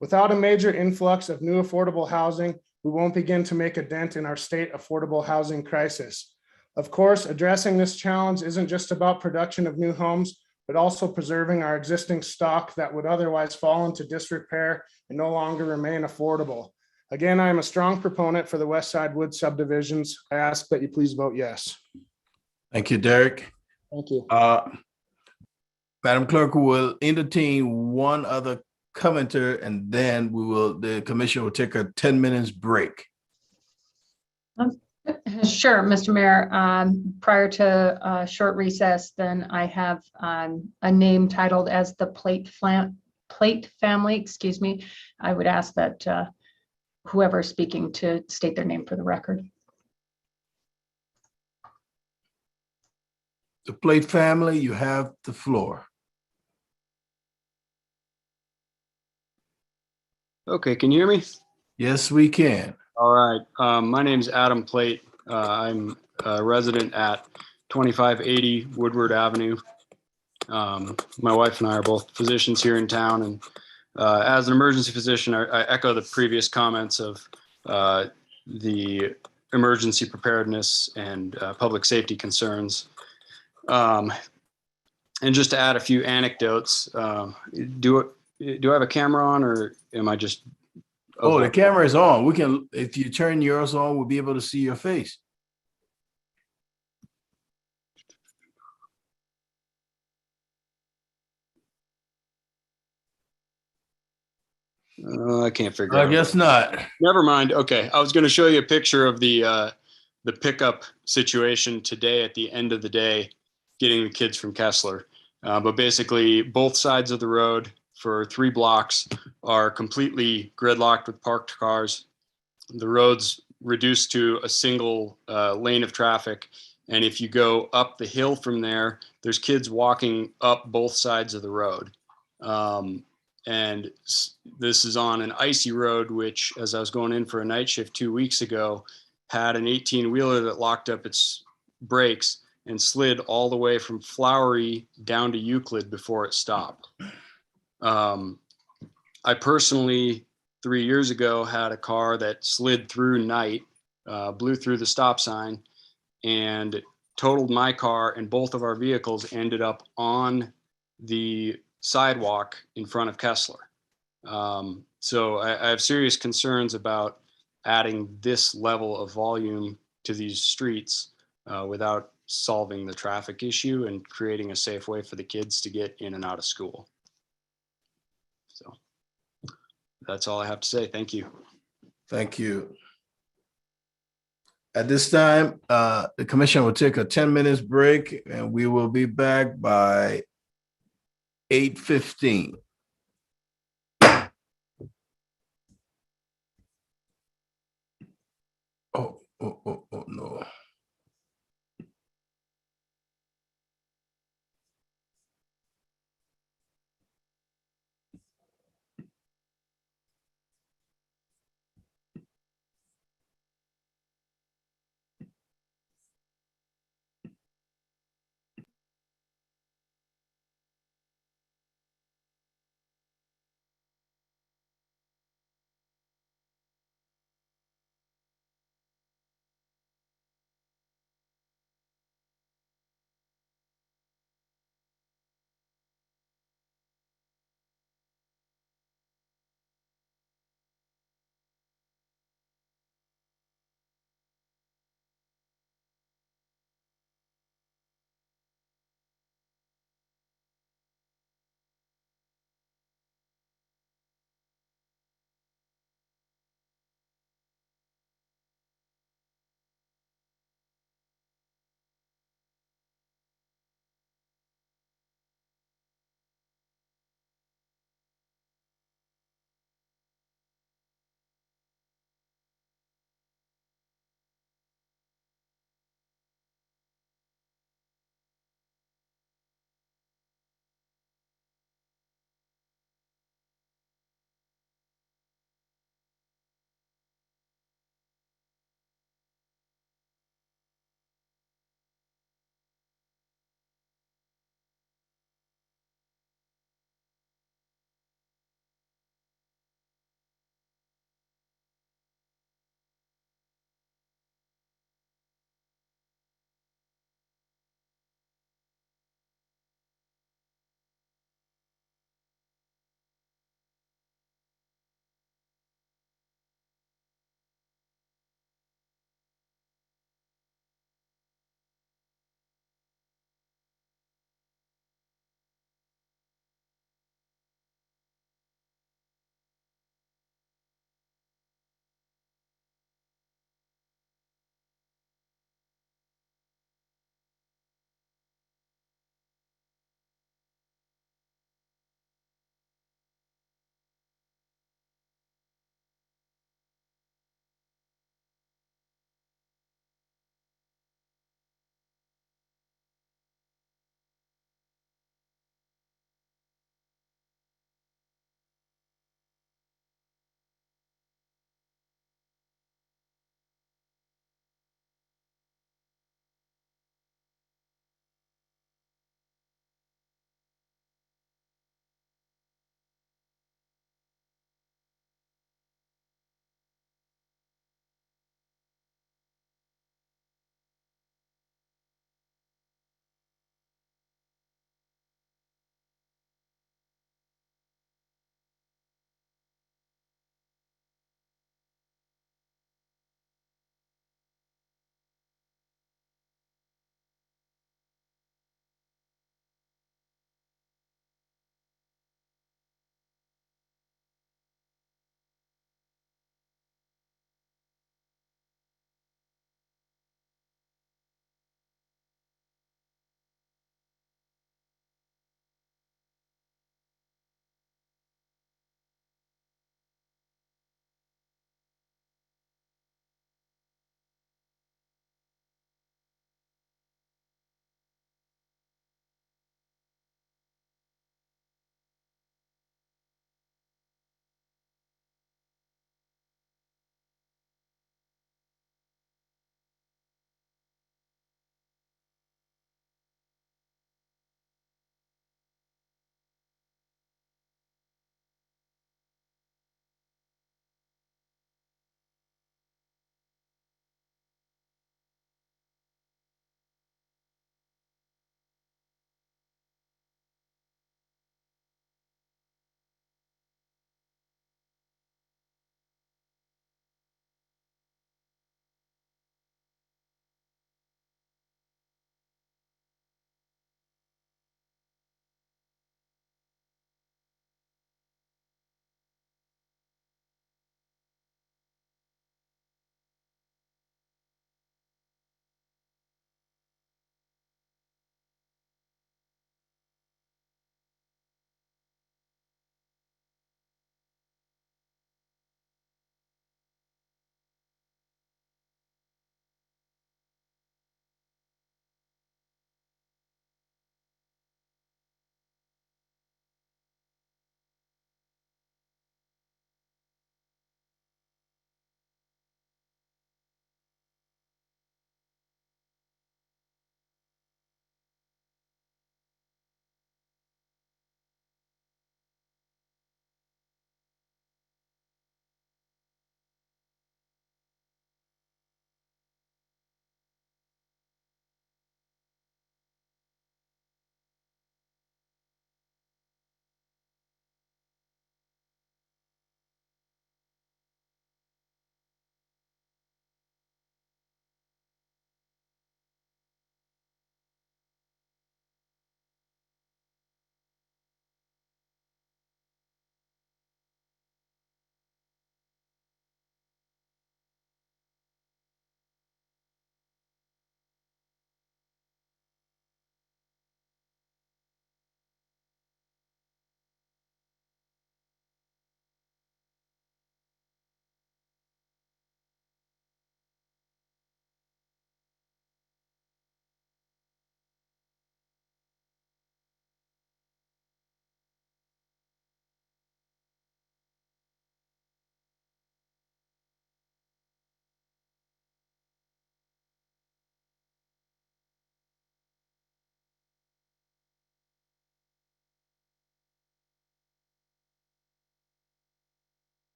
Without a major influx of new affordable housing, we won't begin to make a dent in our state affordable housing crisis. Of course, addressing this challenge isn't just about production of new homes, but also preserving our existing stock that would otherwise fall into disrepair and no longer remain affordable. Again, I am a strong proponent for the West Side Woods subdivisions. I ask that you please vote yes. Thank you, Derek. Thank you. Madam Clerk, we will entertain one other commenter, and then the commission will take a 10 minutes break. Sure, Mr. Mayor. Prior to a short recess, then I have a name titled as the Plate family, excuse me. I would ask that whoever is speaking to state their name for the record. The Plate family, you have the floor. Okay, can you hear me? Yes, we can. All right. My name is Adam Plate. I'm a resident at 2580 Woodward Avenue. My wife and I are both physicians here in town, and as an emergency physician, I echo the previous comments of the emergency preparedness and public safety concerns. And just to add a few anecdotes, do I have a camera on, or am I just? Oh, the camera is on. We can, if you turn yours on, we'll be able to see your face. I can't figure out. I guess not. Never mind. Okay, I was going to show you a picture of the pickup situation today at the end of the day, getting the kids from Kessler. But basically, both sides of the road for 3 blocks are completely gridlocked with parked cars. The road's reduced to a single lane of traffic. And if you go up the hill from there, there's kids walking up both sides of the road. And this is on an icy road, which, as I was going in for a night shift 2 weeks ago, had an 18-wheeler that locked up its brakes and slid all the way from Flowery down to Euclid before it stopped. I personally, 3 years ago, had a car that slid through night, blew through the stop sign, and totaled my car, and both of our vehicles ended up on the sidewalk in front of Kessler. So I have serious concerns about adding this level of volume to these streets without solving the traffic issue and creating a safe way for the kids to get in and out of school. So that's all I have to say. Thank you. Thank you. At this time, the commission will take a 10 minutes break and we will be back by 8:15. Oh, no.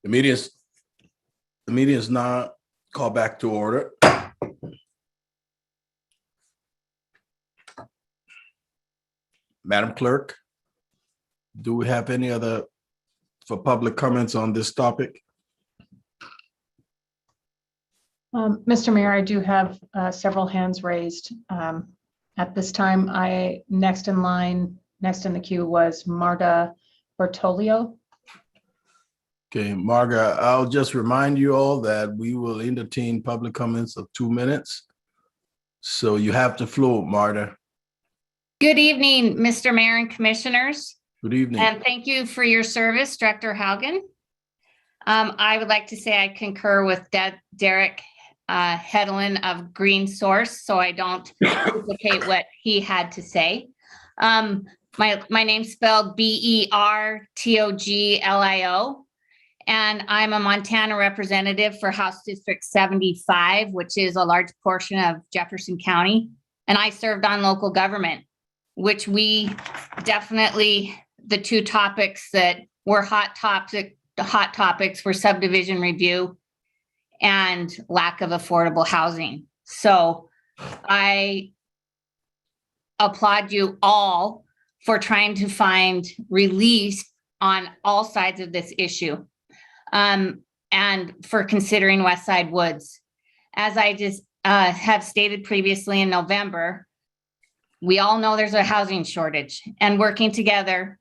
The meeting is now called back to order. Madam Clerk, do we have any other for public comments on this topic? Mr. Mayor, I do have several hands raised. At this time, next in the queue was Marta Bertolio. Okay, Marga, I'll just remind you all that we will entertain public comments of 2 minutes. So you have the floor, Marta. Good evening, Mr. Mayor and Commissioners. Good evening. And thank you for your service, Director Haugen. I would like to say I concur with Derek Hedlund of Green Source, so I don't duplicate what he had to say. My name's spelled Bertoglio, and I'm a Montana representative for House District 75, which is a large portion of Jefferson County. And I served on local government, which we definitely, the two topics that were hot topics were subdivision review and lack of affordable housing. So I applaud you all for trying to find release on all sides of this issue, and for considering Westside Woods. As I just have stated previously in November, we all know there's a housing shortage, and working together,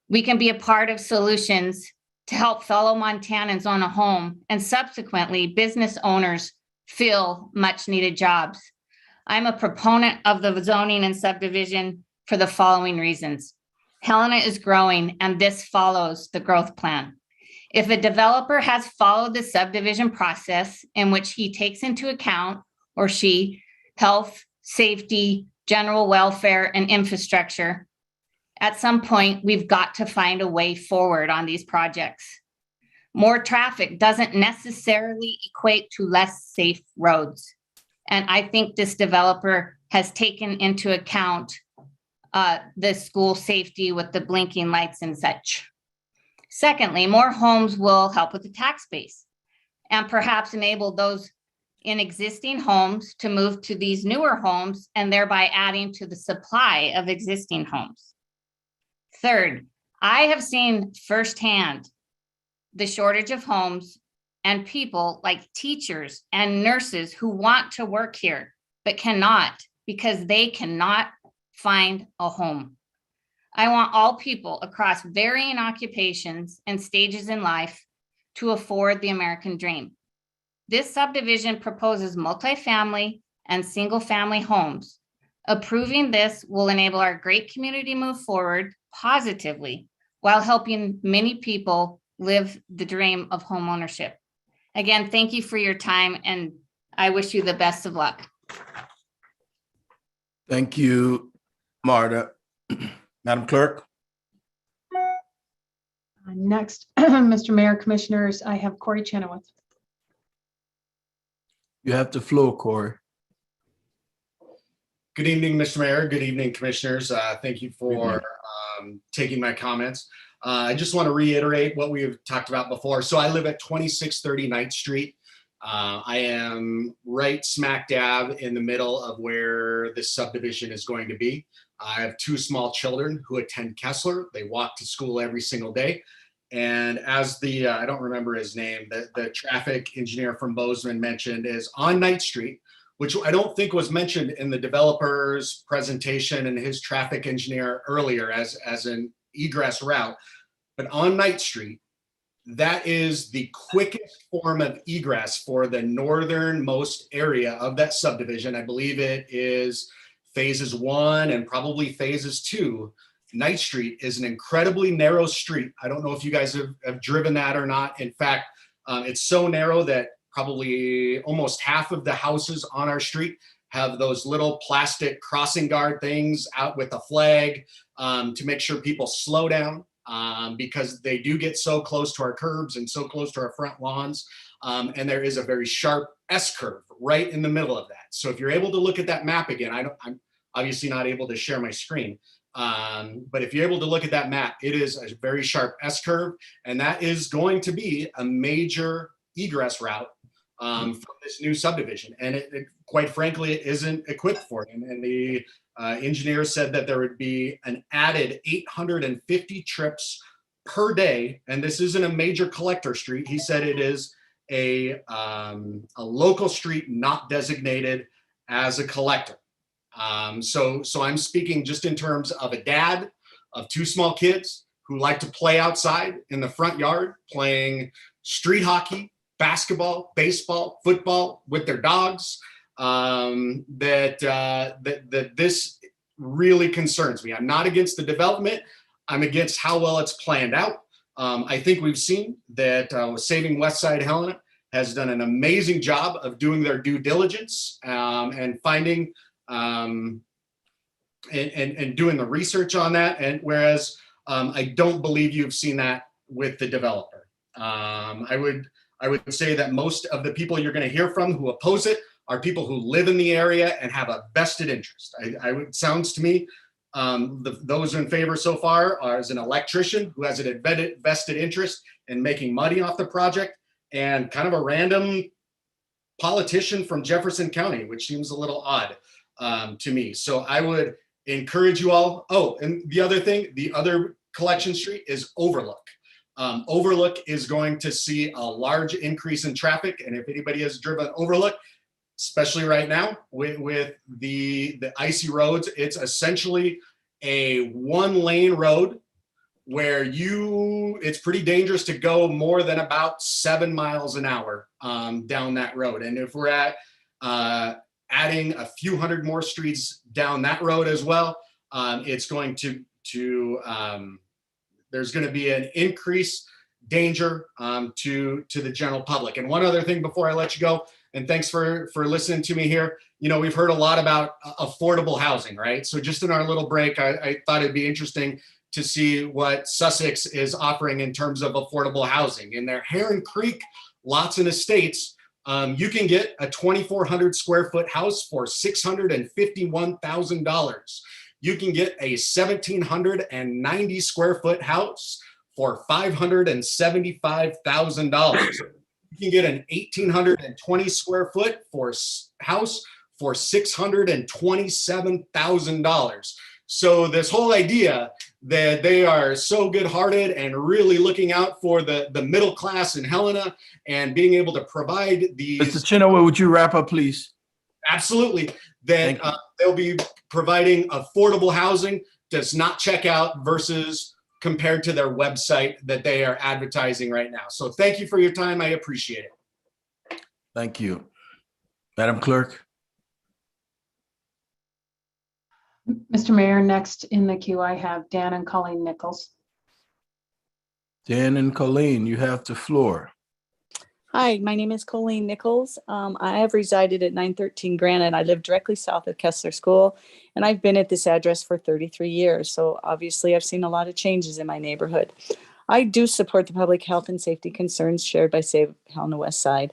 we can be a part of solutions to help fellow Montanans own a home and subsequently business owners fill much needed jobs. I'm a proponent of the zoning and subdivision for the following reasons. Helena is growing, and this follows the growth plan. If a developer has followed the subdivision process in which he takes into account, or she, health, safety, general welfare, and infrastructure, at some point, we've got to find a way forward on these projects. More traffic doesn't necessarily equate to less safe roads. And I think this developer has taken into account the school safety with the blinking lights and such. Secondly, more homes will help with the tax base and perhaps enable those in existing homes to move to these newer homes and thereby adding to the supply of existing homes. Third, I have seen firsthand the shortage of homes and people like teachers and nurses who want to work here but cannot because they cannot find a home. I want all people across varying occupations and stages in life to afford the American dream. This subdivision proposes multifamily and single-family homes. Approving this will enable our great community move forward positively while helping many people live the dream of home ownership. Again, thank you for your time, and I wish you the best of luck. Thank you, Marta. Madam Clerk. Next, Mr. Mayor, Commissioners, I have Corey Chenoweth. You have the floor, Corey. Good evening, Mr. Mayor. Good evening, Commissioners. Thank you for taking my comments. I just want to reiterate what we've talked about before. So I live at 2630 9th Street. I am right smack dab in the middle of where this subdivision is going to be. I have two small children who attend Kessler. They walk to school every single day. And as the, I don't remember his name, the traffic engineer from Bozeman mentioned, is on 9th Street, which I don't think was mentioned in the developer's presentation and his traffic engineer earlier as an egress route. But on 9th Street, that is the quickest form of egress for the northernmost area of that subdivision. I believe it is phases 1 and probably phases 2. 9th Street is an incredibly narrow street. I don't know if you guys have driven that or not. In fact, it's so narrow that probably almost half of the houses on our street have those little plastic crossing guard things out with a flag to make sure people slow down because they do get so close to our curbs and so close to our front lawns. And there is a very sharp S-curve right in the middle of that. So if you're able to look at that map again, I'm obviously not able to share my screen, But if you're able to look at that map, it is a very sharp S curve, and that is going to be a major egress route from this new subdivision. And it quite frankly, it isn't equipped for it. And the engineer said that there would be an added 850 trips per day. And this isn't a major collector street. He said it is a local street not designated as a collector. So I'm speaking just in terms of a dad of two small kids who like to play outside in the front yard, playing street hockey, basketball, baseball, football with their dogs. That this really concerns me. I'm not against the development. I'm against how well it's planned out. I think we've seen that Saving Westside Helena has done an amazing job of doing their due diligence and finding and doing the research on that. And whereas I don't believe you've seen that with the developer. I would say that most of the people you're going to hear from who oppose it are people who live in the area and have a vested interest. It sounds to me, those in favor so far are as an electrician who has an vested interest in making money off the project, and kind of a random politician from Jefferson County, which seems a little odd to me. So I would encourage you all. Oh, and the other thing, the other collection street is Overlook. Overlook is going to see a large increase in traffic. And if anybody has driven Overlook, especially right now with the icy roads, it's essentially a one-lane road where it's pretty dangerous to go more than about 7 miles an hour down that road. And if we're at adding a few hundred more streets down that road as well, it's going to there's going to be an increased danger to the general public. And one other thing before I let you go, and thanks for listening to me here. You know, we've heard a lot about affordable housing, right? So just in our little break, I thought it'd be interesting to see what Sussex is offering in terms of affordable housing. In their Heron Creek lots and estates, you can get a 2,400 square foot house for $651,000. You can get a 1,790 square foot house for $575,000. You can get an 1,820 square foot house for $627,000. So this whole idea that they are so good-hearted and really looking out for the middle class in Helena and being able to provide these. Mr. Chenoweth, would you wrap up, please? Absolutely. That they'll be providing affordable housing does not check out versus compared to their website that they are advertising right now. So thank you for your time. I appreciate it. Thank you. Madam Clerk. Mr. Mayor, next in the queue, I have Dan and Colleen Nichols. Dan and Colleen, you have the floor. Hi, my name is Colleen Nichols. I have resided at 913 Granite. I live directly south of Kessler School, and I've been at this address for 33 years. So obviously I've seen a lot of changes in my neighborhood. I do support the public health and safety concerns shared by Save Helena West Side.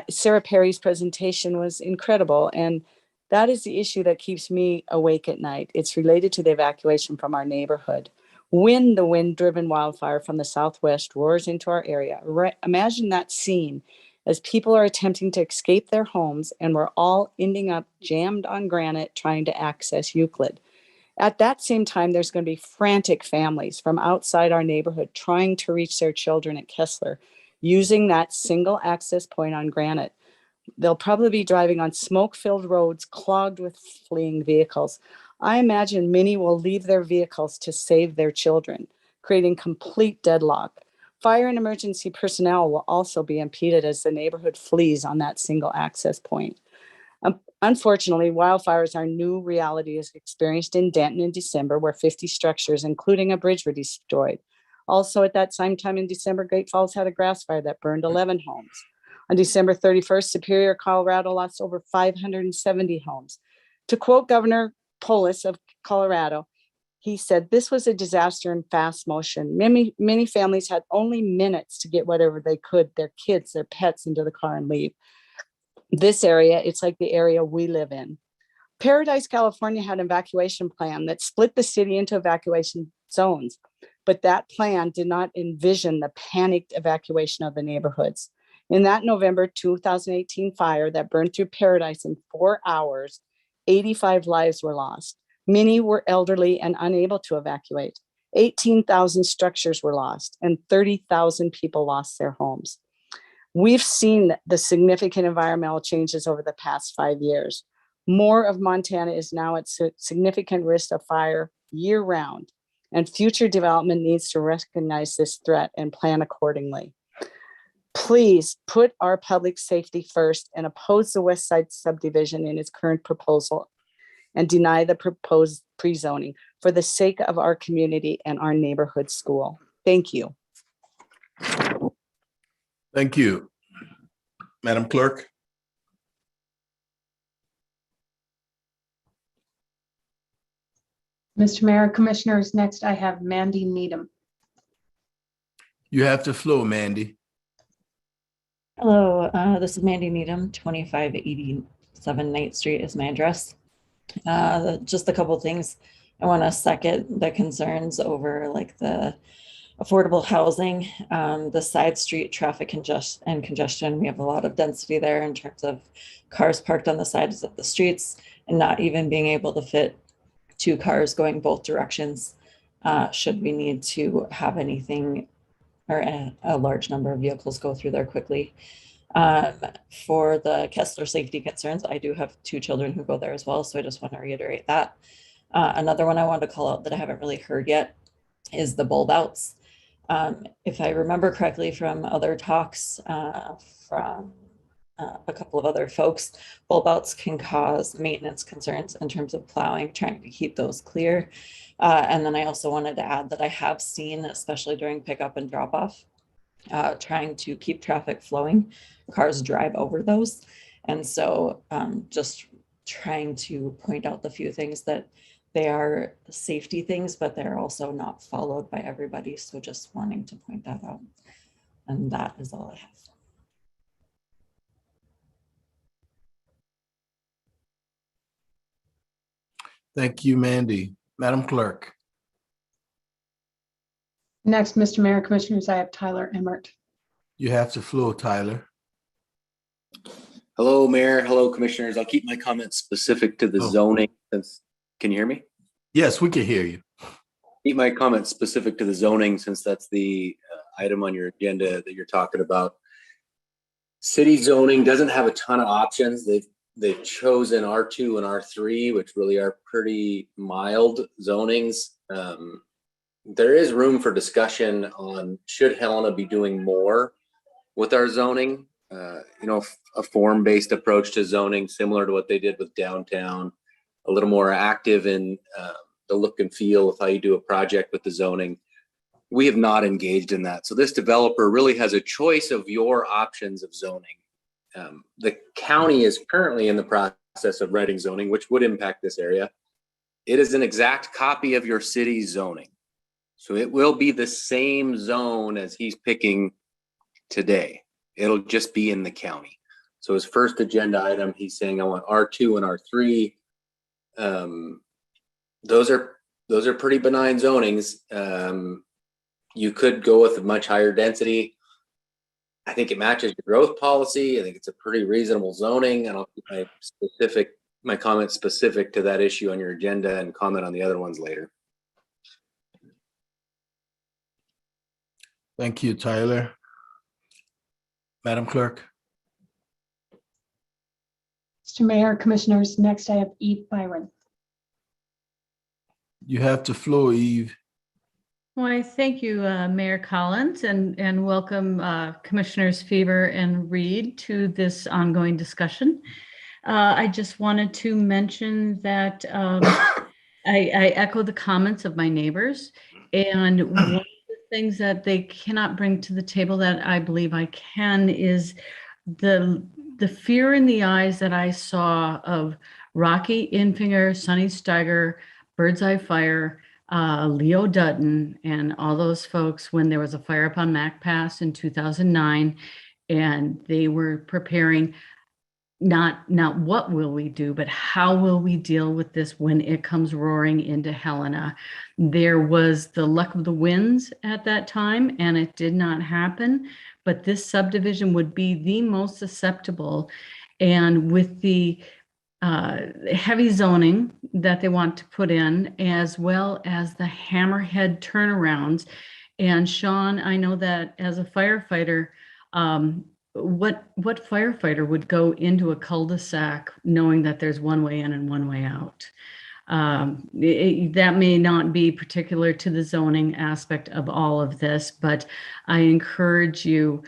Sarah Perry's presentation was incredible, and that is the issue that keeps me awake at night. It's related to the evacuation from our neighborhood. When the wind-driven wildfire from the southwest roars into our area, imagine that scene as people are attempting to escape their homes and we're all ending up jammed on granite trying to access Euclid. At that same time, there's going to be frantic families from outside our neighborhood trying to reach their children at Kessler using that single access point on granite. They'll probably be driving on smoke-filled roads clogged with fleeing vehicles. I imagine many will leave their vehicles to save their children, creating complete deadlock. Fire and emergency personnel will also be impeded as the neighborhood flees on that single access point. Unfortunately, wildfires are new reality as experienced in Denton in December, where 50 structures, including a bridge, were destroyed. Also at that same time in December, Great Falls had a grass fire that burned 11 homes. On December 31st, Superior, Colorado lost over 570 homes. To quote Governor Polis of Colorado, he said, "This was a disaster in fast motion. Many families had only minutes to get whatever they could, their kids, their pets, into the car and leave. This area, it's like the area we live in. Paradise, California had an evacuation plan that split the city into evacuation zones, but that plan did not envision the panicked evacuation of the neighborhoods. In that November 2018 fire that burned through Paradise in 4 hours, 85 lives were lost. Many were elderly and unable to evacuate. 18,000 structures were lost and 30,000 people lost their homes. We've seen the significant environmental changes over the past 5 years. More of Montana is now at significant risk of fire year-round, and future development needs to recognize this threat and plan accordingly. Please put our public safety first and oppose the West Side subdivision in its current proposal and deny the proposed pre-zoning for the sake of our community and our neighborhood school. Thank you. Thank you. Madam Clerk? Mr. Mayor, Commissioners, next I have Mandy Needham. You have the floor, Mandy. Hello, this is Mandy Needham, 2587 Knight Street is my address. Just a couple things. I want to second the concerns over like the affordable housing, the side street traffic congestion. We have a lot of density there in terms of cars parked on the sides of the streets and not even being able to fit 2 cars going both directions should we need to have anything or a large number of vehicles go through there quickly. For the Kessler Safety concerns, I do have 2 children who go there as well, so I just want to reiterate that. Another one I wanted to call out that I haven't really heard yet is the bulb outs. If I remember correctly from other talks from a couple of other folks, bulb outs can cause maintenance concerns in terms of plowing, trying to keep those clear. And then I also wanted to add that I have seen, especially during pickup and drop off, trying to keep traffic flowing, cars drive over those. And so just trying to point out the few things that they are safety things, but they're also not followed by everybody. So just wanting to point that out. And that is all I have. Thank you, Mandy. Madam Clerk? Next, Mr. Mayor, Commissioners, I have Tyler Emmert. You have the floor, Tyler. Hello, Mayor. Hello, Commissioners. I'll keep my comments specific to the zoning. Can you hear me? Yes, we can hear you. Keep my comments specific to the zoning since that's the item on your agenda that you're talking about. City zoning doesn't have a ton of options. They've chosen R2 and R3, which really are pretty mild zonings. There is room for discussion on should Helena be doing more with our zoning. A form-based approach to zoning, similar to what they did with downtown, a little more active in the look and feel of how you do a project with the zoning. We have not engaged in that. So this developer really has a choice of your options of zoning. The county is currently in the process of writing zoning, which would impact this area. It is an exact copy of your city's zoning. So it will be the same zone as he's picking today. It'll just be in the county. So his first agenda item, he's saying, I want R2 and R3. Those are pretty benign zonings. You could go with a much higher density. I think it matches your growth policy. I think it's a pretty reasonable zoning, and I'll keep my comments specific to that issue on your agenda and comment on the other ones later. Thank you, Tyler. Madam Clerk? Mr. Mayor, Commissioners, next I have Eve Byron. You have the floor, Eve. Why, thank you, Mayor Collins, and welcome Commissioners Fever and Reed to this ongoing discussion. I just wanted to mention that I echo the comments of my neighbors, and one of the things that they cannot bring to the table that I believe I can is the fear in the eyes that I saw of Rocky Infinger, Sonny Steiger, Birdseye Fire, Leo Dutton, and all those folks when there was a fire up on Mac Pass in 2009, and they were preparing not what will we do, but how will we deal with this when it comes roaring into Helena? There was the luck of the winds at that time, and it did not happen. But this subdivision would be the most susceptible. And with the heavy zoning that they want to put in, as well as the hammerhead turnarounds. And Sean, I know that as a firefighter, what firefighter would go into a cul-de-sac knowing that there's one way in and one way out? That may not be particular to the zoning aspect of all of this, but I encourage you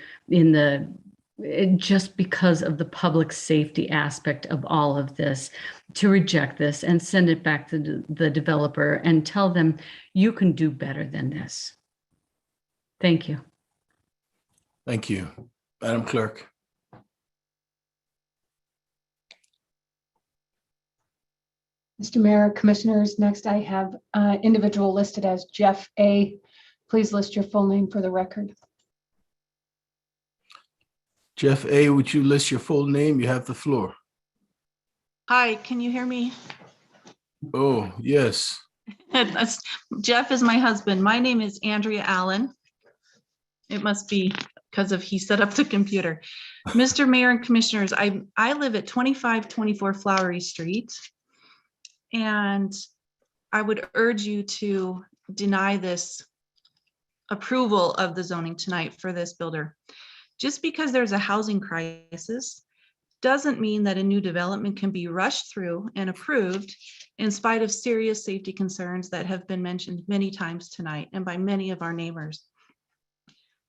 just because of the public safety aspect of all of this, to reject this and send it back to the developer and tell them you can do better than this. Thank you. Thank you. Madam Clerk. Mr. Mayor, Commissioners, next I have individual listed as Jeff A. Please list your full name for the record. Jeff A., would you list your full name? You have the floor. Hi, can you hear me? Oh, yes. Jeff is my husband. My name is Andrea Allen. It must be because of he set up the computer. Mr. Mayor and Commissioners, I live at 2524 Flowery Street, and I would urge you to deny this approval of the zoning tonight for this builder. Just because there's a housing crisis doesn't mean that a new development can be rushed through and approved in spite of serious safety concerns that have been mentioned many times tonight and by many of our neighbors.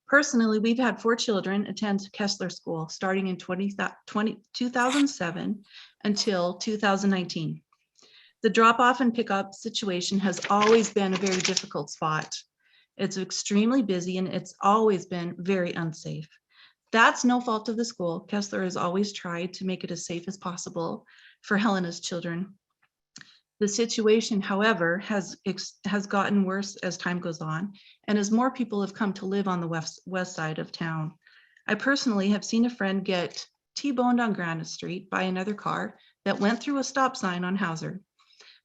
Personally, we've had 4 children attend Kessler School starting in 2007 until 2019. The drop-off and pickup situation has always been a very difficult spot. It's extremely busy and it's always been very unsafe. That's no fault of the school. Kessler has always tried to make it as safe as possible for Helena's children. The situation, however, has gotten worse as time goes on and as more people have come to live on the west side of town. I personally have seen a friend get T-boned on Granite Street by another car that went through a stop sign on Hauser.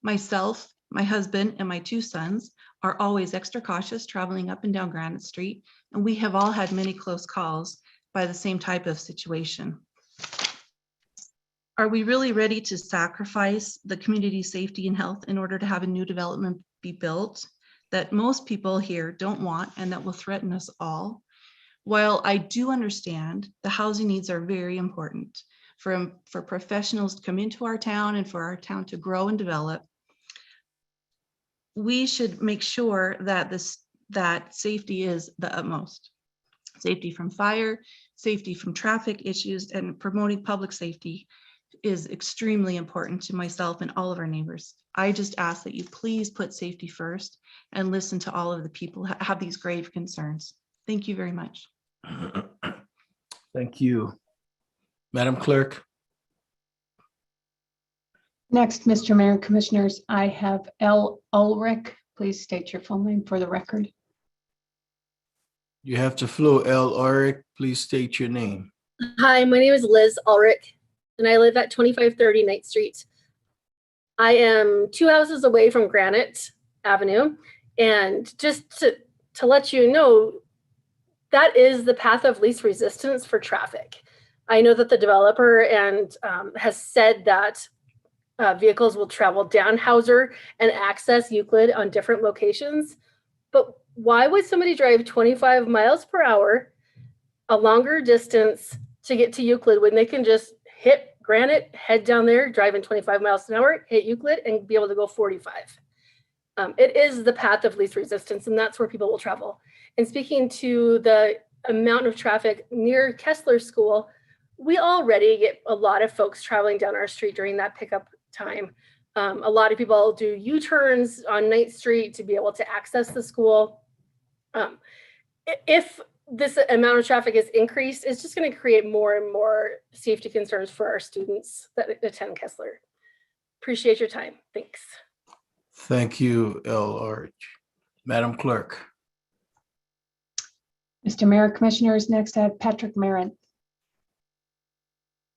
Myself, my husband, and my 2 sons are always extra cautious traveling up and down Granite Street, and we have all had many close calls by the same type of situation. Are we really ready to sacrifice the community safety and health in order to have a new development be built that most people here don't want and that will threaten us all? While I do understand the housing needs are very important for professionals to come into our town and for our town to grow and develop, we should make sure that that safety is the utmost. Safety from fire, safety from traffic issues, and promoting public safety is extremely important to myself and all of our neighbors. I just ask that you please put safety first and listen to all of the people who have these grave concerns. Thank you very much. Thank you. Madam Clerk. Next, Mr. Mayor and Commissioners, I have L. Ulrich. Please state your full name for the record. You have the floor, L. Ulrich. Please state your name. Hi, my name is Liz Ulrich, and I live at 2530 Ninth Street. I am 2 houses away from Granite Avenue, and just to let you know, that is the path of least resistance for traffic. I know that the developer has said that vehicles will travel down Hauser and access Euclid on different locations, but why would somebody drive 25 miles per hour, a longer distance to get to Euclid when they can just hit Granite, head down there, driving 25 miles an hour, hit Euclid, and be able to go 45? It is the path of least resistance, and that's where people will travel. And speaking to the amount of traffic near Kessler School, we already get a lot of folks traveling down our street during that pickup time. A lot of people do U-turns on 9th Street to be able to access the school. If this amount of traffic is increased, it's just going to create more and more safety concerns for our students that attend Kessler. Appreciate your time. Thanks. Thank you, L. Ulrich. Madam Clerk. Mr. Mayor, Commissioners, next I have Patrick Marin.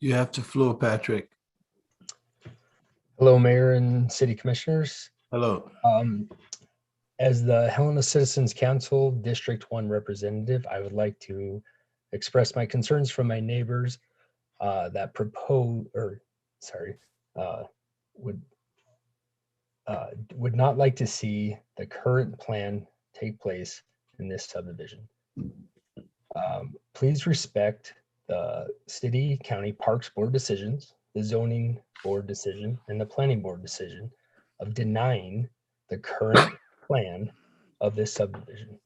You have the floor, Patrick. Hello, Mayor and City Commissioners. Hello. As the Helena Citizens Council District 1 representative, I would like to express my concerns from my neighbors that would not like to see the current plan take place in this subdivision. Please respect the City County Parks Board decisions, the Zoning Board decision, and the Planning Board decision of denying the current plan of this subdivision.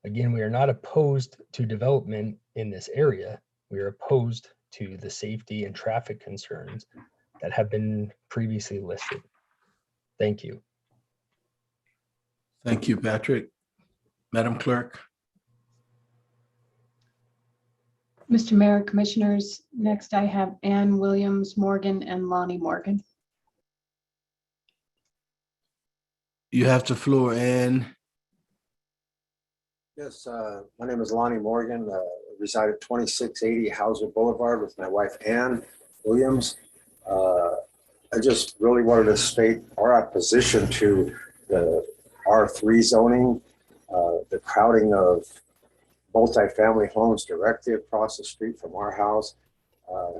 Again, we are not opposed to development in this area. We are opposed to the safety and traffic concerns that have been previously listed. Thank you. Thank you, Patrick. Madam Clerk. Mr. Mayor, Commissioners, next I have Ann Williams Morgan and Lonnie Morgan. You have the floor, Ann. Yes, my name is Lonnie Morgan. Reside at 2680 Hauser Boulevard with my wife, Ann Williams. I just really wanted to state our opposition to the R3 zoning, the crowding of multifamily homes directly across the street from our house.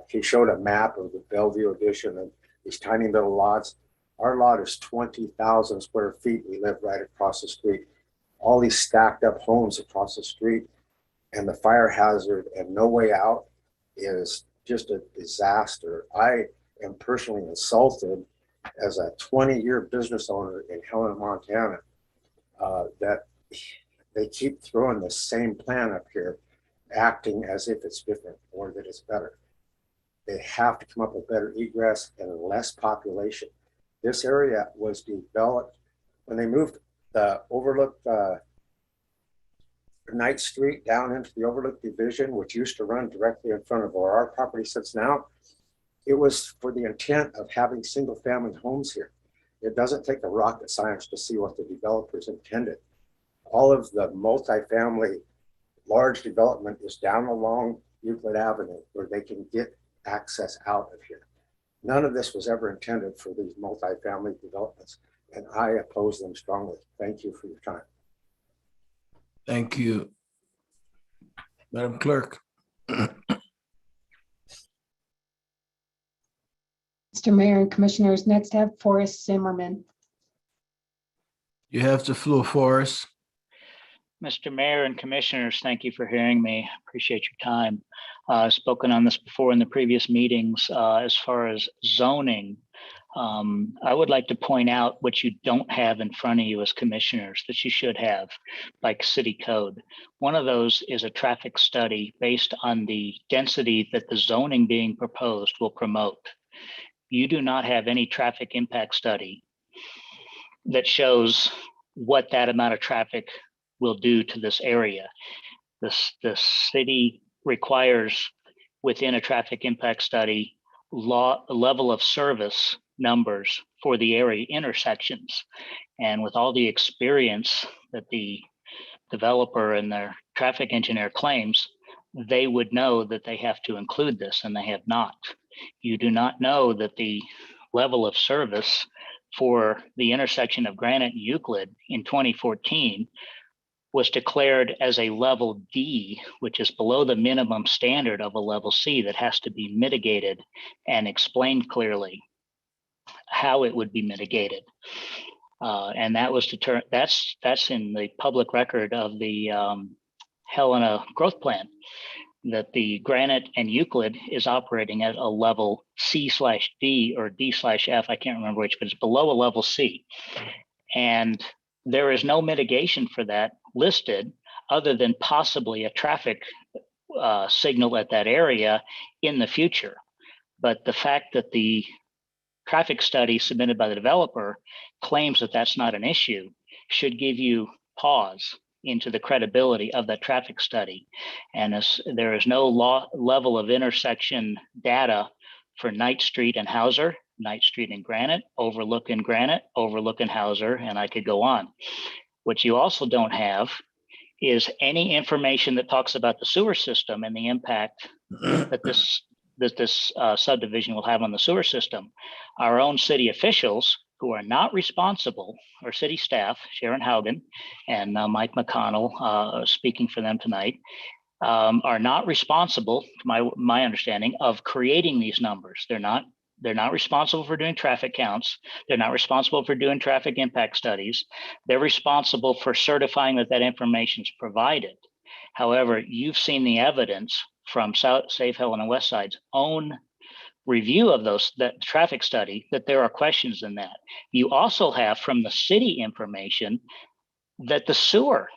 He showed a map of the Bellevue addition and these tiny little lots. Our lot is 20,000 square feet. We live right across the street. All these stacked up homes across the street, and the fire hazard and no way out is just a disaster. I am personally insulted as a 20-year business owner in Helena, Montana, that they keep throwing the same plan up here, acting as if it's different or that it's better. They have to come up with better egress and less population. This area was developed when they moved the Overlook Ninth Street down into the Overlook Division, which used to run directly in front of where our property sits now. It was for the intent of having single family homes here. It doesn't take a rocket science to see what the developers intended. All of the multifamily large development is down along Euclid Avenue where they can get access out of here. None of this was ever intended for these multifamily developments, and I oppose them strongly. Thank you for your time. Thank you. Madam Clerk. Mr. Mayor and Commissioners, next I have Forrest Zimmerman. You have the floor, Forrest. Mr. Mayor and Commissioners, thank you for hearing me. Appreciate your time. Spoken on this before in the previous meetings. As far as zoning, I would like to point out what you don't have in front of you as commissioners that you should have, like city code. One of those is a traffic study based on the density that the zoning being proposed will promote. You do not have any traffic impact study that shows what that amount of traffic will do to this area. The city requires within a traffic impact study level of service numbers for the area intersections. And with all the experience that the developer and their traffic engineer claims, they would know that they have to include this, and they have not. You do not know that the level of service for the intersection of Granite and Euclid in 2014 was declared as a level D, which is below the minimum standard of a level C that has to be mitigated and explained clearly how it would be mitigated. And that was that's in the public record of the Helena growth plan, that the Granite and Euclid is operating at a level C/D or D/F, I can't remember which, but it's below a level C. And there is no mitigation for that listed other than possibly a traffic signal at that area in the future. But the fact that the traffic study submitted by the developer claims that that's not an issue should give you pause into the credibility of that traffic study. And there is no level of intersection data for Knight Street and Hauser, Knight Street and Granite, Overlook and Granite, Overlook and Hauser, and I could go on. What you also don't have is any information that talks about the sewer system and the impact that that this subdivision will have on the sewer system. Our own city officials, who are not responsible, or city staff, Sharon Haugen and Mike McConnell, speaking for them tonight, are not responsible, to my understanding, of creating these numbers. They're not responsible for doing traffic counts. They're not responsible for doing traffic impact studies. They're responsible for certifying that that information is provided. However, you've seen the evidence from Safe Helena West Side's own review of that traffic study that there are questions in that. You also have from the city information that the sewer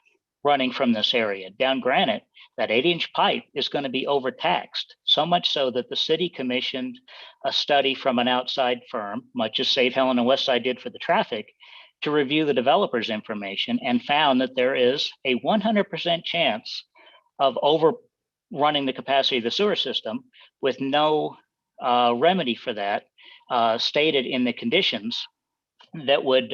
running from this area down Granite, that 8-inch pipe is going to be overtaxed, so much so that the city commissioned a study from an outside firm, much as Safe Helena West Side did for the traffic, to review the developer's information and found that there is a 100% chance of overrunning the capacity of the sewer system with no remedy for that stated in the conditions that would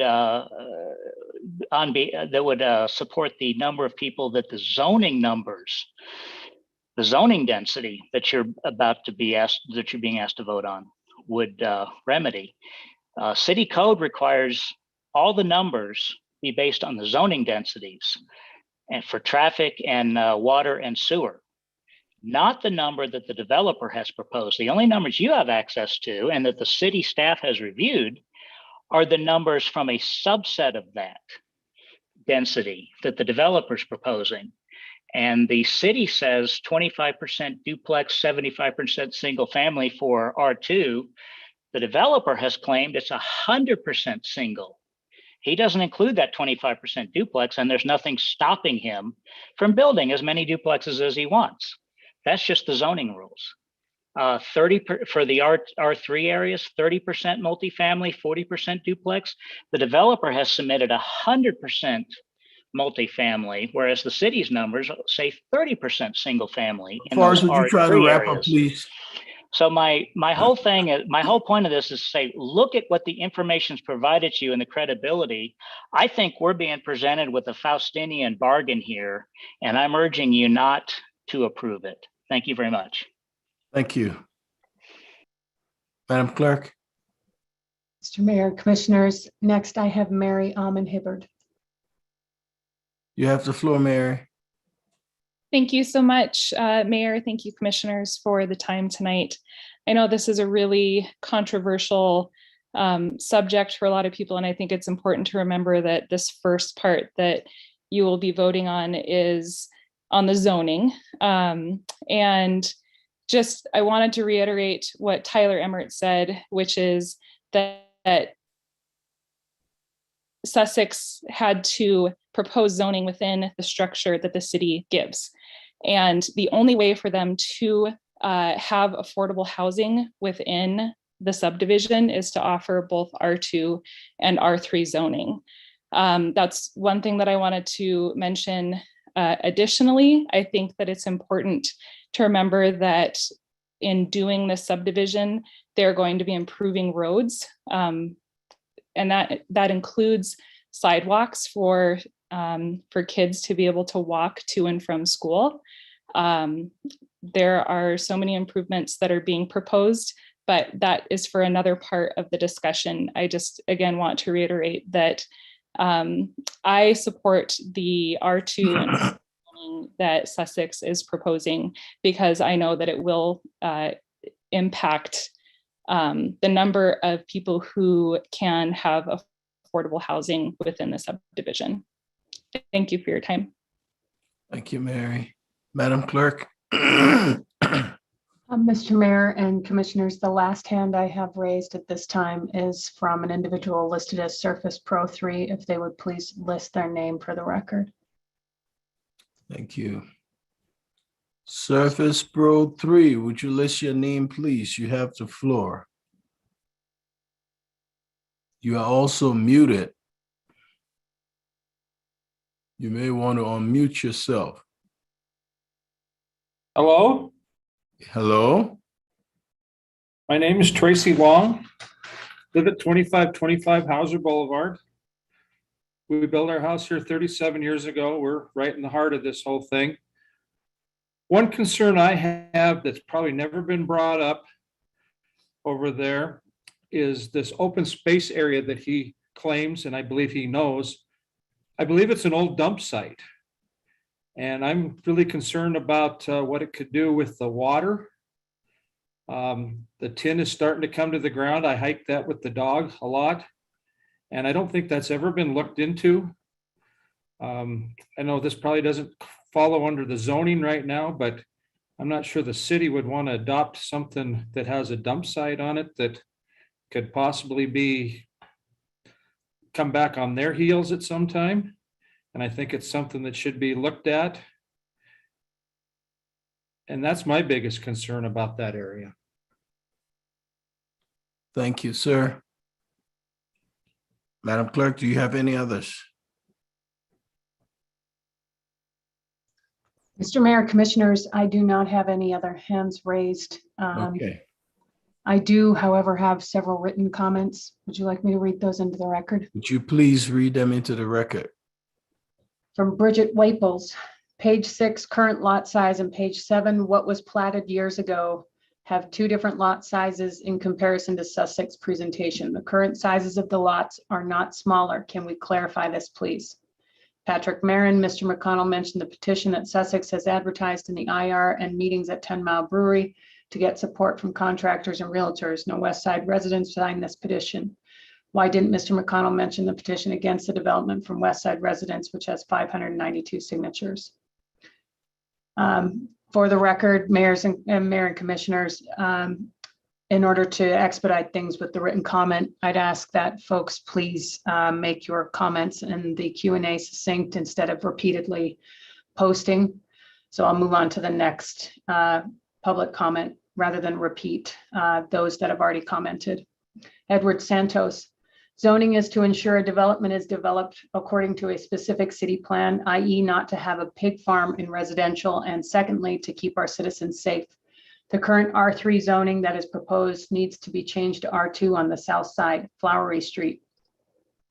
support the number of people that the zoning numbers, the zoning density that you're being asked to vote on would remedy. City code requires all the numbers be based on the zoning densities and for traffic and water and sewer, not the number that the developer has proposed. The only numbers you have access to and that the city staff has reviewed are the numbers from a subset of that density that the developer's proposing. And the city says 25% duplex, 75% single family for R2. The developer has claimed it's 100% single. He doesn't include that 25% duplex, and there's nothing stopping him from building as many duplexes as he wants. That's just the zoning rules. 30 for the R3 areas, 30% multifamily, 40% duplex. The developer has submitted 100% multifamily, whereas the city's numbers say 30% single family. Forrest, would you try to wrap up, please? So my whole point of this is to say, look at what the information's provided to you and the credibility. I think we're being presented with a Faustinian bargain here, and I'm urging you not to approve it. Thank you very much. Thank you. Madam Clerk. Mr. Mayor, Commissioners, next I have Mary Hibbard. You have the floor, Mary. Thank you so much, Mayor. Thank you, Commissioners, for the time tonight. I know this is a really controversial subject for a lot of people, and I think it's important to remember that this first part that you will be voting on is on the zoning. And just, I wanted to reiterate what Tyler Emmert said, which is that Sussex had to propose zoning within the structure that the city gives. And the only way for them to have affordable housing within the subdivision is to offer both R2 and R3 zoning. That's one thing that I wanted to mention. Additionally, I think that it's important to remember that in doing this subdivision, they're going to be improving roads. And that includes sidewalks for kids to be able to walk to and from school. There are so many improvements that are being proposed, but that is for another part of the discussion. I just, again, want to reiterate that I support the R2 and that Sussex is proposing, because I know that it will impact the number of people who can have affordable housing within the subdivision. Thank you for your time. Thank you, Mary. Madam Clerk. Mr. Mayor and Commissioners, the last hand I have raised at this time is from an individual listed as Surface Pro 3. If they would please list their name for the record. Thank you. Surface Pro 3, would you list your name, please? You have the floor. You are also muted. You may want to unmute yourself. Hello? Hello? My name is Tracy Long. Live at 2525 Hauser Boulevard. We built our house here 37 years ago. We're right in the heart of this whole thing. One concern I have that's probably never been brought up over there is this open space area that he claims, and I believe he knows. I believe it's an old dump site. And I'm really concerned about what it could do with the water. The tin is starting to come to the ground. I hike that with the dog a lot. And I don't think that's ever been looked into. I know this probably doesn't follow under the zoning right now, but I'm not sure the city would want to adopt something that has a dump site on it that could possibly come back on their heels at some time. And I think it's something that should be looked at. And that's my biggest concern about that area. Thank you, sir. Madam Clerk, do you have any others? Mr. Mayor, Commissioners, I do not have any other hands raised. Okay. I do, however, have several written comments. Would you like me to read those into the record? Would you please read them into the record? From Bridget Waples, page 6, current lot size, and page 7, what was platted years ago, have two different lot sizes in comparison to Sussex presentation. The current sizes of the lots are not smaller. Can we clarify this, please? Patrick Marin, Mr. McConnell mentioned the petition that Sussex has advertised in the IR and meetings at 10 Mile Brewery to get support from contractors and realtors. No West Side residents signed this petition. Why didn't Mr. McConnell mention the petition against the development from West Side residents, which has 592 signatures? For the record, mayor and commissioners, in order to expedite things with the written comment, I'd ask that folks please make your comments in the Q&A succinct instead of repeatedly posting. So I'll move on to the next public comment rather than repeat those that have already commented. Edward Santos. Zoning is to ensure a development is developed according to a specific city plan, i.e. not to have a pig farm in residential, and secondly, to keep our citizens safe. The current R3 zoning that is proposed needs to be changed to R2 on the south side, Flowery Street,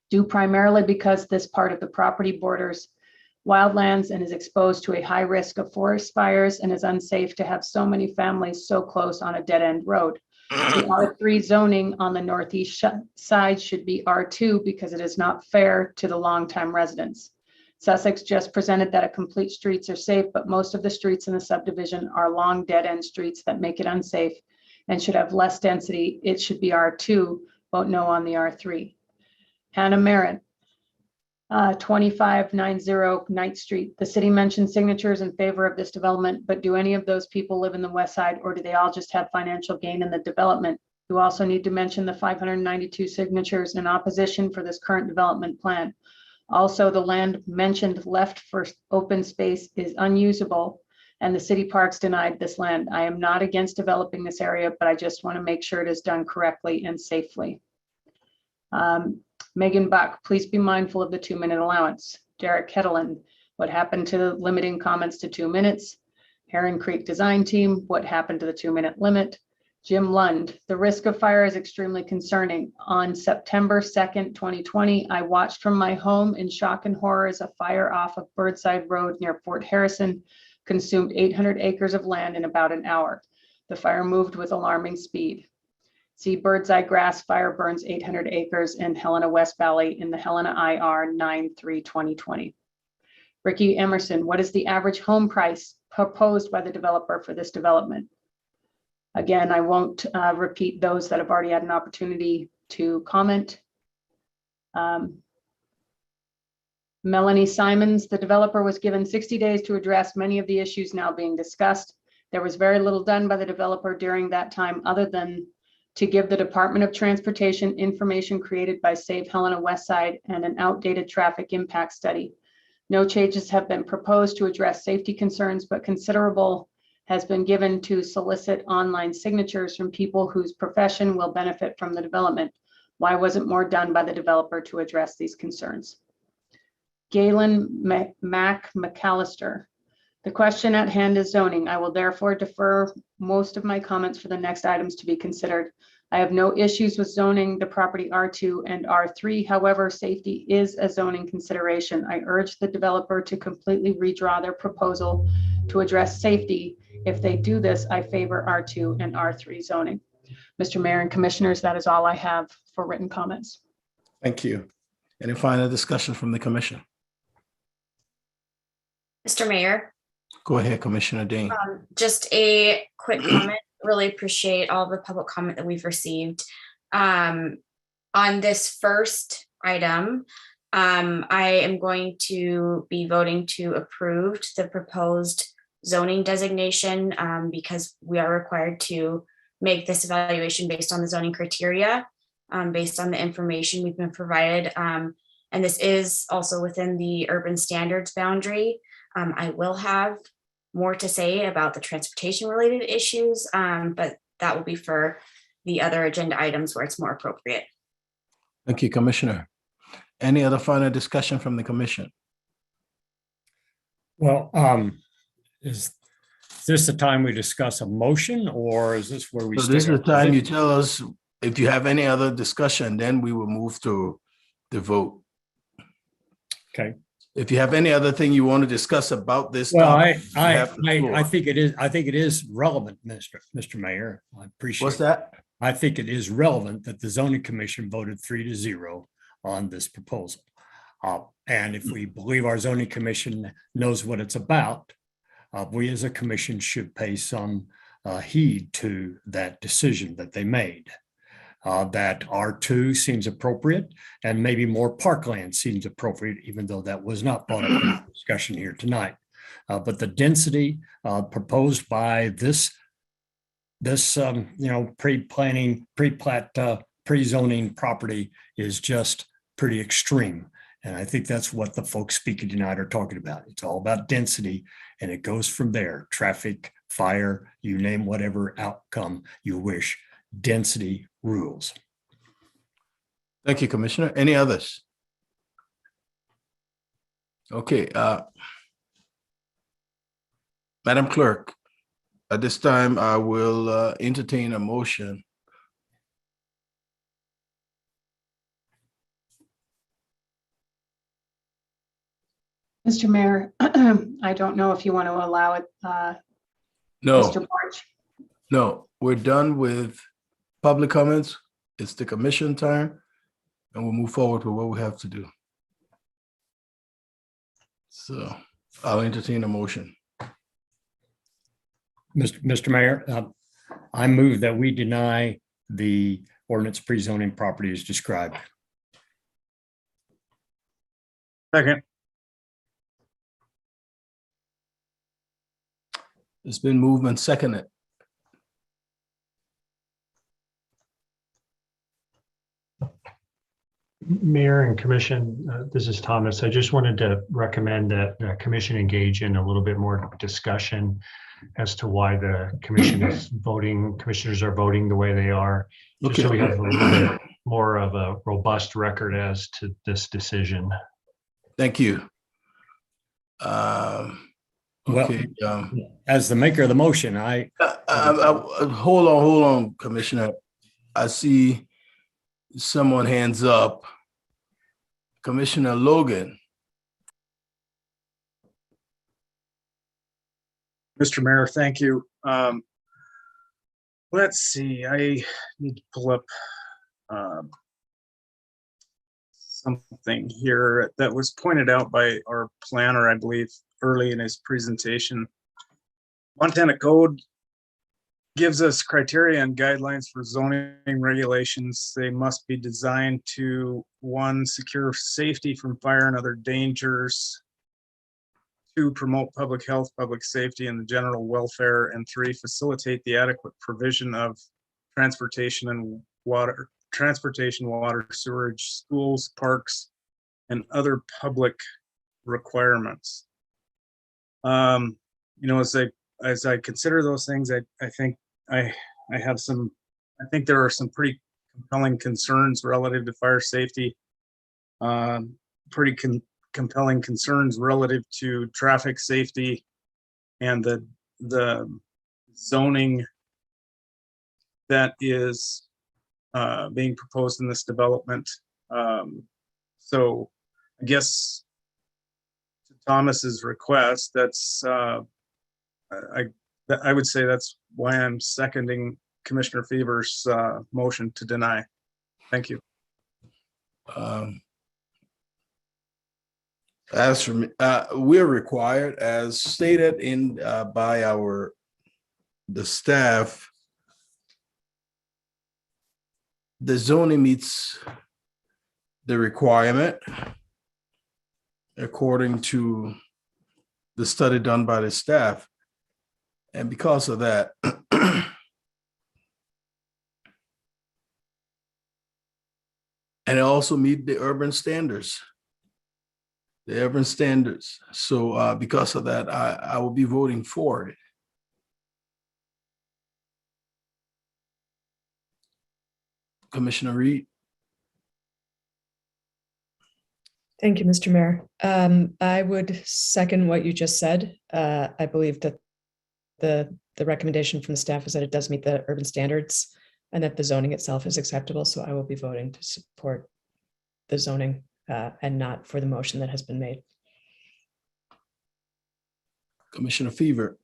due primarily because this part of the property borders wildlands and is exposed to a high risk of forest fires and is unsafe to have so many families so close on a dead-end road. The R3 zoning on the northeast side should be R2 because it is not fair to the longtime residents. Sussex just presented that a complete streets are safe, but most of the streets in the subdivision are long dead-end streets that make it unsafe and should have less density. It should be R2, vote no on the R3. Hannah Merritt, 2590 Knight Street. The city mentioned signatures in favor of this development, but do any of those people live in the west side, or do they all just have financial gain in the development? You also need to mention the 592 signatures in opposition for this current development plan. Also, the land mentioned left for open space is unusable, and the city parks denied this land. I am not against developing this area, but I just want to make sure it is done correctly and safely. Megan Buck, please be mindful of the 2-minute allowance. Derek Kettleman, what happened to limiting comments to 2 minutes? Heron Creek Design Team, what happened to the 2-minute limit? Jim Lund, the risk of fire is extremely concerning. On September 2nd, 2020, I watched from my home in shock and horror as a fire off of Burnside Road near Fort Harrison consumed 800 acres of land in about an hour. The fire moved with alarming speed. See Birdseye Grass Fire burns 800 acres in Helena West Valley in the Helena IR 9/3/2020. Ricky Emerson, what is the average home price proposed by the developer for this development? Again, I won't repeat those that have already had an opportunity to comment. Melanie Simons, the developer was given 60 days to address many of the issues now being discussed. There was very little done by the developer during that time other than to give the Department of Transportation information created by Save Helena Westside and an outdated traffic impact study. No changes have been proposed to address safety concerns, but considerable has been given to solicit online signatures from people whose profession will benefit from the development. Why wasn't more done by the developer to address these concerns? Galen McAllister. The question at hand is zoning. I will therefore defer most of my comments for the next items to be considered. I have no issues with zoning the property R2 and R3. However, safety is a zoning consideration. I urge the developer to completely redraw their proposal to address safety. If they do this, I favor R2 and R3 zoning. Mr. Mayor and Commissioners, that is all I have for written comments. Thank you. Any final discussion from the commission? Mr. Mayor, Go ahead, Commissioner Dean. just a quick comment. Really appreciate all the public comment that we've received. On this first item, I am going to be voting to approve the proposed zoning designation because we are required to make this evaluation based on the zoning criteria, based on the information we've been provided. And this is also within the urban standards boundary. I will have more to say about the transportation related issues, but that will be for the other agenda items where it's more appropriate. Thank you, Commissioner. Any other final discussion from the commission? Well, is this the time we discuss a motion, or is this where we? So this is state the our time you position? tell us if you have any other discussion, then we will move to the vote. Okay. If you have any other thing you want to discuss about this. Well, topic, you have the floor. I think it is relevant, Mr. Mayor. I appreciate. What's that? I think it is relevant that the zoning commission voted 3-0 on this proposal. And if we believe our zoning commission knows what it's about, we as a commission should pay some heed to that decision that they made. That R2 seems appropriate, and maybe more parkland seems appropriate, even though that was not brought up in the discussion here tonight. But the density proposed by this pre-planning, pre-plat, pre-zoning property is just pretty extreme. And I think that's what the folks speaking tonight are talking about. It's all about density, and it goes from there. Traffic, fire, you name whatever outcome you wish. Density rules. Thank you, Commissioner. Any others? Okay. Madam Clerk, at this time, I will entertain a motion. Mr. Mayor, I don't know if you want to allow it. No. Mr. Porch. No, we're done with public comments. It's the commission time, and we'll move forward with what we have to do. So I'll entertain a motion. Mr. Mayor, I move that we deny the ordinance pre-zoning property as described. Second. It's been moved and seconded. Mayor and Commission, this is Thomas. I just wanted to recommend that Commission engage in a little bit more discussion as to why the Commission is voting, commissioners are voting the way they are, just so we have a little bit more of a robust record as to this decision. Thank you. Okay. As the maker of the motion, hold on, Commissioner. I see someone hands up. Commissioner Logan. Mr. Mayor, thank you. Let's see, I need to pull up something here that was pointed out by our planner, I believe, early in his presentation. Montana Code gives us criteria and guidelines for zoning regulations. They must be designed to, 1, secure safety from fire and other dangers, 2, promote public health, public safety, and the general welfare, and 3, facilitate the adequate provision of transportation, water, sewerage, schools, parks, and other public requirements. As I consider those things, I think there are some pretty compelling concerns relative to fire safety, pretty compelling concerns relative to traffic safety, and the zoning that is being proposed in this development. So I guess to Thomas's request, that's I would say that's why I'm seconding Commissioner Fever's motion to deny. Thank you. As for me, we're required, as stated in by the staff, the zoning meets the requirement according to the study done by the staff. And because of that, and it also meet the urban standards. The urban standards. So because of that, I will be voting for it. Commissioner Reed. Thank you, Mr. Mayor. I would second what you just said. I believe that the recommendation from the staff is that it does meet the urban standards and that the zoning itself is acceptable. So I will be voting to support the zoning and not for the motion that has been made. Commissioner Fever.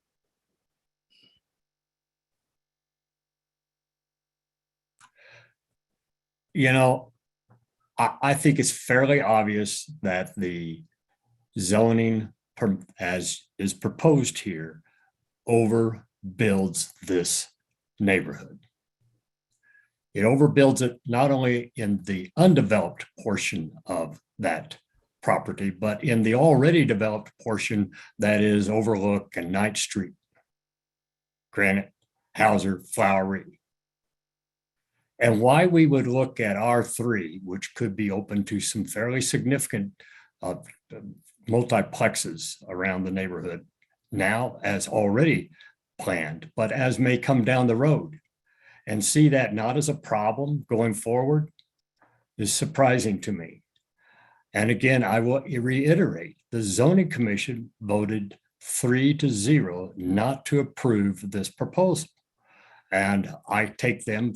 You know, I think it's fairly obvious that the zoning as is proposed here overbuilds this neighborhood. It overbuilds it not only in the undeveloped portion of that property, but in the already developed portion that is Overlook and Ninth Street, Granite, Hauser, Flowery. And why we would look at R3, which could be open to some fairly significant multiplexes around the neighborhood now as already planned, but as may come down the road, and see that not as a problem going forward is surprising to me. And again, I will reiterate, the zoning commission voted 3-0 not to approve this proposal. And I take them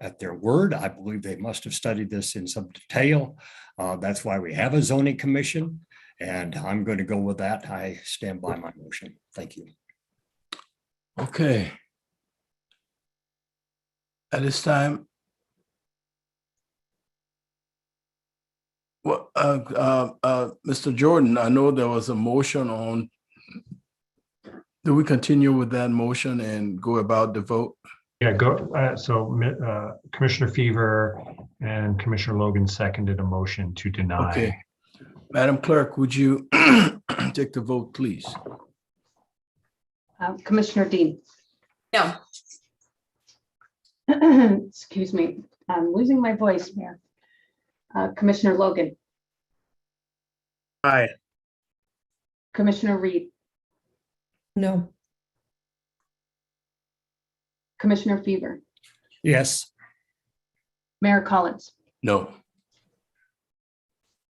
at their word. I believe they must have studied this in some detail. That's why we have a zoning commission. And I'm going to go with that. I stand by my motion. Thank you. Okay. At this time, well, Mr. Jordan, I know there was a motion on. Do we continue with that motion and go about the vote? Yeah, go. Commissioner Fever and Commissioner Logan seconded a motion to deny. Okay. Madam Clerk, would you take the vote, please? Commissioner Dean. No. Excuse me, I'm losing my voice, Mayor. Commissioner Logan. Aye. Commissioner Reed. No. Commissioner Fever. Yes. Mayor Collins. No.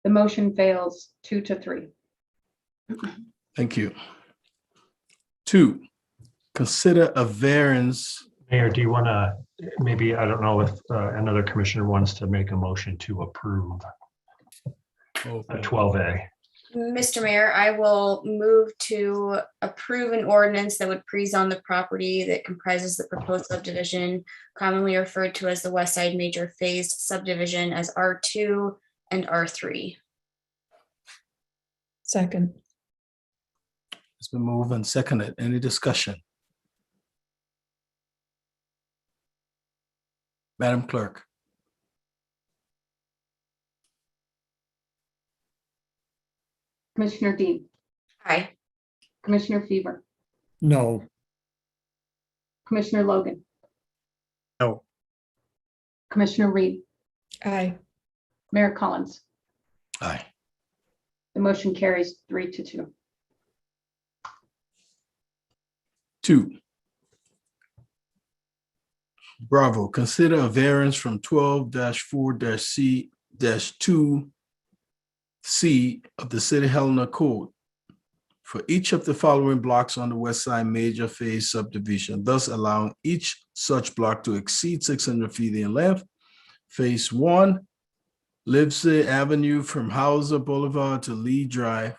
The motion fails 2-3. Thank you. 2, consider a variance. Mayor, do you want to, maybe, I don't know if another commissioner wants to make a motion to approve 12A. Mr. Mayor, I will move to approve an ordinance that would pre-zone the property that comprises the proposed subdivision, commonly referred to as the West Side Major Phased Subdivision, as R2 and R3. Second. It's been moved and seconded. Any discussion? Madam Clerk. Commissioner Dean. Aye. Commissioner Fever. No. Commissioner Logan. No. Commissioner Reed. Aye. Mayor Collins. Aye. The motion carries 3-2. 2, Bravo, consider a variance from 12-4-C-2C of the City of Helena Code for each of the following blocks on the West Side Major Phase Subdivision, thus allowing each such block to exceed 600 feet in length Phase 1, Livesey Avenue from Hauser Boulevard to Lee Drive,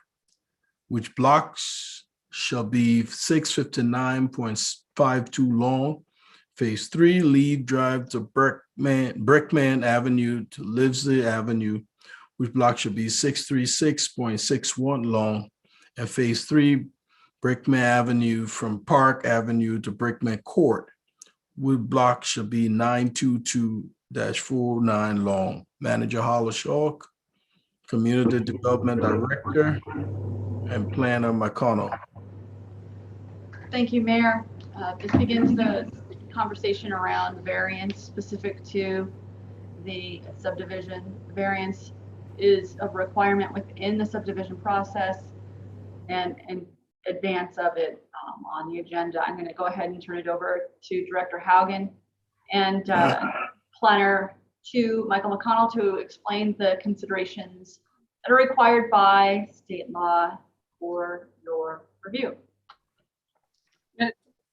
which blocks shall be 659.52 long. Phase 3, Lee Drive to Brickman Avenue to Livesey Avenue, which block should be 636.61 long. And Phase 3, Brickman Avenue from Park Avenue to Brickman Court, which block should be 922-49 long. Manager Hollishaw, Community Development Director, and Planner McConnell. Thank you, Mayor. This begins the conversation around variance specific to the subdivision. Variance is a requirement within the subdivision process and in advance of it on the agenda. I'm going to go ahead and turn it over to Director Haugen and Planner 2, Michael McConnell, to explain the considerations that are required by state law for your review.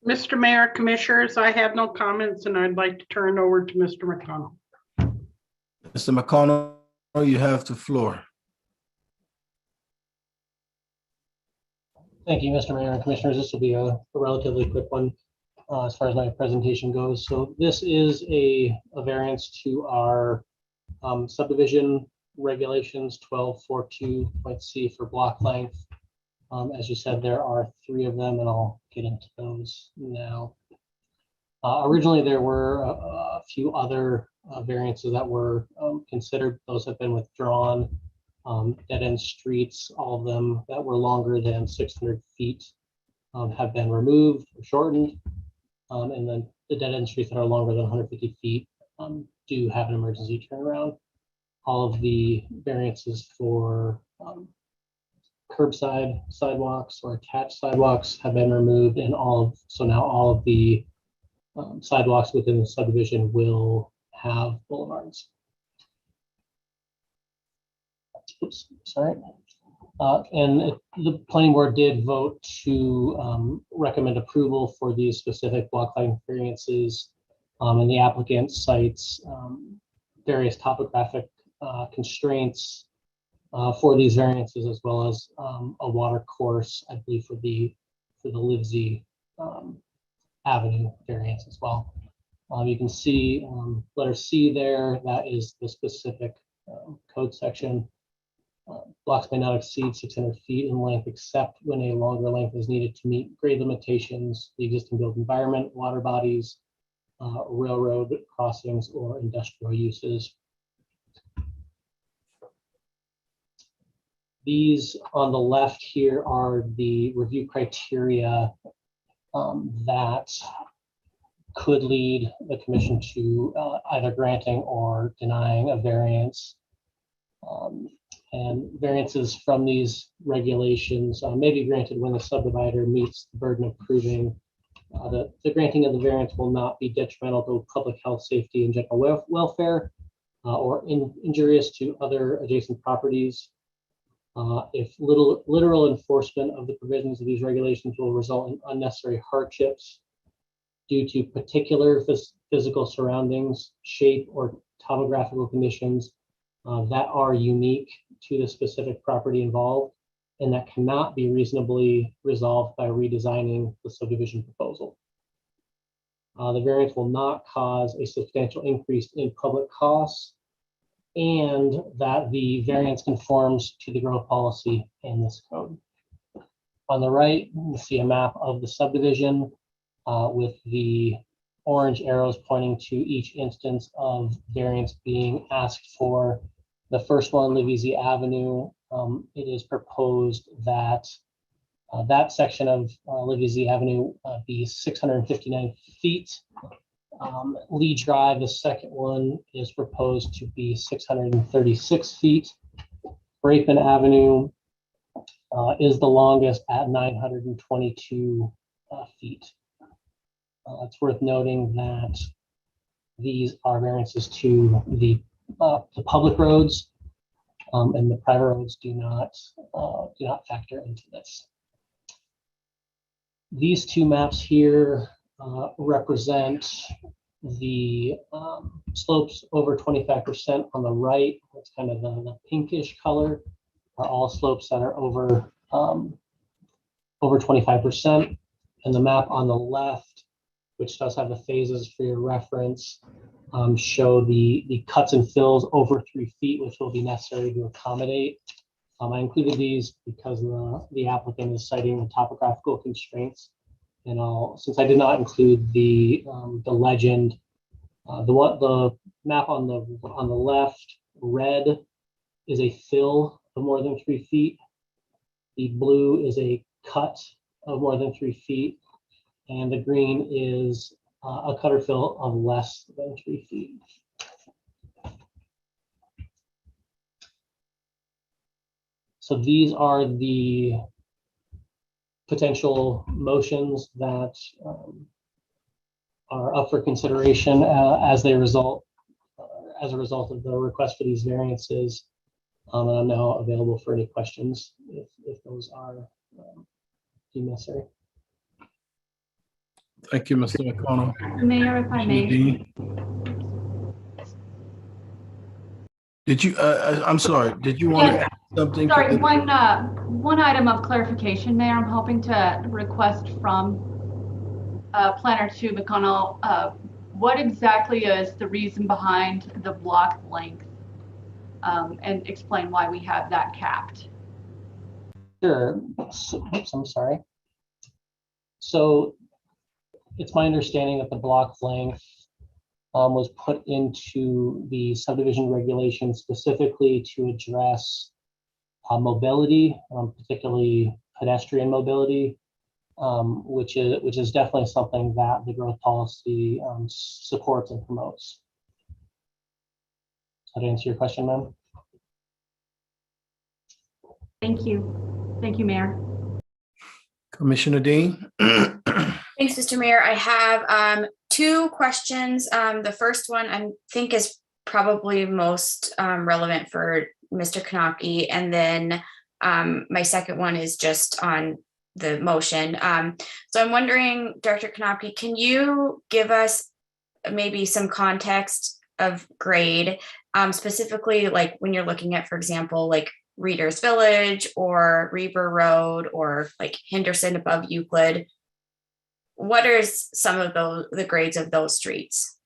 Mr. Mayor, Commissioners, I have no comments and I'd like to turn it over to Mr. McConnell. Mr. McConnell, you have the floor. Thank you, Mr. Mayor and Commissioners. This will be a relatively quick one as far as my presentation goes. So this is a variance to our subdivision regulations 1242.c for block length. As you said, there are 3 of them, and I'll get into those now. Originally, there were a few other variances that were considered. Those have been withdrawn. Dead-end streets, all of them that were longer than 600 feet have been removed or shortened. And then the dead-end streets that are longer than 150 feet do have an emergency turnaround. All of the variances for curbside sidewalks or attached sidewalks have been removed, and so now all of the sidewalks within the subdivision will have boulevards. Oops, sorry. And the planning board did vote to recommend approval for these specific block length variances, and the applicant cites various topographic constraints for these variances, as well as a water course, I believe, for the Livesey Avenue variance as well. You can see letter C there, that is the specific code section. Blocks may not exceed 600 feet in length except when a longer length is needed to meet grade limitations, the existing built environment, water bodies, railroad crossings, or industrial uses. These on the left here are the review criteria that could lead the commission to either granting or denying a variance. And variances from these regulations may be granted when the subdivider meets the burden of proving that the granting of the variance will not be detrimental to public health, safety, and general welfare, or injurious to other adjacent properties. If literal enforcement of the provisions of these regulations will result in unnecessary hardships due to particular physical surroundings, shape, or topographical conditions that are unique to the specific property involved, and that cannot be reasonably resolved by redesigning the subdivision proposal. The variance will not cause a substantial increase in public costs, and that the variance conforms to the growth policy in this code. On the right, you see a map of the subdivision with the orange arrows pointing to each instance of variance being asked for. The first one, Livesey Avenue, it is proposed that that section of Livesey Avenue be 659 feet. Lee Drive, the second one, is proposed to be 636 feet. Brakeman Avenue is the longest at 922 feet. It's worth noting that these are variances to the public roads, and the private roads do not factor into this. These two maps here represent the slopes over 25% on the right, that's kind of the pinkish color, are all slopes that are over 25%. And the map on the left, which does have the phases for your reference, show the cuts and fills over 3 feet, which will be necessary to accommodate. I included these because the applicant is citing the topographical constraints. And since I did not include the legend, the map on the left, red is a fill of more than 3 feet. The blue is a cut of more than 3 feet, and the green is a cut or fill of less than 3 feet. So these are the potential motions that are up for consideration as a result of the request for these variances. And I'm now available for any questions if those are deemed necessary. Thank you, Mr. McConnell. Mayor, if I may. Dean? Did you, I'm sorry, did you want to add something? Sorry, one item of clarification, Mayor. I'm hoping to request from Planner 2 McConnell. What exactly is the reason behind the block length? And explain why we have that capped. Sure. Oops, I'm sorry. So it's my understanding that the block length was put into the subdivision regulation specifically to address mobility, particularly pedestrian mobility, which is definitely something that the growth policy supports and promotes. Does that answer your question, ma'am? Thank you. Thank you, Mayor. Commissioner Dean? Thanks, Mr. Mayor. I have 2 questions. The first one I think is probably most relevant for Mr. Konopky, and then my second one is just on the motion. So I'm wondering, Director Konopky, can you give us maybe some context of grade, specifically like when you're looking at, for example, like Reader's Village or Reber Road or like Henderson above Euclid? What are some of the grades of those streets?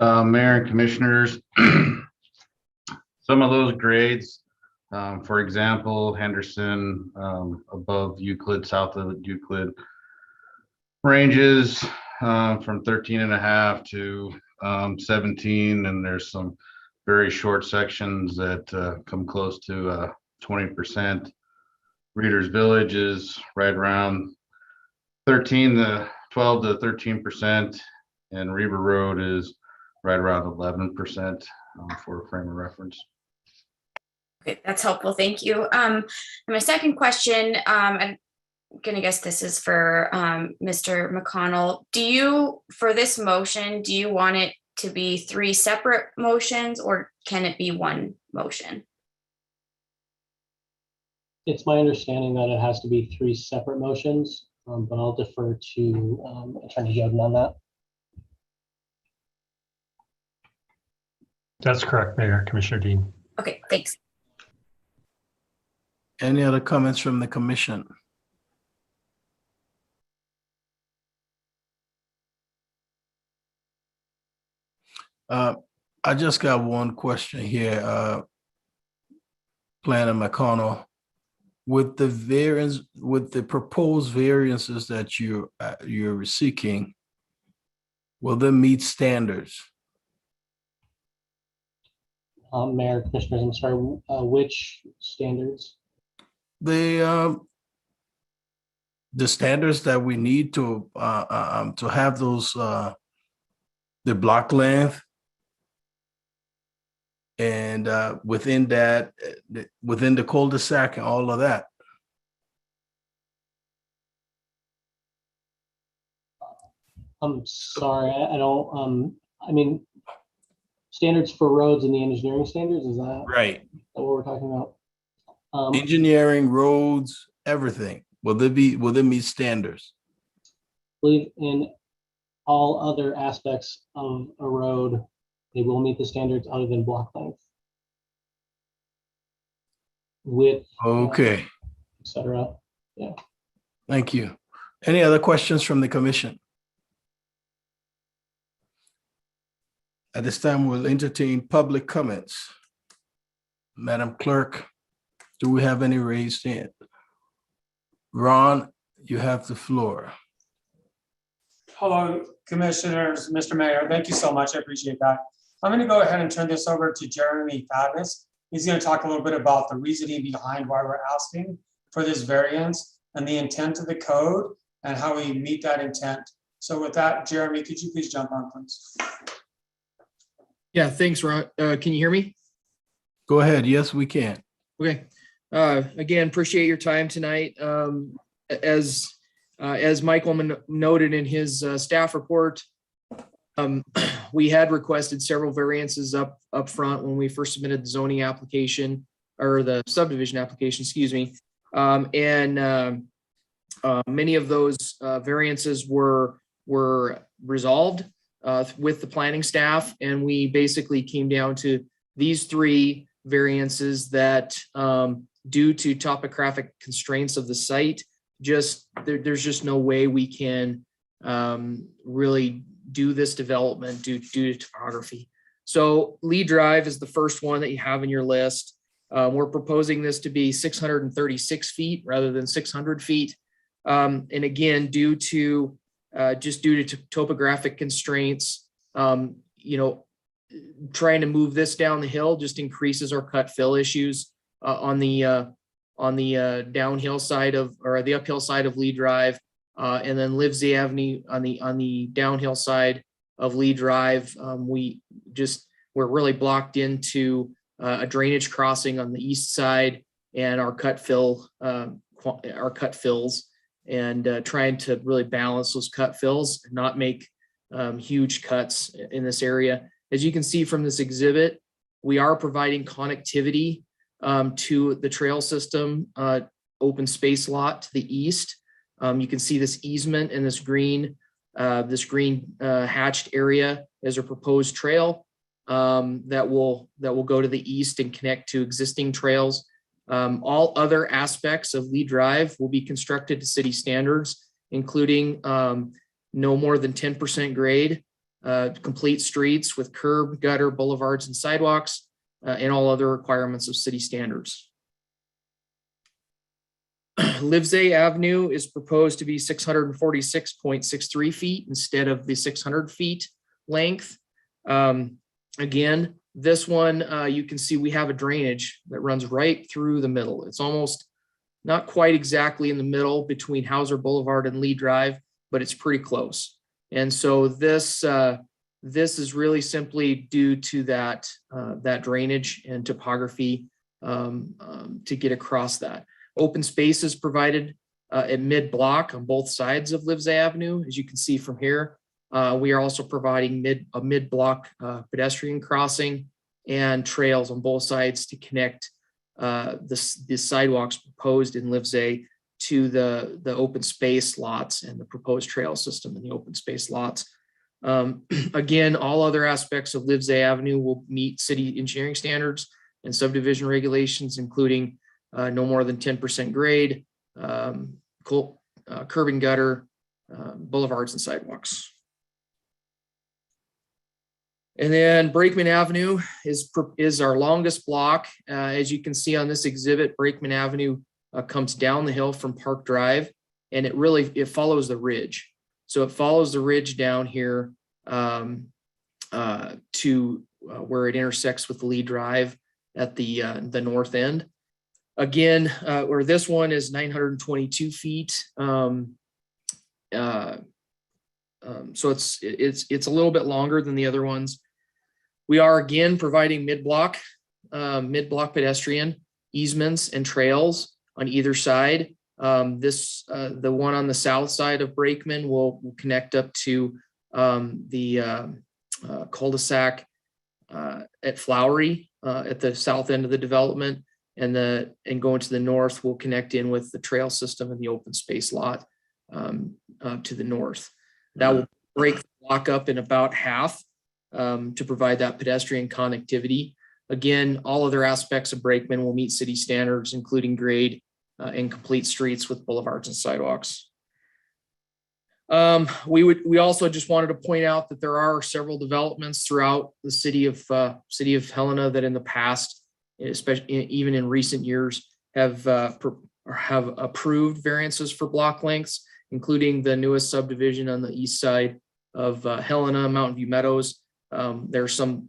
Mayor and commissioners, some of those grades, for example, Henderson above Euclid, south of Euclid, ranges from 13.5 to 17, and there's some very short sections that come close to 20%. Reader's Village is right around 12 to 13%, and Reber Road is right around 11% for a frame of reference. Okay, that's helpful. Thank you. And my second question, I'm gonna guess this is for Mr. McConnell. For this motion, do you want it to be 3 separate motions, or can it be 1 motion? It's my understanding that it has to be 3 separate motions, but I'll defer to Attorney Yoden on that. That's correct, Mayor, Commissioner Dean. Okay, thanks. Any other comments from the commission? I just got one question here, Planner McConnell. With the proposed variances that you're seeking, will they meet standards? Mayor, Commissioners, I'm sorry, which standards? The standards that we need to have those the block length, and within that, within the cul-de-sac and all of that. I'm sorry, I don't. I mean, standards for roads and the engineering standards, is that right? What we're talking about? Engineering, roads, everything. Will they meet standards? I believe in all other aspects of a road, they will meet the standards other than block length, width, Okay, etc. Yeah. thank you. Any other questions from the commission? At this time, we'll entertain public comments. Madam Clerk, do we have any raised hand? Ron, you have the floor. Hello, Commissioners, Mr. Mayor. Thank you so much. I appreciate that. I'm going to go ahead and turn this over to Jeremy Favis. He's going to talk a little bit about the reasoning behind why we're asking for this variance and the intent of the code and how we meet that intent. So with that, Jeremy, could you please jump on, please? Yeah, thanks, Ron. Can you hear me? Go ahead. Yes, we can. Okay. Again, appreciate your time tonight. As Michael noted in his staff report, we had requested several variances up front when we first submitted the zoning application or the subdivision application, excuse me. Many of those variances were resolved with the planning staff, and we basically came down to these three variances that due to topographic constraints of the site, there's just no way we can really do this development due to topography. So Lee Drive is the first one that you have in your list. We're proposing this to be 636 feet rather than 600 feet. And again, due to topographic constraints, trying to move this down the hill just increases our cut fill issues on the downhill side or the uphill side of Lee Drive, and then Livesey Avenue on the downhill side of Lee Drive. We're really blocked into a drainage crossing on the east side, and our cut fills, and trying to really balance those cut fills and not make huge cuts in this area. As you can see from this exhibit, we are providing connectivity to the trail system open space lot to the east. You can see this easement in this green hatched area as a proposed trail that will go to the east and connect to existing trails. All other aspects of Lee Drive will be constructed to city standards, including no more than 10% grade, complete streets with curb, gutter, boulevards, and sidewalks, and all other requirements of city standards. Livesey Avenue is proposed to be 646.63 feet instead of the 600 feet length. Again, this one, you can see we have a drainage that runs right through the middle. It's almost not quite exactly in the middle between Hauser Boulevard and Lee Drive, but it's pretty close. And so this is really simply due to that drainage and topography to get across that. Open space is provided at mid-block on both sides of Livesey Avenue. As you can see from here, we are also providing a mid-block pedestrian crossing and trails on both sides to connect the sidewalks proposed in Livesey to the open space lots and the proposed trail system in the open space lots. Again, all other aspects of Livesey Avenue will meet city engineering standards and subdivision regulations, including no more than 10% grade, curb and gutter, boulevards and sidewalks. And then Brakeman Avenue is our longest block. As you can see on this exhibit, Brakeman Avenue comes down the hill from Park Drive, and it follows the ridge. So it follows the ridge down here to where it intersects with Lee Drive at the north end. Again, where this one is 922 feet. So it's a little bit longer than the other ones. We are again providing mid-block pedestrian easements and trails on either side. The one on the south side of Brakeman will connect up to the cul-de-sac at Flowery at the south end of the development, and going to the north will connect in with the trail system and the open space lot to the north. That will break the block up in about half to provide that pedestrian connectivity. Again, all other aspects of Brakeman will meet city standards, including grade and complete streets with boulevards and sidewalks. We also just wanted to point out that there are several developments throughout the city of Helena that in the past, especially even in recent years, have approved variances for block lengths, including the newest subdivision on the east side of Helena, Mountain View Meadows. There's some,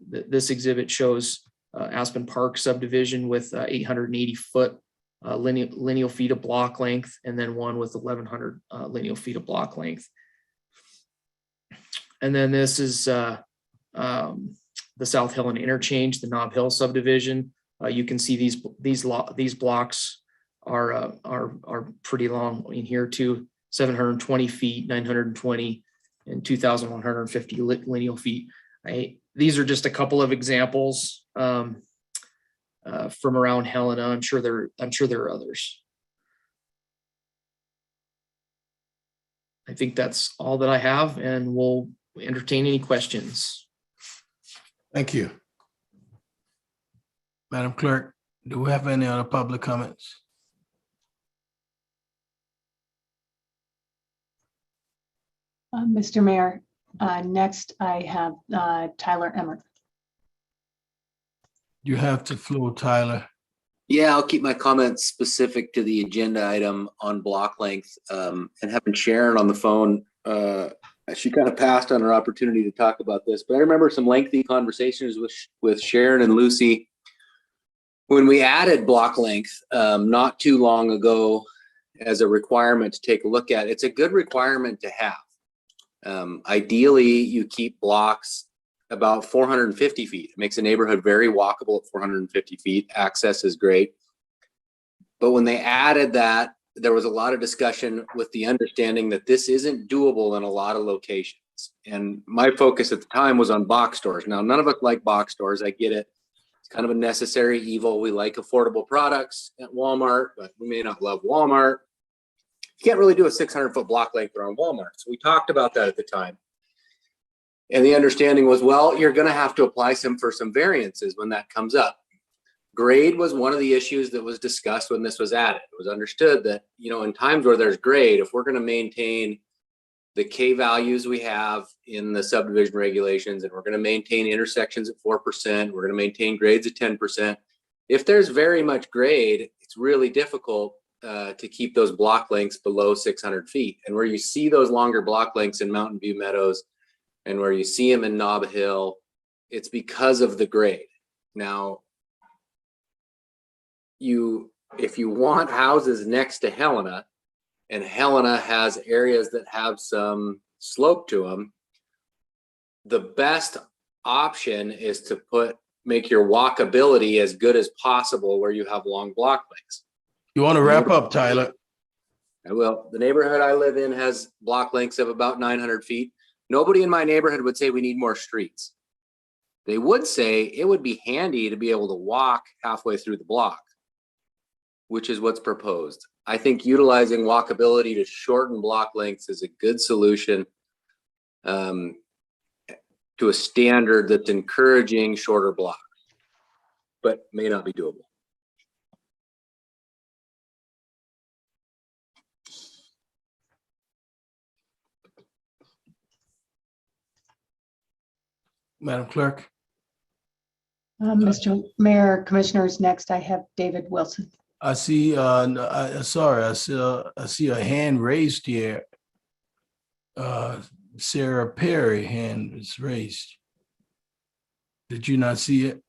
this exhibit shows Aspen Park subdivision with 880 foot lineal feet of block length, and then one with 1100 lineal feet of block length. And then this is the South Helena interchange, the Nob Hill subdivision. You can see these blocks are pretty long in here too, 720 feet, 920, and 2,150 lineal feet. These are just a couple of examples from around Helena. I'm sure there are others. I think that's all that I have, and we'll entertain any questions. Thank you. Madam Clerk, do we have any other public comments? Mr. Mayor, next I have Tyler Emmert. You have the floor, Tyler. Yeah, I'll keep my comments specific to the agenda item on block length, and having Sharon on the phone. She kind of passed on her opportunity to talk about this, but I remember some lengthy conversations with Sharon and Lucy when we added block length not too long ago as a requirement to take a look at. It's a good requirement to have. Ideally, you keep blocks about 450 feet. It makes a neighborhood very walkable at 450 feet. Access is great. But when they added that, there was a lot of discussion with the understanding that this isn't doable in a lot of locations. And my focus at the time was on box stores. Now, none of us like box stores. I get it. It's kind of a necessary evil. We like affordable products at Walmart, but we may not love Walmart. You can't really do a 600-foot block length around Walmart. So we talked about that at the time. And the understanding was, well, you're going to have to apply some variances when that comes up. Grade was one of the issues that was discussed when this was added. It was understood that, in times where there's grade, if we're going to maintain the K values we have in the subdivision regulations, and we're going to maintain intersections at 4%, we're going to maintain grades at 10%. If there's very much grade, it's really difficult to keep those block lengths below 600 feet. And where you see those longer block lengths in Mountain View Meadows, and where you see them in Nob Hill, it's because of the grade. Now, if you want houses next to Helena, and Helena has areas that have some slope to them, the best option is to make your walkability as good as possible where you have long block lengths. You want to wrap up, Tyler? I will. The neighborhood I live in has block lengths of about 900 feet. Nobody in my neighborhood would say we need more streets. They would say it would be handy to be able to walk halfway through the block, which is what's proposed. I think utilizing walkability to shorten block lengths is a good solution to a standard that's encouraging shorter blocks, but may not be doable. Madam Clerk. Mr. Mayor, Commissioners, next I have David Wilson. I see, sorry, I see a hand raised here. Sarah Perry hand is raised. Did you not see it?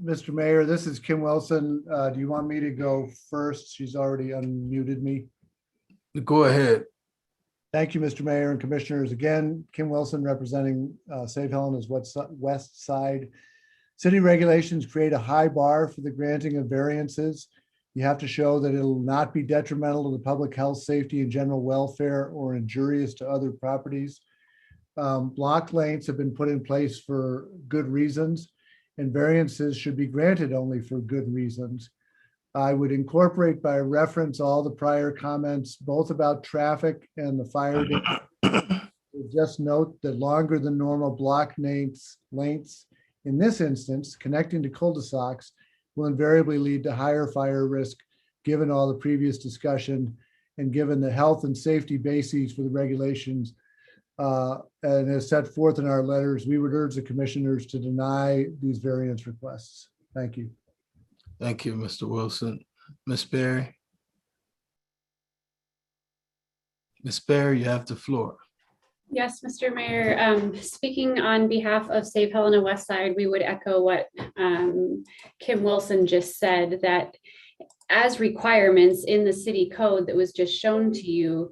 Mr. Mayor, this is Kim Wilson. Do you want me to go first? She's already unmuted me. Go ahead. Thank you, Mr. Mayor and Commissioners. Again, Kim Wilson representing Save Helena's West Side. City regulations create a high bar for the granting of variances. You have to show that it will not be detrimental to the public health, safety, and general welfare or injurious to other properties. Block lengths have been put in place for good reasons, and variances should be granted only for good reasons. I would incorporate by reference all the prior comments, both about traffic and the fire Just note that longer than normal block lengths in this instance, connecting to cul-de-sacs will invariably lead to higher fire risk, given all the previous discussion and given the health and safety bases for the regulations. And as set forth in our letters, we would urge the commissioners to deny these variance requests. Thank you. Thank you, Mr. Wilson. Ms. Berry? Ms. Berry, you have the floor. Yes, Mr. Mayor, speaking on behalf of Save Helena West Side, we would echo what Kim Wilson just said, that as requirements in the city code that was just shown to you,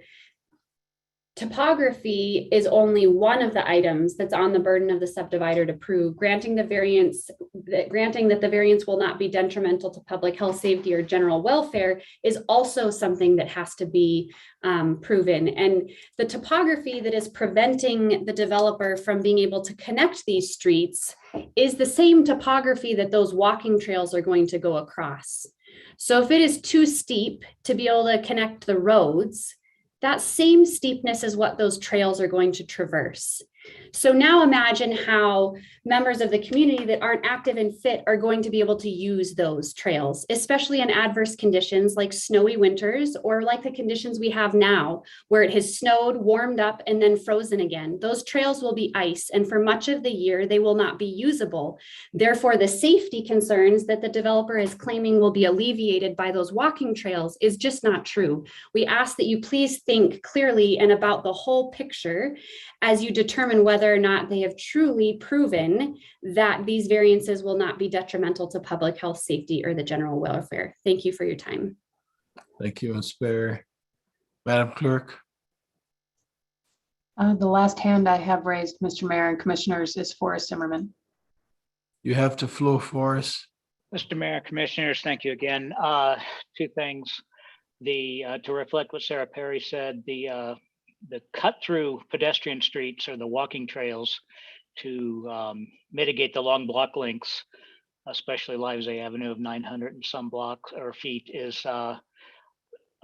topography is only one of the items that's on the burden of the subdivider to prove. Granting that the variance will not be detrimental to public health, safety, or general welfare is also something that has to be proven. And the topography that is preventing the developer from being able to connect these streets is the same topography that those walking trails are going to go across. So if it is too steep to be able to connect the roads, that same steepness is what those trails are going to traverse. So now imagine how members of the community that aren't active and fit are going to be able to use those trails, especially in adverse conditions like snowy winters or like the conditions we have now, where it has snowed, warmed up, and then frozen again. Those trails will be ice, and for much of the year, they will not be usable. Therefore, the safety concerns that the developer is claiming will be alleviated by those walking trails is just not true. We ask that you please think clearly and about the whole picture as you determine whether or not they have truly proven that these variances will not be detrimental to public health, safety, or the general welfare. Thank you for your time. Thank you, Ms. Berry. Madam Clerk? The last hand I have raised, Mr. Mayor and Commissioners, is Forrest Zimmerman. You have the floor, Forrest. Mr. Mayor, Commissioners, thank you again. Two things. To reflect what Sarah Perry said, the cut-through pedestrian streets or the walking trails to mitigate the long block lengths, especially Livesay Avenue of 900 and some blocks or feet, is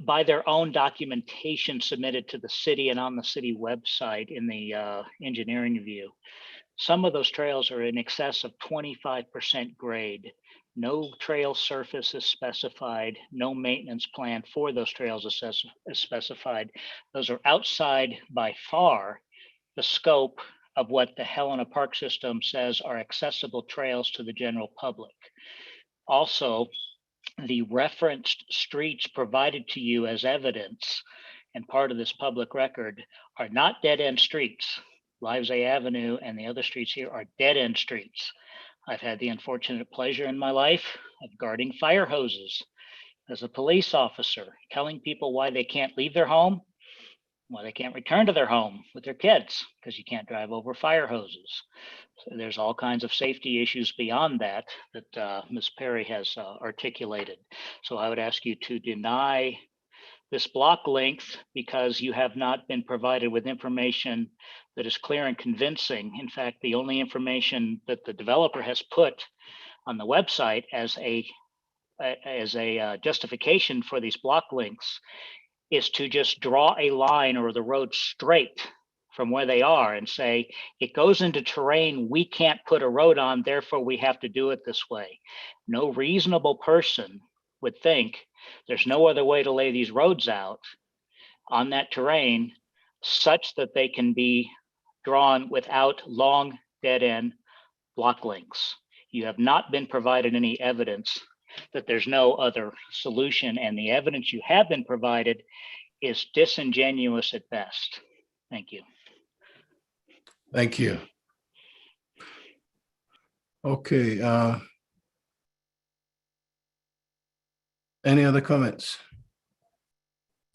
by their own documentation submitted to the city and on the city website in the engineering review. Some of those trails are in excess of 25% grade. No trail surface is specified, no maintenance plan for those trails is specified. Those are outside by far the scope of what the Helena Park System says are accessible trails to the general public. Also, the referenced streets provided to you as evidence and part of this public record are not dead-end streets. Livesay Avenue and the other streets here are dead-end streets. I've had the unfortunate pleasure in my life of guarding fire hoses as a police officer, telling people why they can't leave their home, why they can't return to their home with their kids, because you can't drive over fire hoses. So there's all kinds of safety issues beyond that Ms. Perry has articulated. So I would ask you to deny this block length because you have not been provided with information that is clear and convincing. In fact, the only information that the developer has put on the website as a justification for these block lengths is to just draw a line or the road straight from where they are and say, it goes into terrain we can't put a road on, therefore we have to do it this way. No reasonable person would think there's no other way to lay these roads out on that terrain such that they can be drawn without long dead-end block lengths. You have not been provided any evidence that there's no other solution, and the evidence you have been provided is disingenuous at best. Thank you. Thank you. Okay. Any other comments?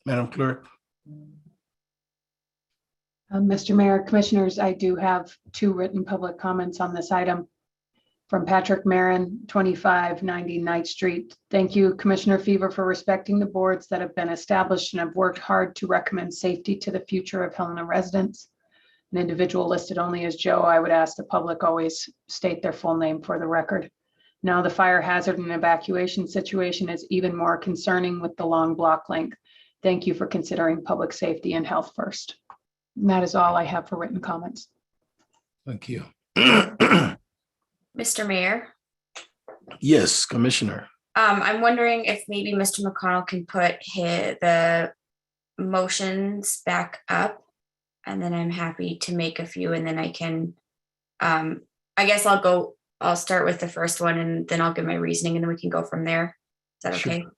Madam Clerk? Mr. Mayor, Commissioners, I do have two written public comments on this item from Patrick Marin, 2590 Knight Street. Thank you, Commissioner Fever, for respecting the boards that have been established and have worked hard to recommend safety to the future of Helena residents. An individual listed only as Joe, I would ask the public always state their full name for the record. Now, the fire hazard and evacuation situation is even more concerning with the long block length. Thank you for considering public safety and health first. That is all I have for written comments. Thank you. Mr. Mayor, Yes, Commissioner. I'm wondering if maybe Mr. McConnell can put the motions back up. And then I'm happy to make a few, and then I can, I guess I'll start with the first one and then I'll give my reasoning and then we can go from there. Is that okay? Sure.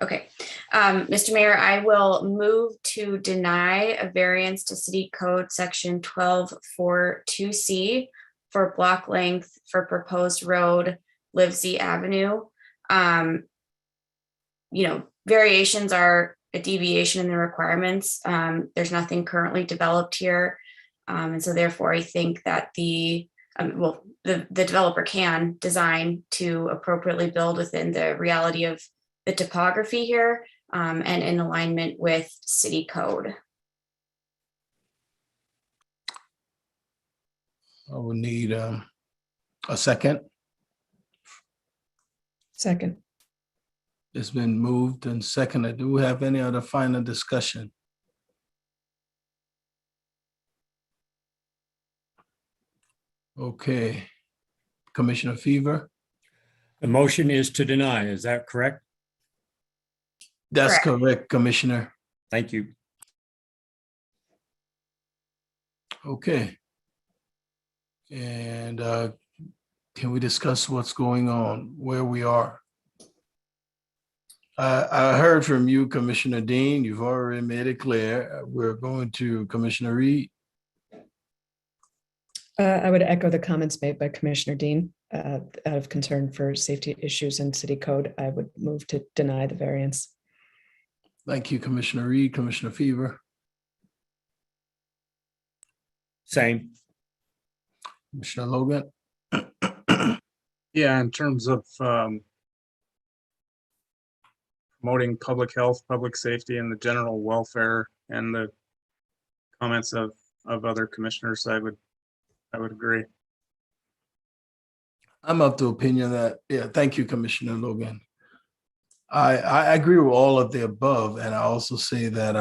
Okay. Mr. Mayor, I will move to deny a variance to City Code Section 1242C for block length for proposed road, Livesey Avenue. Variations are a deviation in the requirements. There's nothing currently developed here. And so therefore I think that the developer can design to appropriately build within the reality of the topography here, and in alignment with city code. I will need a second. Second. It's been moved and seconded. Do we have any other final discussion? Okay. Commissioner Fever? The motion is to deny. Is that correct? That's correct, Commissioner. Thank you. Okay. And can we discuss what's going on, where we are? I heard from you, Commissioner Dean. You've already made it clear. We're going to Commissioner Reed. I would echo the comments made by Commissioner Dean. Out of concern for safety issues in city code, I would move to deny the variance. Thank you, Commissioner Reed. Commissioner Fever. Same. Commissioner Logan. Yeah, in terms of promoting public health, public safety, and the general welfare, and the comments of other commissioners, I would agree. I'm of the opinion that, yeah, thank you, Commissioner Logan. I agree with all of the above, and I also say that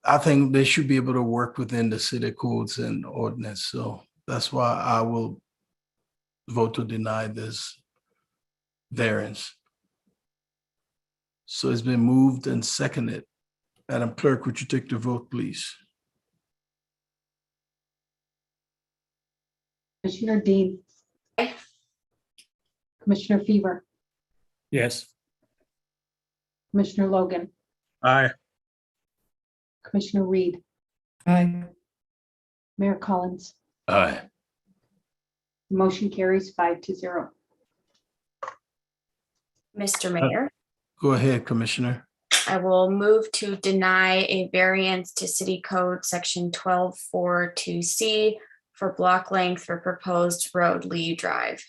I think they should be able to work within the city codes and ordinance. So that's why I will vote to deny this variance. So it's been moved and seconded. Madam Clerk, would you take the vote, please? Commissioner Dean. Commissioner Fever. Yes. Commissioner Logan. Aye. Commissioner Reed. Aye. Mayor Collins. Aye. The motion carries 5-0. Mr. Mayor, Go ahead, Commissioner. I will move to deny a variance to City Code Section 1242C for block length for proposed road Lee Drive.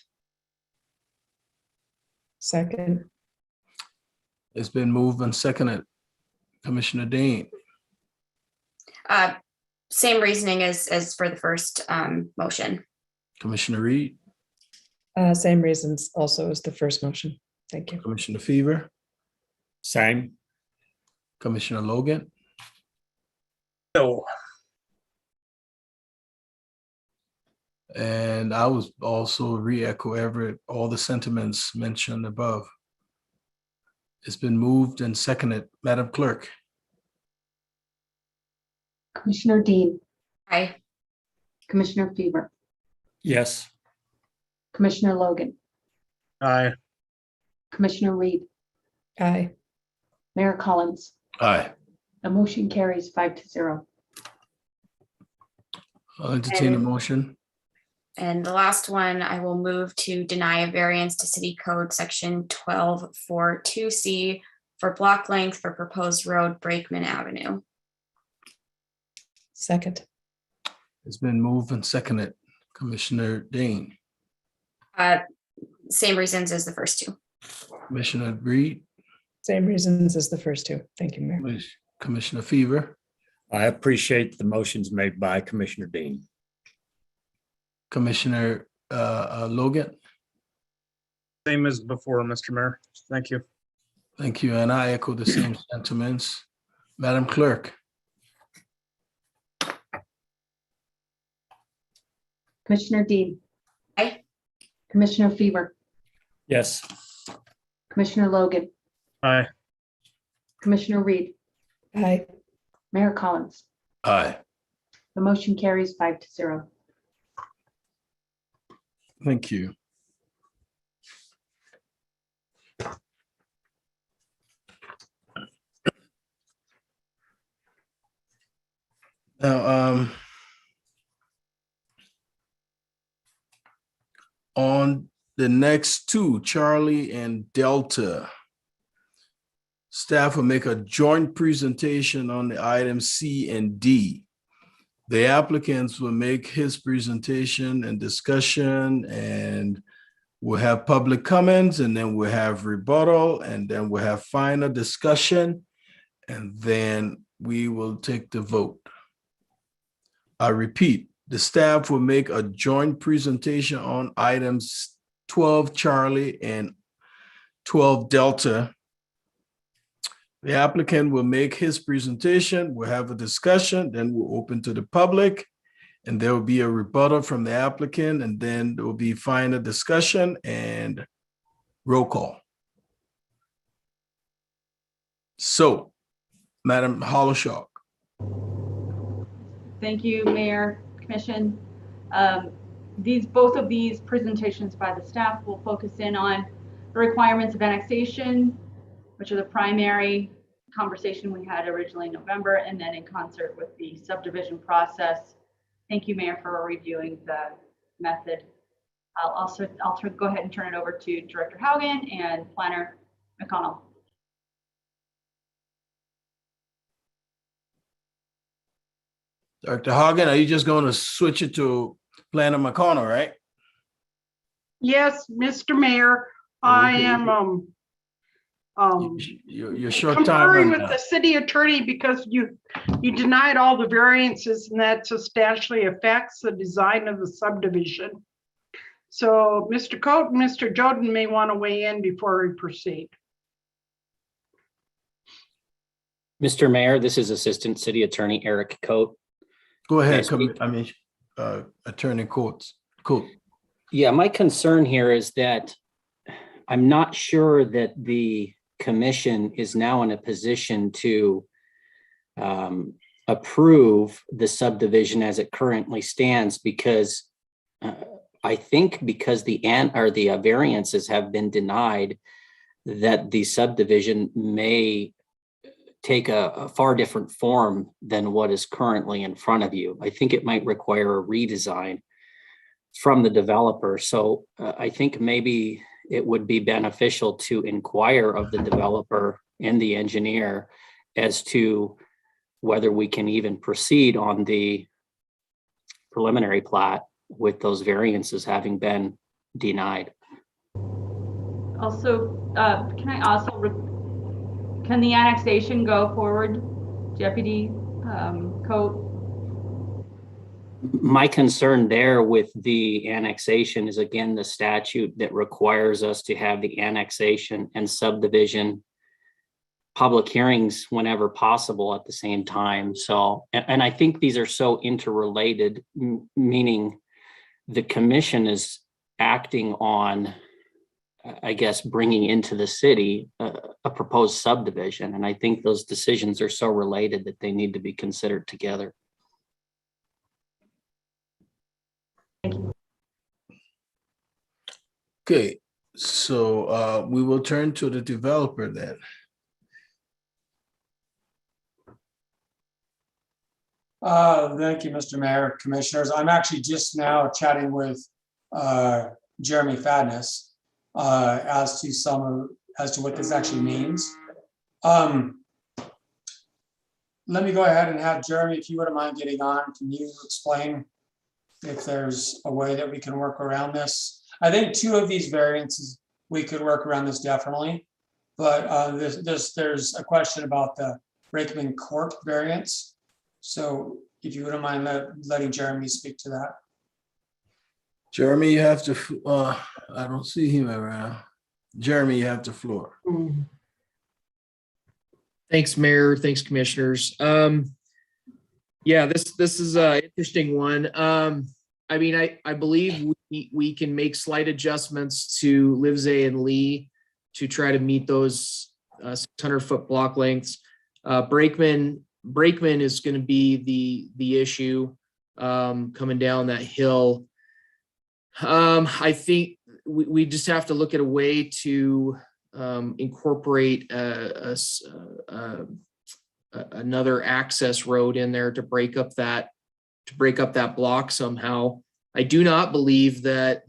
Second. It's been moved and seconded. Commissioner Dean. Same reasoning as for the first motion. Commissioner Reed. Same reasons also as the first motion. Thank you. Commissioner Fever. Same. Commissioner Logan. No. And I was also re-echo all the sentiments mentioned above. It's been moved and seconded. Madam Clerk. Commissioner Dean. Aye. Commissioner Fever. Yes. Commissioner Logan. Aye. Commissioner Reed. Aye. Mayor Collins. Aye. The motion carries 5-0. I'll entertain a motion. And the last one, I will move to deny a variance to City Code Section 1242C for block length for proposed road Brakeman Avenue. Second. It's been moved and seconded. Commissioner Dean. Same reasons as the first two. Commissioner Reed. Same reasons as the first two. Thank you, Mayor. Commissioner Fever. I appreciate the motions made by Commissioner Dean. Commissioner Logan. Same as before, Mr. Mayor. Thank you. Thank you. And I echo the same sentiments. Madam Clerk. Commissioner Dean. Aye. Commissioner Fever, Yes. Commissioner Logan, Aye. Commissioner Reed, Aye. Mayor Collins. Aye. The motion carries 5-0. Thank you. Now, on the next two, Charlie and Delta, staff will make a joint presentation on the items C and D. The applicants will make his presentation and discussion, and we'll have public comments, and then we'll have rebuttal, and then we'll have final discussion, and then we will take the vote. I repeat, the staff will make a joint presentation on items 12 Charlie and 12 Delta. The applicant will make his presentation, we'll have a discussion, then we'll open to the public, and there will be a rebuttal from the applicant, and then there will be final discussion and roll call. So, Madam Hollishaw. Thank you, Mayor, Commission. Both of these presentations by the staff will focus in on the requirements of annexation, which are the primary conversation we had originally in November, and then in concert with the subdivision process. Thank you, Mayor, for reviewing the method. I'll go ahead and turn it over to Director Haugen and Planner McConnell. Dr. Hagen, are you just going to switch it to Planner McConnell, right? Yes, Mr. Mayor, I am Your short time. conferring with the city attorney because you denied all the variances, and that substantially affects the design of the subdivision. So Mr. Coate and Mr. Joden may want to weigh in before we proceed. Mr. Mayor, this is Assistant City Attorney Eric Coate. Go ahead, Yes, Attorney Coate. Yeah, my concern here is that I'm not sure that the commission is now in a position to approve the subdivision as it currently stands, because I think because the variances have been denied, that the subdivision may take a far different form than what is currently in front of you. I think it might require a redesign from the developer. So I think maybe it would be beneficial to inquire of the developer and the engineer as to whether we can even proceed on the preliminary plat with those variances having been denied. Also, can the annexation go forward, Deputy Coate? My concern there with the annexation is, again, the statute that requires us to have the annexation and subdivision public hearings whenever possible at the same time. So, and I think these are so interrelated, meaning the commission is acting on, I guess, bringing into the city a proposed subdivision. And I think those decisions are so related that they need to be considered together. Okay, so we will turn to the developer then. Thank you, Mr. Mayor, Commissioners. I'm actually just now chatting with Jeremy Fadness as to what this actually means. Let me go ahead and have Jeremy, if you wouldn't mind getting on, can you explain if there's a way that we can work around this? I think two of these variances, we could work around this definitely, but there's a question about the Rakeman Court variance. So if you wouldn't mind letting Jeremy speak to that. Jeremy, you have to, I don't see him around. Jeremy, you have the floor. Thanks, Mayor. Thanks, Commissioners. Yeah, this is an interesting one. I mean, I believe we can make slight adjustments to Livesay and Lee to try to meet those 600-foot block lengths. Brakeman is going to be the issue coming down that hill. I think we just have to look at a way to incorporate another access road in there to break up that block somehow. I do not believe that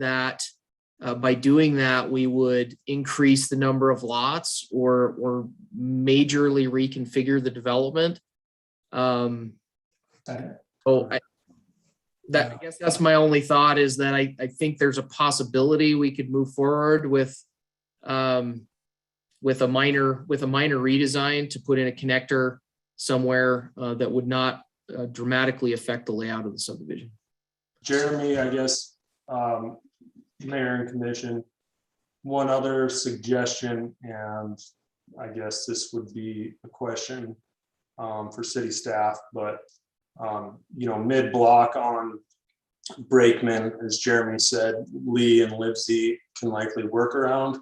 by doing that, we would increase the number of lots or majorly reconfigure the development. I guess that's my only thought, is that I think there's a possibility we could move forward with a minor redesign to put in a connector somewhere that would not dramatically affect the layout of the subdivision. Jeremy, I guess, Mayor and Commission, one other suggestion, and I guess this would be a question for city staff, but mid-block on Brakeman, as Jeremy said, Lee and Livesey can likely work around.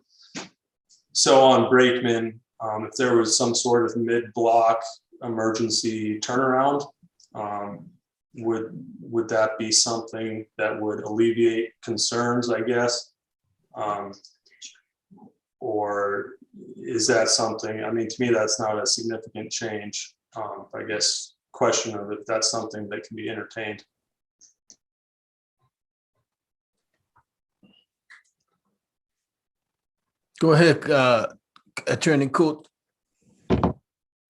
So on Brakeman, if there was some sort of mid-block emergency turnaround, would that be something that would alleviate concerns, I guess? Or is that something, I mean, to me, that's not a significant change. I guess question of if that's something that can be entertained. Go ahead, Attorney Coot.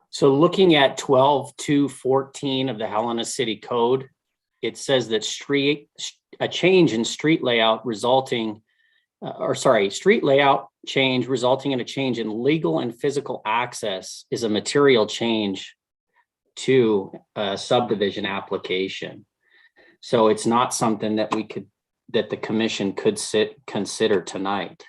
So looking at 12.2.14 of the Helena City Code, it says that a change in street layout resulting, street layout change resulting in a change in legal and physical access is a material change to a subdivision application. So it's not something that the commission could consider tonight.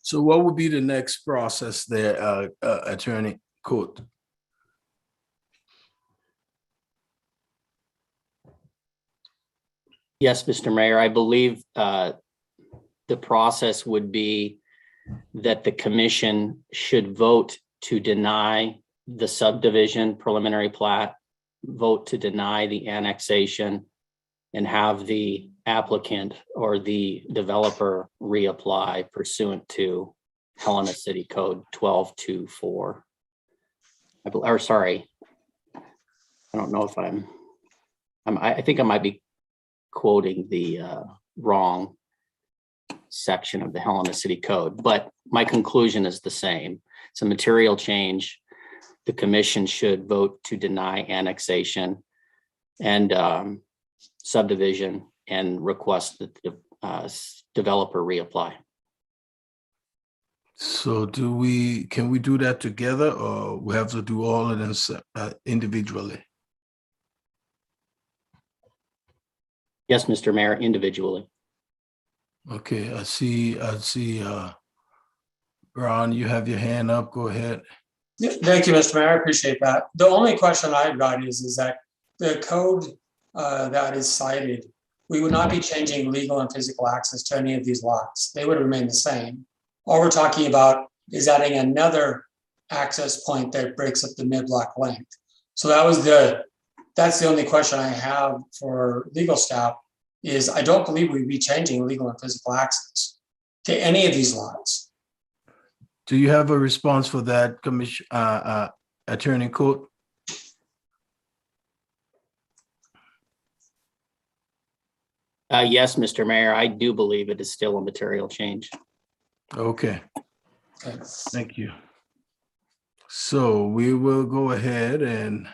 So what would be the next process there, Attorney Court? Yes, Mr. Mayor, I believe the process would be that the commission should vote to deny the subdivision preliminary plat, vote to deny the annexation, and have the applicant or the developer reapply pursuant to Helena City Code 12.2.4. I don't know if I think I might be quoting the wrong section of the Helena City Code, but my conclusion is the same. It's a material change. The commission should vote to deny annexation and subdivision and request that the developer reapply. So can we do that together, or we have to do all of them individually? Yes, Mr. Mayor, individually. Okay, I see, Ron, you have your hand up, go ahead. Yeah, thank you, Mr. Mayor, I appreciate that. The only question I've got is that the code that is cited, we would not be changing legal and physical access to any of these lots. They would remain the same. All we're talking about is adding another access point that breaks up the mid-block length. So that's the only question I have for legal staff, is I don't believe we'd be changing legal and physical access to any of these lots. Do you have a response for that, Commission Attorney Court? Yes, Mr. Mayor, I do believe it is still a material change. Okay. Thank you. So we will go ahead and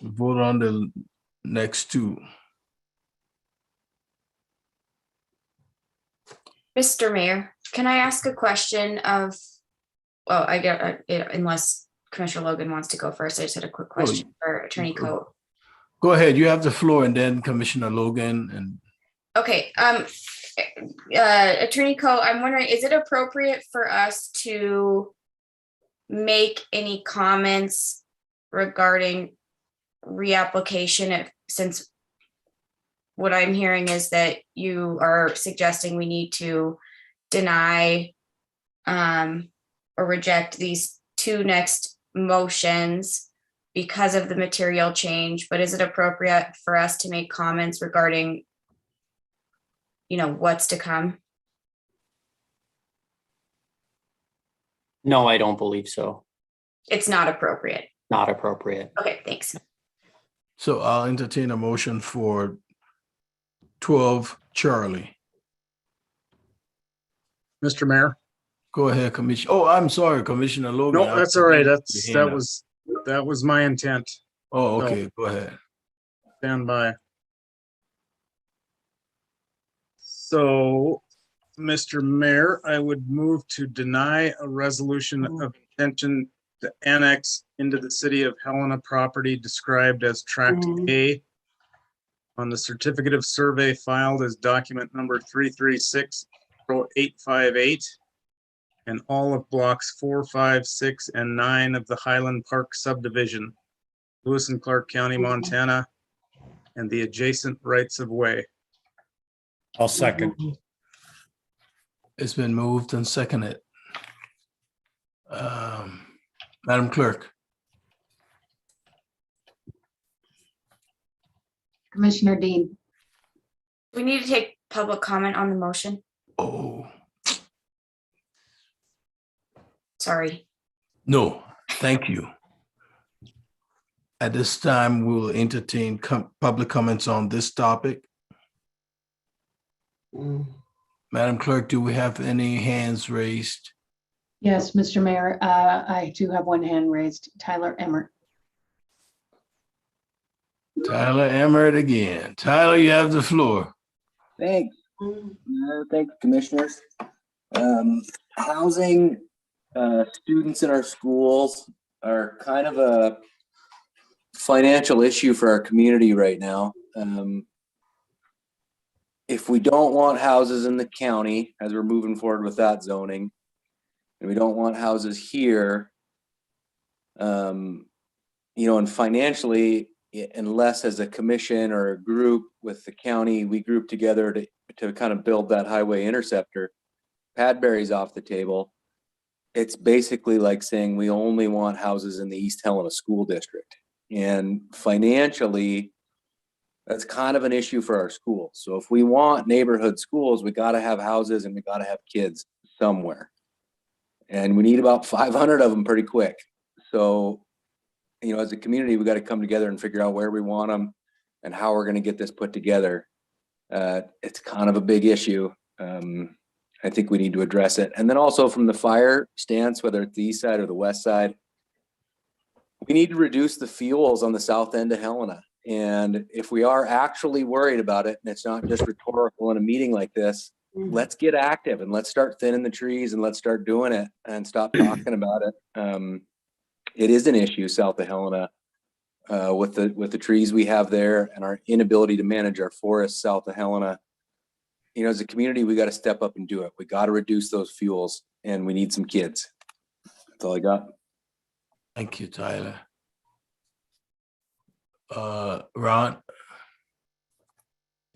vote on the next two. Mr. Mayor, can I ask a question of, well, I get, unless Commissioner Logan wants to go first, I just had a quick question for Attorney Coate. Go ahead, you have the floor, and then Commissioner Logan and. Okay, Attorney Coate, I'm wondering, is it appropriate for us to make any comments regarding reapplication since what I'm hearing is that you are suggesting we need to deny or reject these two next motions because of the material change, but is it appropriate for us to make comments regarding, what's to come? No, I don't believe so. It's not appropriate. Not appropriate. Okay, thanks. So I'll entertain a motion for 12 Charlie. Mr. Mayor? Go ahead, Commissioner. Oh, I'm sorry, Commissioner Logan. No, that's all right. That up. was my intent. Oh, So, okay, go ahead. stand by. So, Mr. Mayor, I would move to deny a resolution of intention to annex into the City of Helena property described as Tract A on the certificate of survey filed as document number 3360858 and all of blocks 4, 5, 6, and 9 of the Highland Park subdivision, Lewis and Clark County, Montana, and the adjacent rights of way. I'll second. It's been moved and seconded. Madam Clerk. Commissioner Dean. We need to take public comment on the motion. Oh, Sorry. no, thank you. At this time, we'll entertain public comments on this topic. Madam Clerk, do we have any hands raised? Yes, Mr. Mayor, I do have one hand raised. Tyler Emmert. Tyler Emmert again. Tyler, you have the floor. Thanks. Thank you, commissioners. Housing students in our schools are kind of a financial issue for our community right now. If we don't want houses in the county, as we're moving forward with that zoning, and we don't want houses here, and financially, unless as a commission or a group with the county, we group together to kind of build that highway interceptor, Padbury's off the table. It's basically like saying we only want houses in the East Helena School District. And financially, that's kind of an issue for our schools. So if we want neighborhood schools, we got to have houses and we got to have kids somewhere. And we need about 500 of them pretty quick. So, as a community, we got to come together and figure out where we want them and how we're going to get this put together. It's kind of a big issue. I think we need to address it. And then also from the fire stance, whether it's the east side or the west side, we need to reduce the fuels on the south end of Helena. And if we are actually worried about it, and it's not just rhetorical in a meeting like this, let's get active and let's start thinning the trees and let's start doing it and stop talking about it. It is an issue south of Helena with the trees we have there and our inability to manage our forests south of Helena. As a community, we got to step up and do it. We got to reduce those fuels and we need some kids. That's all I got. Thank you, Tyler. Ron?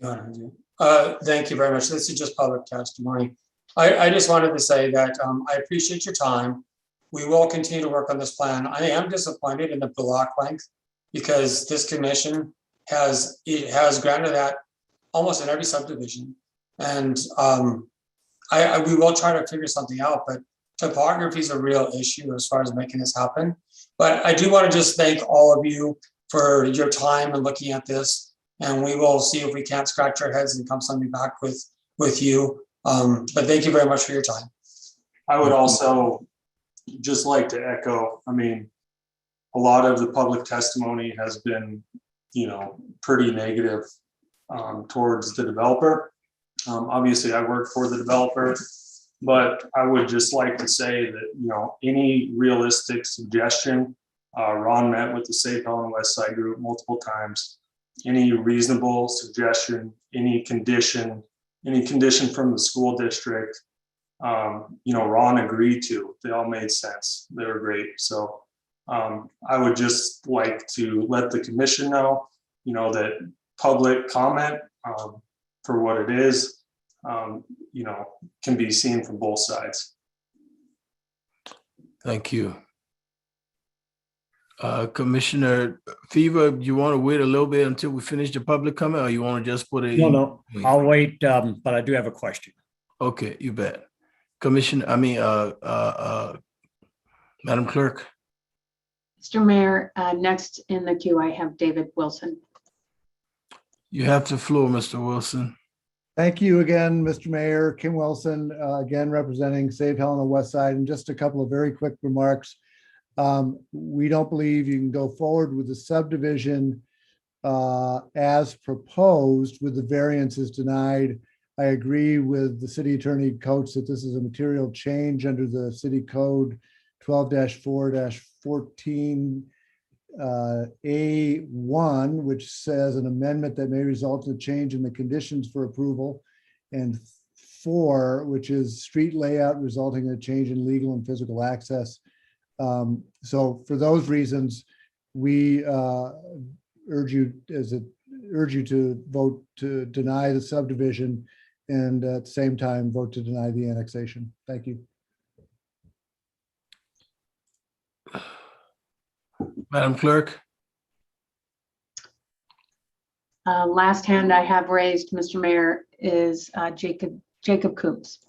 Thank you very much. This is just public testimony. I just wanted to say that I appreciate your time. We will continue to work on this plan. I am disappointed in the block length because this commission has granted that almost in every subdivision. And we will try to figure something out, but topography is a real issue as far as making this happen. But I do want to just thank all of you for your time and looking at this. And we will see if we can't scratch our heads and come something back with you. But thank you very much for your time. I would also just like to echo, a lot of the public testimony has been, pretty negative towards the developer. Obviously, I work for the developer, but I would just like to say that, any realistic suggestion, Ron met with the Safe Helena West Side group multiple times. Any reasonable suggestion, any condition from the school district, Ron agreed to. They all made sense. They were great. So I would just like to let the commission know, that public comment for what it is, can be seen from both sides. Thank you. Commissioner Fever, do you want to wait a little bit until we finish the public comment, or you want to just put it? No, I'll wait, but I do have a question. Okay, you bet. Madam Clerk. Mr. Mayor, next in the queue, I have David Wilson. You have the floor, Mr. Wilson. Thank you again, Mr. Mayor. Kim Wilson, again, representing Save Helena West Side. And just a couple of very quick remarks. We don't believe you can go forward with the subdivision as proposed with the variances denied. I agree with the city attorney Coates that this is a material change under the city code 12-4-14 A1, which says an amendment that may result in a change in the conditions for approval, and 4, which is street layout resulting in a change in legal and physical access. So for those reasons, we urge you to vote to deny the subdivision, and at the same time vote to deny the annexation. Thank you. Madam Clerk. Last hand I have raised, Mr. Mayor, is Jacob Coombs.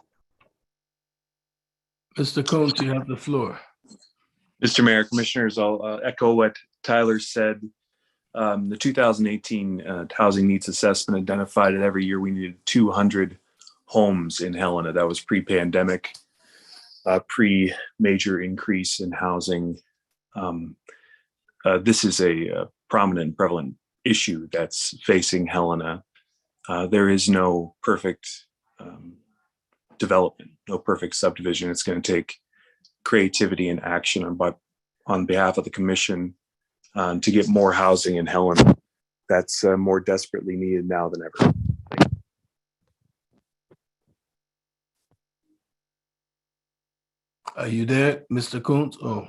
Mr. Coombs, you have the floor. Mr. Mayor, Commissioners, I'll echo what Tyler said. The 2018 housing needs assessment identified that every year we needed 200 homes in Helena. That was pre-pandemic, pre-major increase in housing. This is a prominent, prevalent issue that's facing Helena. There is no perfect development, no perfect subdivision. It's going to take creativity and action on behalf of the commission to get more housing in Helena. That's more desperately needed now than ever. Are you there, Mr. Coombs? Oh,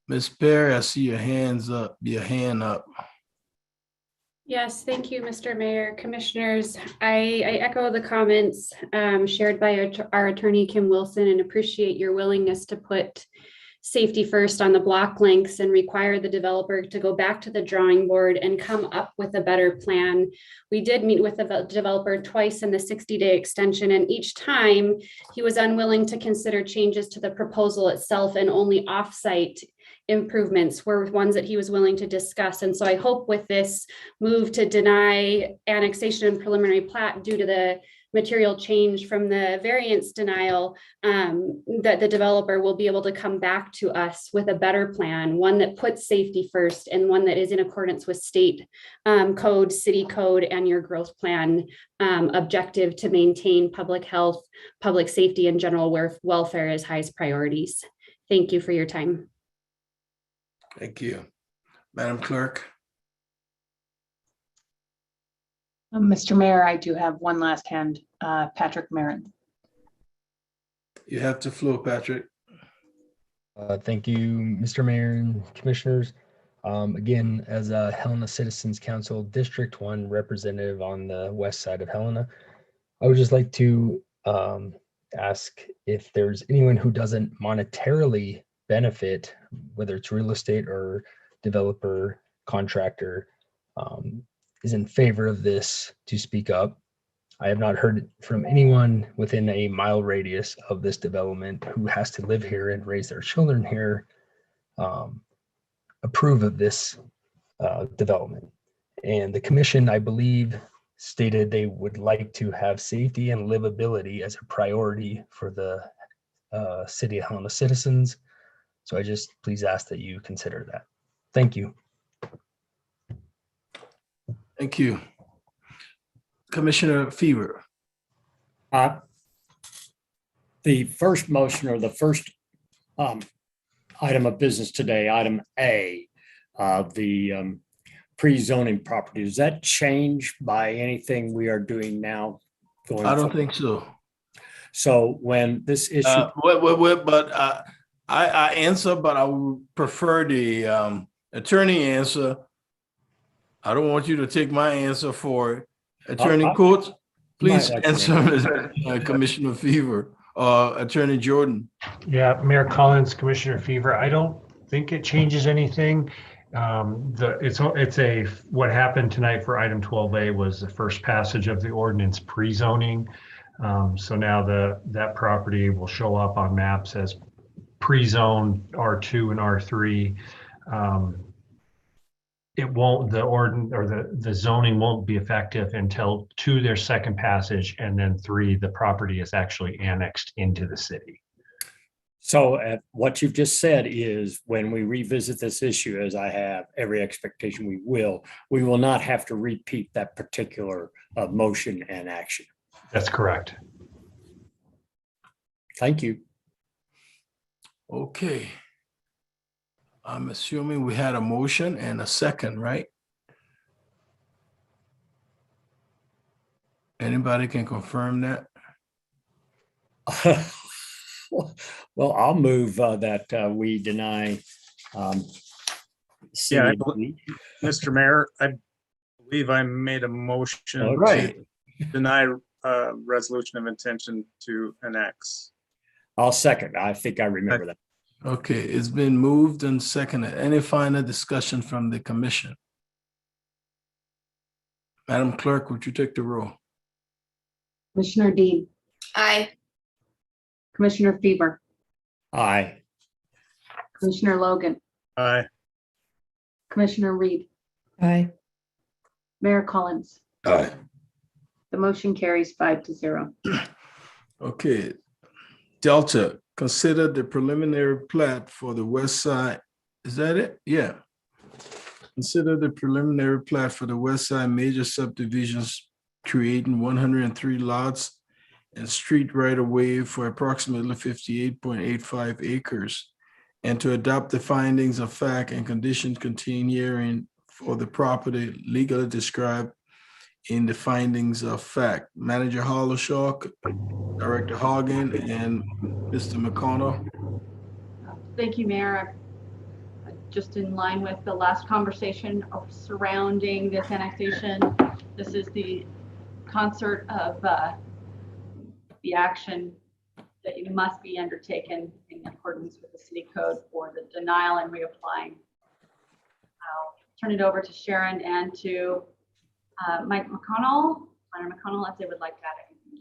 Ms. Perry, I see your hand up. Yes, thank you, Mr. Mayor. Commissioners, I echo the comments shared by our attorney, Kim Wilson, and appreciate your willingness to put safety first on the block lengths and require the developer to go back to the drawing board and come up with a better plan. We did meet with the developer twice in the 60-day extension, and each time he was unwilling to consider changes to the proposal itself, and only offsite improvements were ones that he was willing to discuss. And so I hope with this move to deny annexation and preliminary plat due to the material change from the variance denial, that the developer will be able to come back to us with a better plan, one that puts safety first and one that is in accordance with state code, city code, and your growth plan objective to maintain public health, public safety, and general welfare as highest priorities. Thank you for your time. Thank you. Madam Clerk. Mr. Mayor, I do have one last hand, Patrick Marin. You have the floor, Patrick. Thank you, Mr. Mayor and Commissioners. Again, as a Helena Citizens Council District 1 representative on the west side of Helena, I would just like to ask if there's anyone who doesn't monetarily benefit, whether it's real estate or developer, contractor, is in favor of this to speak up. I have not heard from anyone within a mile radius of this development who has to live here and raise their children here approve of this development. And the commission, I believe, stated they would like to have safety and livability as a priority for the city of Helena citizens. So I just please ask that you consider that. Thank you. Thank you. Commissioner Fever. The first motion, or the first item of business today, item A, the pre-zoning property, does that change by anything we are doing now? I don't think so. So when this issue, But I answer, but I would prefer the attorney answer. I don't want you to take my answer for it. Attorney Coates, please might like to answer Commissioner Fever, Attorney Jordan. Yeah, Mayor Collins, Commissioner Fever, I don't think it changes anything. What happened tonight for item 12A was the first passage of the ordinance pre-zoning. So now that property will show up on maps as pre-zone R2 and R3. The zoning won't be effective until 2, their second passage, and then 3, the property is actually annexed into the city. so what you've just said is when we revisit this issue, as I have every expectation we will not have to repeat that particular motion and action. That's correct. Thank you. Okay. I'm assuming we had a motion and a second, right? Anybody can confirm that? Well, I'll move that we deny. Yeah, Mr. Mayor, I believe I made a motion to deny resolution of intention to annex. I'll second. I think I remember that. Okay, it's been moved and seconded. Any final discussion from the commission? Madam Clerk, would you take the roll? Commissioner Dean, Aye. Commissioner Fever, Aye. Commissioner Logan, Aye. Commissioner Reed, Aye. Mayor Collins. Aye. The motion carries 5-0. Okay. Delta, consider the preliminary plat for the west side. Is that it? Yeah. Consider the preliminary plat for the west side major subdivisions creating 103 lots and street right of way for approximately 58.85 acres, and to adopt the findings of fact and conditions contained herein for the property legally described in the findings of fact. Manager Hollishaw, Director Hagen, and Mr. McConnell. Thank you, Mayor. Just in line with the last conversation surrounding this annexation, this is the concert of the action that must be undertaken in accordance with the city code for the denial and reapplying. I'll turn it over to Sharon and to Mike McConnell, Planner McConnell, if they would like to add anything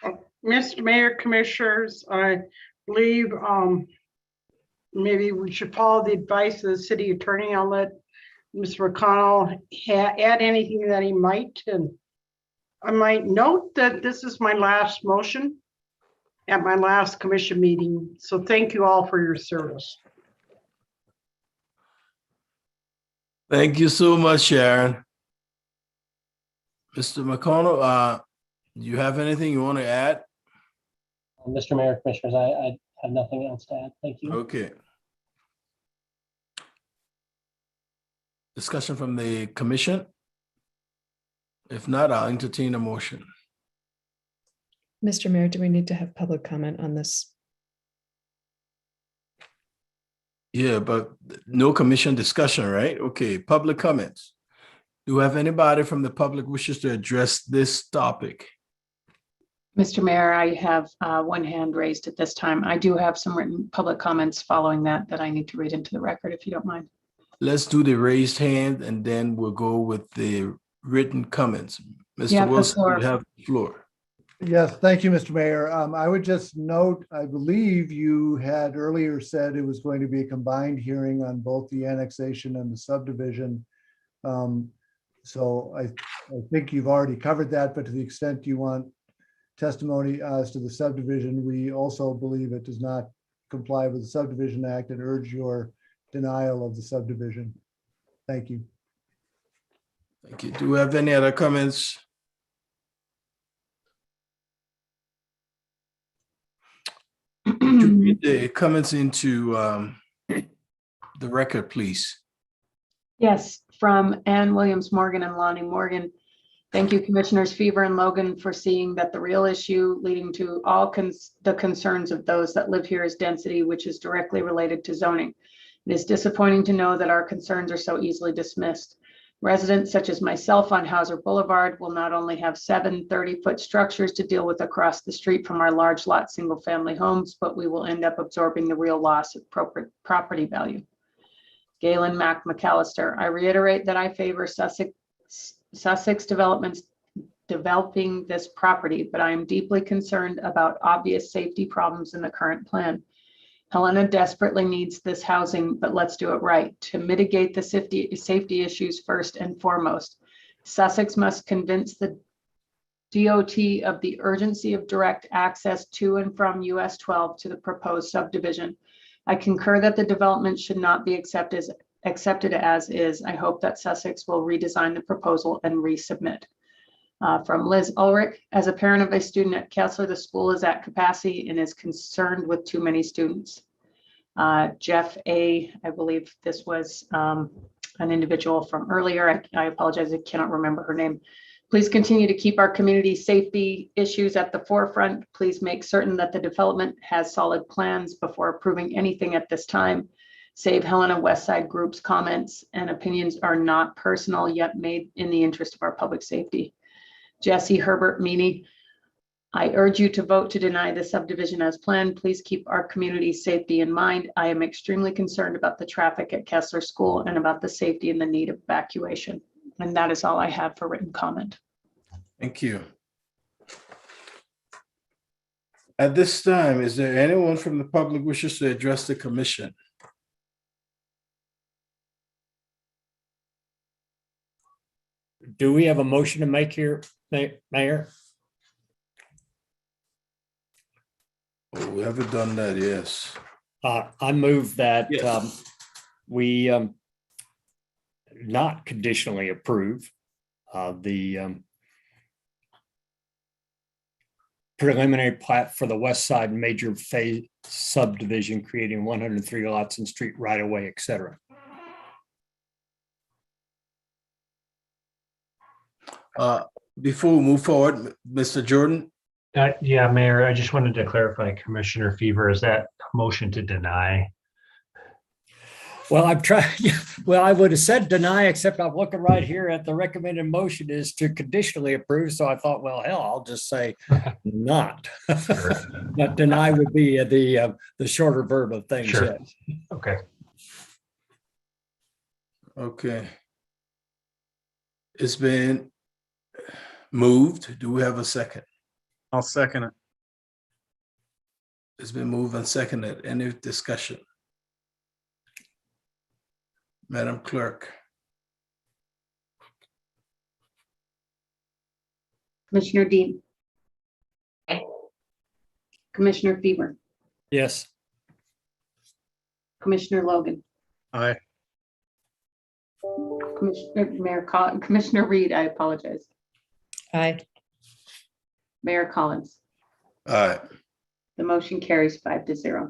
additional. Mr. Mayor, Commissioners, I believe maybe we should follow the advice of the city attorney. I'll let Mr. McConnell add anything that he might. And I might note that this is my last motion at my last commission meeting. So thank you all for your service. Thank you so much, Sharon. Mr. McConnell, do you have anything you want to add? Mr. Mayor, Commissioners, I have nothing else to add. Thank you. Okay. Discussion from the commission? If not, I'll entertain a motion. Mr. Mayor, do we need to have public comment on this? Yeah, but no commission discussion, right? Okay, public comments. Do you have anybody from the public wishes to address this topic? Mr. Mayor, I have one hand raised at this time. I do have some written public comments following that I need to read into the record, if you don't mind. Let's do the raised hand and then we'll go with the written comments. You Mr. have the Wilson, floor. you have the floor. Yes, thank you, Mr. Mayor. I would just note, I believe you had earlier said it was going to be a combined hearing on both the annexation and the subdivision. So I think you've already covered that, but to the extent you want testimony as to the subdivision, we also believe it does not comply with the Subdivision Act and urge your denial of the subdivision. Thank you. Thank you. Do we have any other comments? Could you read the comments into the record, please? Yes, from Ann Williams Morgan and Lonnie Morgan. Thank you, Commissioners Fever and Logan, for seeing that the real issue leading to all the concerns of those that live here is density, which is directly related to zoning. It is disappointing to know that our concerns are so easily dismissed. Residents such as myself on Hauser Boulevard will not only have 7 30-foot structures to deal with across the street from our large lot single-family homes, but we will end up absorbing the real loss of property value. Galen Mac McAllister, I reiterate that I favor Sussex developments developing this property, but I am deeply concerned about obvious safety problems in the current plan. Helena desperately needs this housing, but let's do it right. To mitigate the safety issues first and foremost, Sussex must convince the DOT of the urgency of direct access to and from US 12 to the proposed subdivision. I concur that the development should not be accepted as is. I hope that Sussex will redesign the proposal and resubmit. From Liz Ulrich, as a parent of a student at Kessler, the school is at capacity and is concerned with too many students. Jeff A., I believe this was an individual from earlier. I apologize, I cannot remember her name. Please continue to keep our community safety issues at the forefront. Please make certain that the development has solid plans before approving anything at this time. Save Helena Westside Group's comments and opinions are not personal, yet made in the interest of our public safety. Jesse Herbert Meany, I urge you to vote to deny the subdivision as planned. Please keep our community safety in mind. I am extremely concerned about the traffic at Kessler School and about the safety and the need of evacuation. And that is all I have for written comment. Thank you. At this time, is there anyone from the public wishes to address the commission? Do we have a motion to make here, Mayor? Oh, we haven't done that, yes. I move that Yes. we not conditionally approve the preliminary plat for the West Side Major Phase subdivision, creating 103 lots and street right of way, et cetera. Before we move forward, Mr. Jordan? Yeah, Mayor, I just wanted to clarify, Commissioner Fever, is that a motion to deny? Well, I'm trying, well, I would have said deny, except I'm looking right here at the recommended motion is to conditionally approve. So I thought, well, hell, I'll just say not. But deny would be the shorter verb of things. Sure. Yes. Okay. Okay. It's been moved. Do we have a second? I'll second it. It's been moved and seconded. Any discussion? Madam Clerk. Commissioner Dean. Commissioner Fever. Yes. Commissioner Logan. Aye. Commissioner Reed, I apologize. Aye. Mayor Collins. Aye. The motion carries 5-0.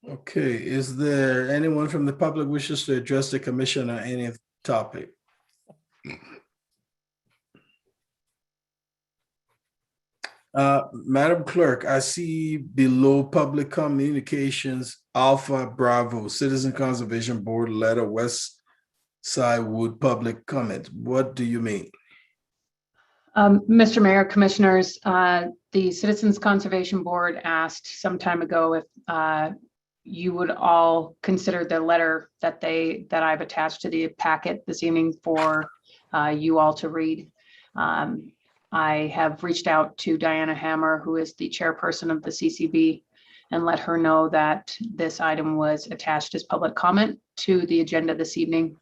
Okay, is there anyone from the public wishes to address the commission on any topic? Madam Clerk, I see below public communications, Alpha Bravo, Citizen Conservation Board letter, West Side Wood public comment. What do you mean? Mr. Mayor, Commissioners, the Citizens Conservation Board asked some time ago if you would all consider the letter that I've attached to the packet this evening for you all to read. I have reached out to Diana Hammer, who is the chairperson of the CCB, and let her know that this item was attached as public comment to the agenda this evening.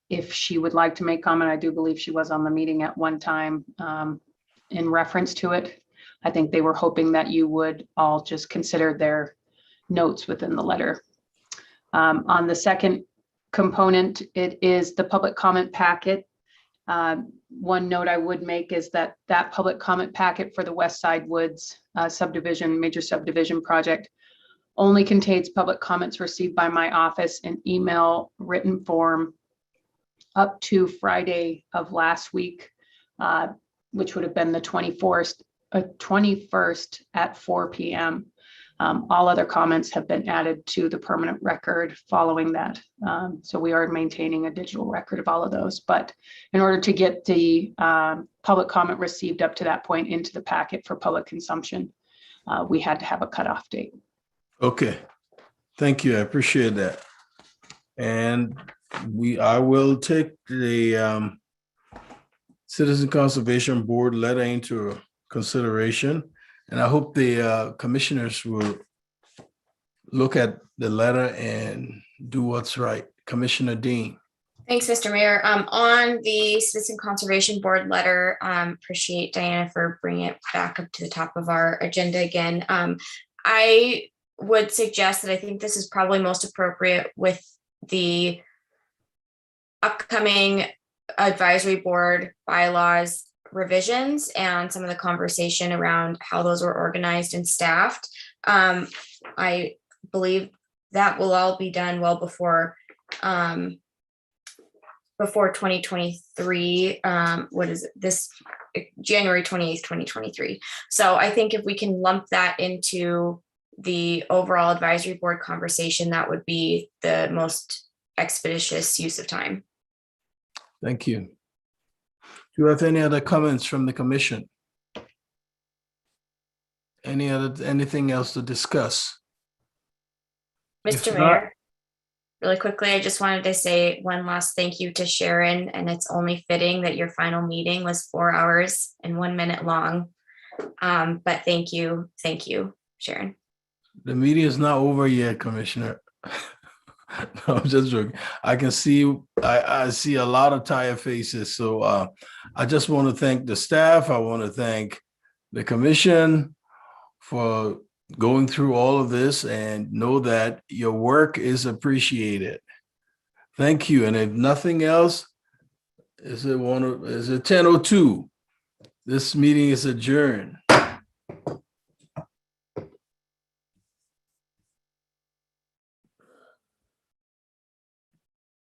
If she would like to make comment, I do believe she was on the meeting at one time in reference to it. I think they were hoping that you would all just consider their notes within the letter. On the second component, it is the public comment packet. One note I would make is that that public comment packet for the West Side Woods subdivision, major subdivision project, only contains public comments received by my office in email, written form, up to Friday of last week, which would have been the 21st at 4 p.m. All other comments have been added to the permanent record following that. So we are maintaining a digital record of all of those. But in order to get the public comment received up to that point into the packet for public consumption, we had to have a cutoff date. Okay, thank you. I appreciate that. And I will take the Citizen Conservation Board letter into consideration. And I hope the commissioners will look at the letter and do what's right. Commissioner Dean. Thanks, Mr. Mayor. On the Citizen Conservation Board letter, appreciate Diana for bringing it back up to the top of our agenda again. I would suggest that I think this is probably most appropriate with the upcoming advisory board bylaws revisions and some of the conversation around how those were organized and staffed. I believe that will all be done well before 2023. What is it? This January 28th, 2023. So I think if we can lump that into the overall advisory board conversation, that would be the most expeditious use of time. Thank you. Do you have any other comments from the commission? Anything else to discuss? Mr. Mayor, really quickly, I just wanted to say one last thank you to Sharon, and it's only fitting that your final meeting was 4 hours and 1 minute long. But thank you, Sharon. The meeting is not over yet, Commissioner. No, I'm just joking. I can see, I see a lot of tired faces. So I just want to thank the staff. I want to thank the commission for going through all of this, and know that your work is appreciated. Thank you. And if nothing else, is it 10:02? This meeting is adjourned.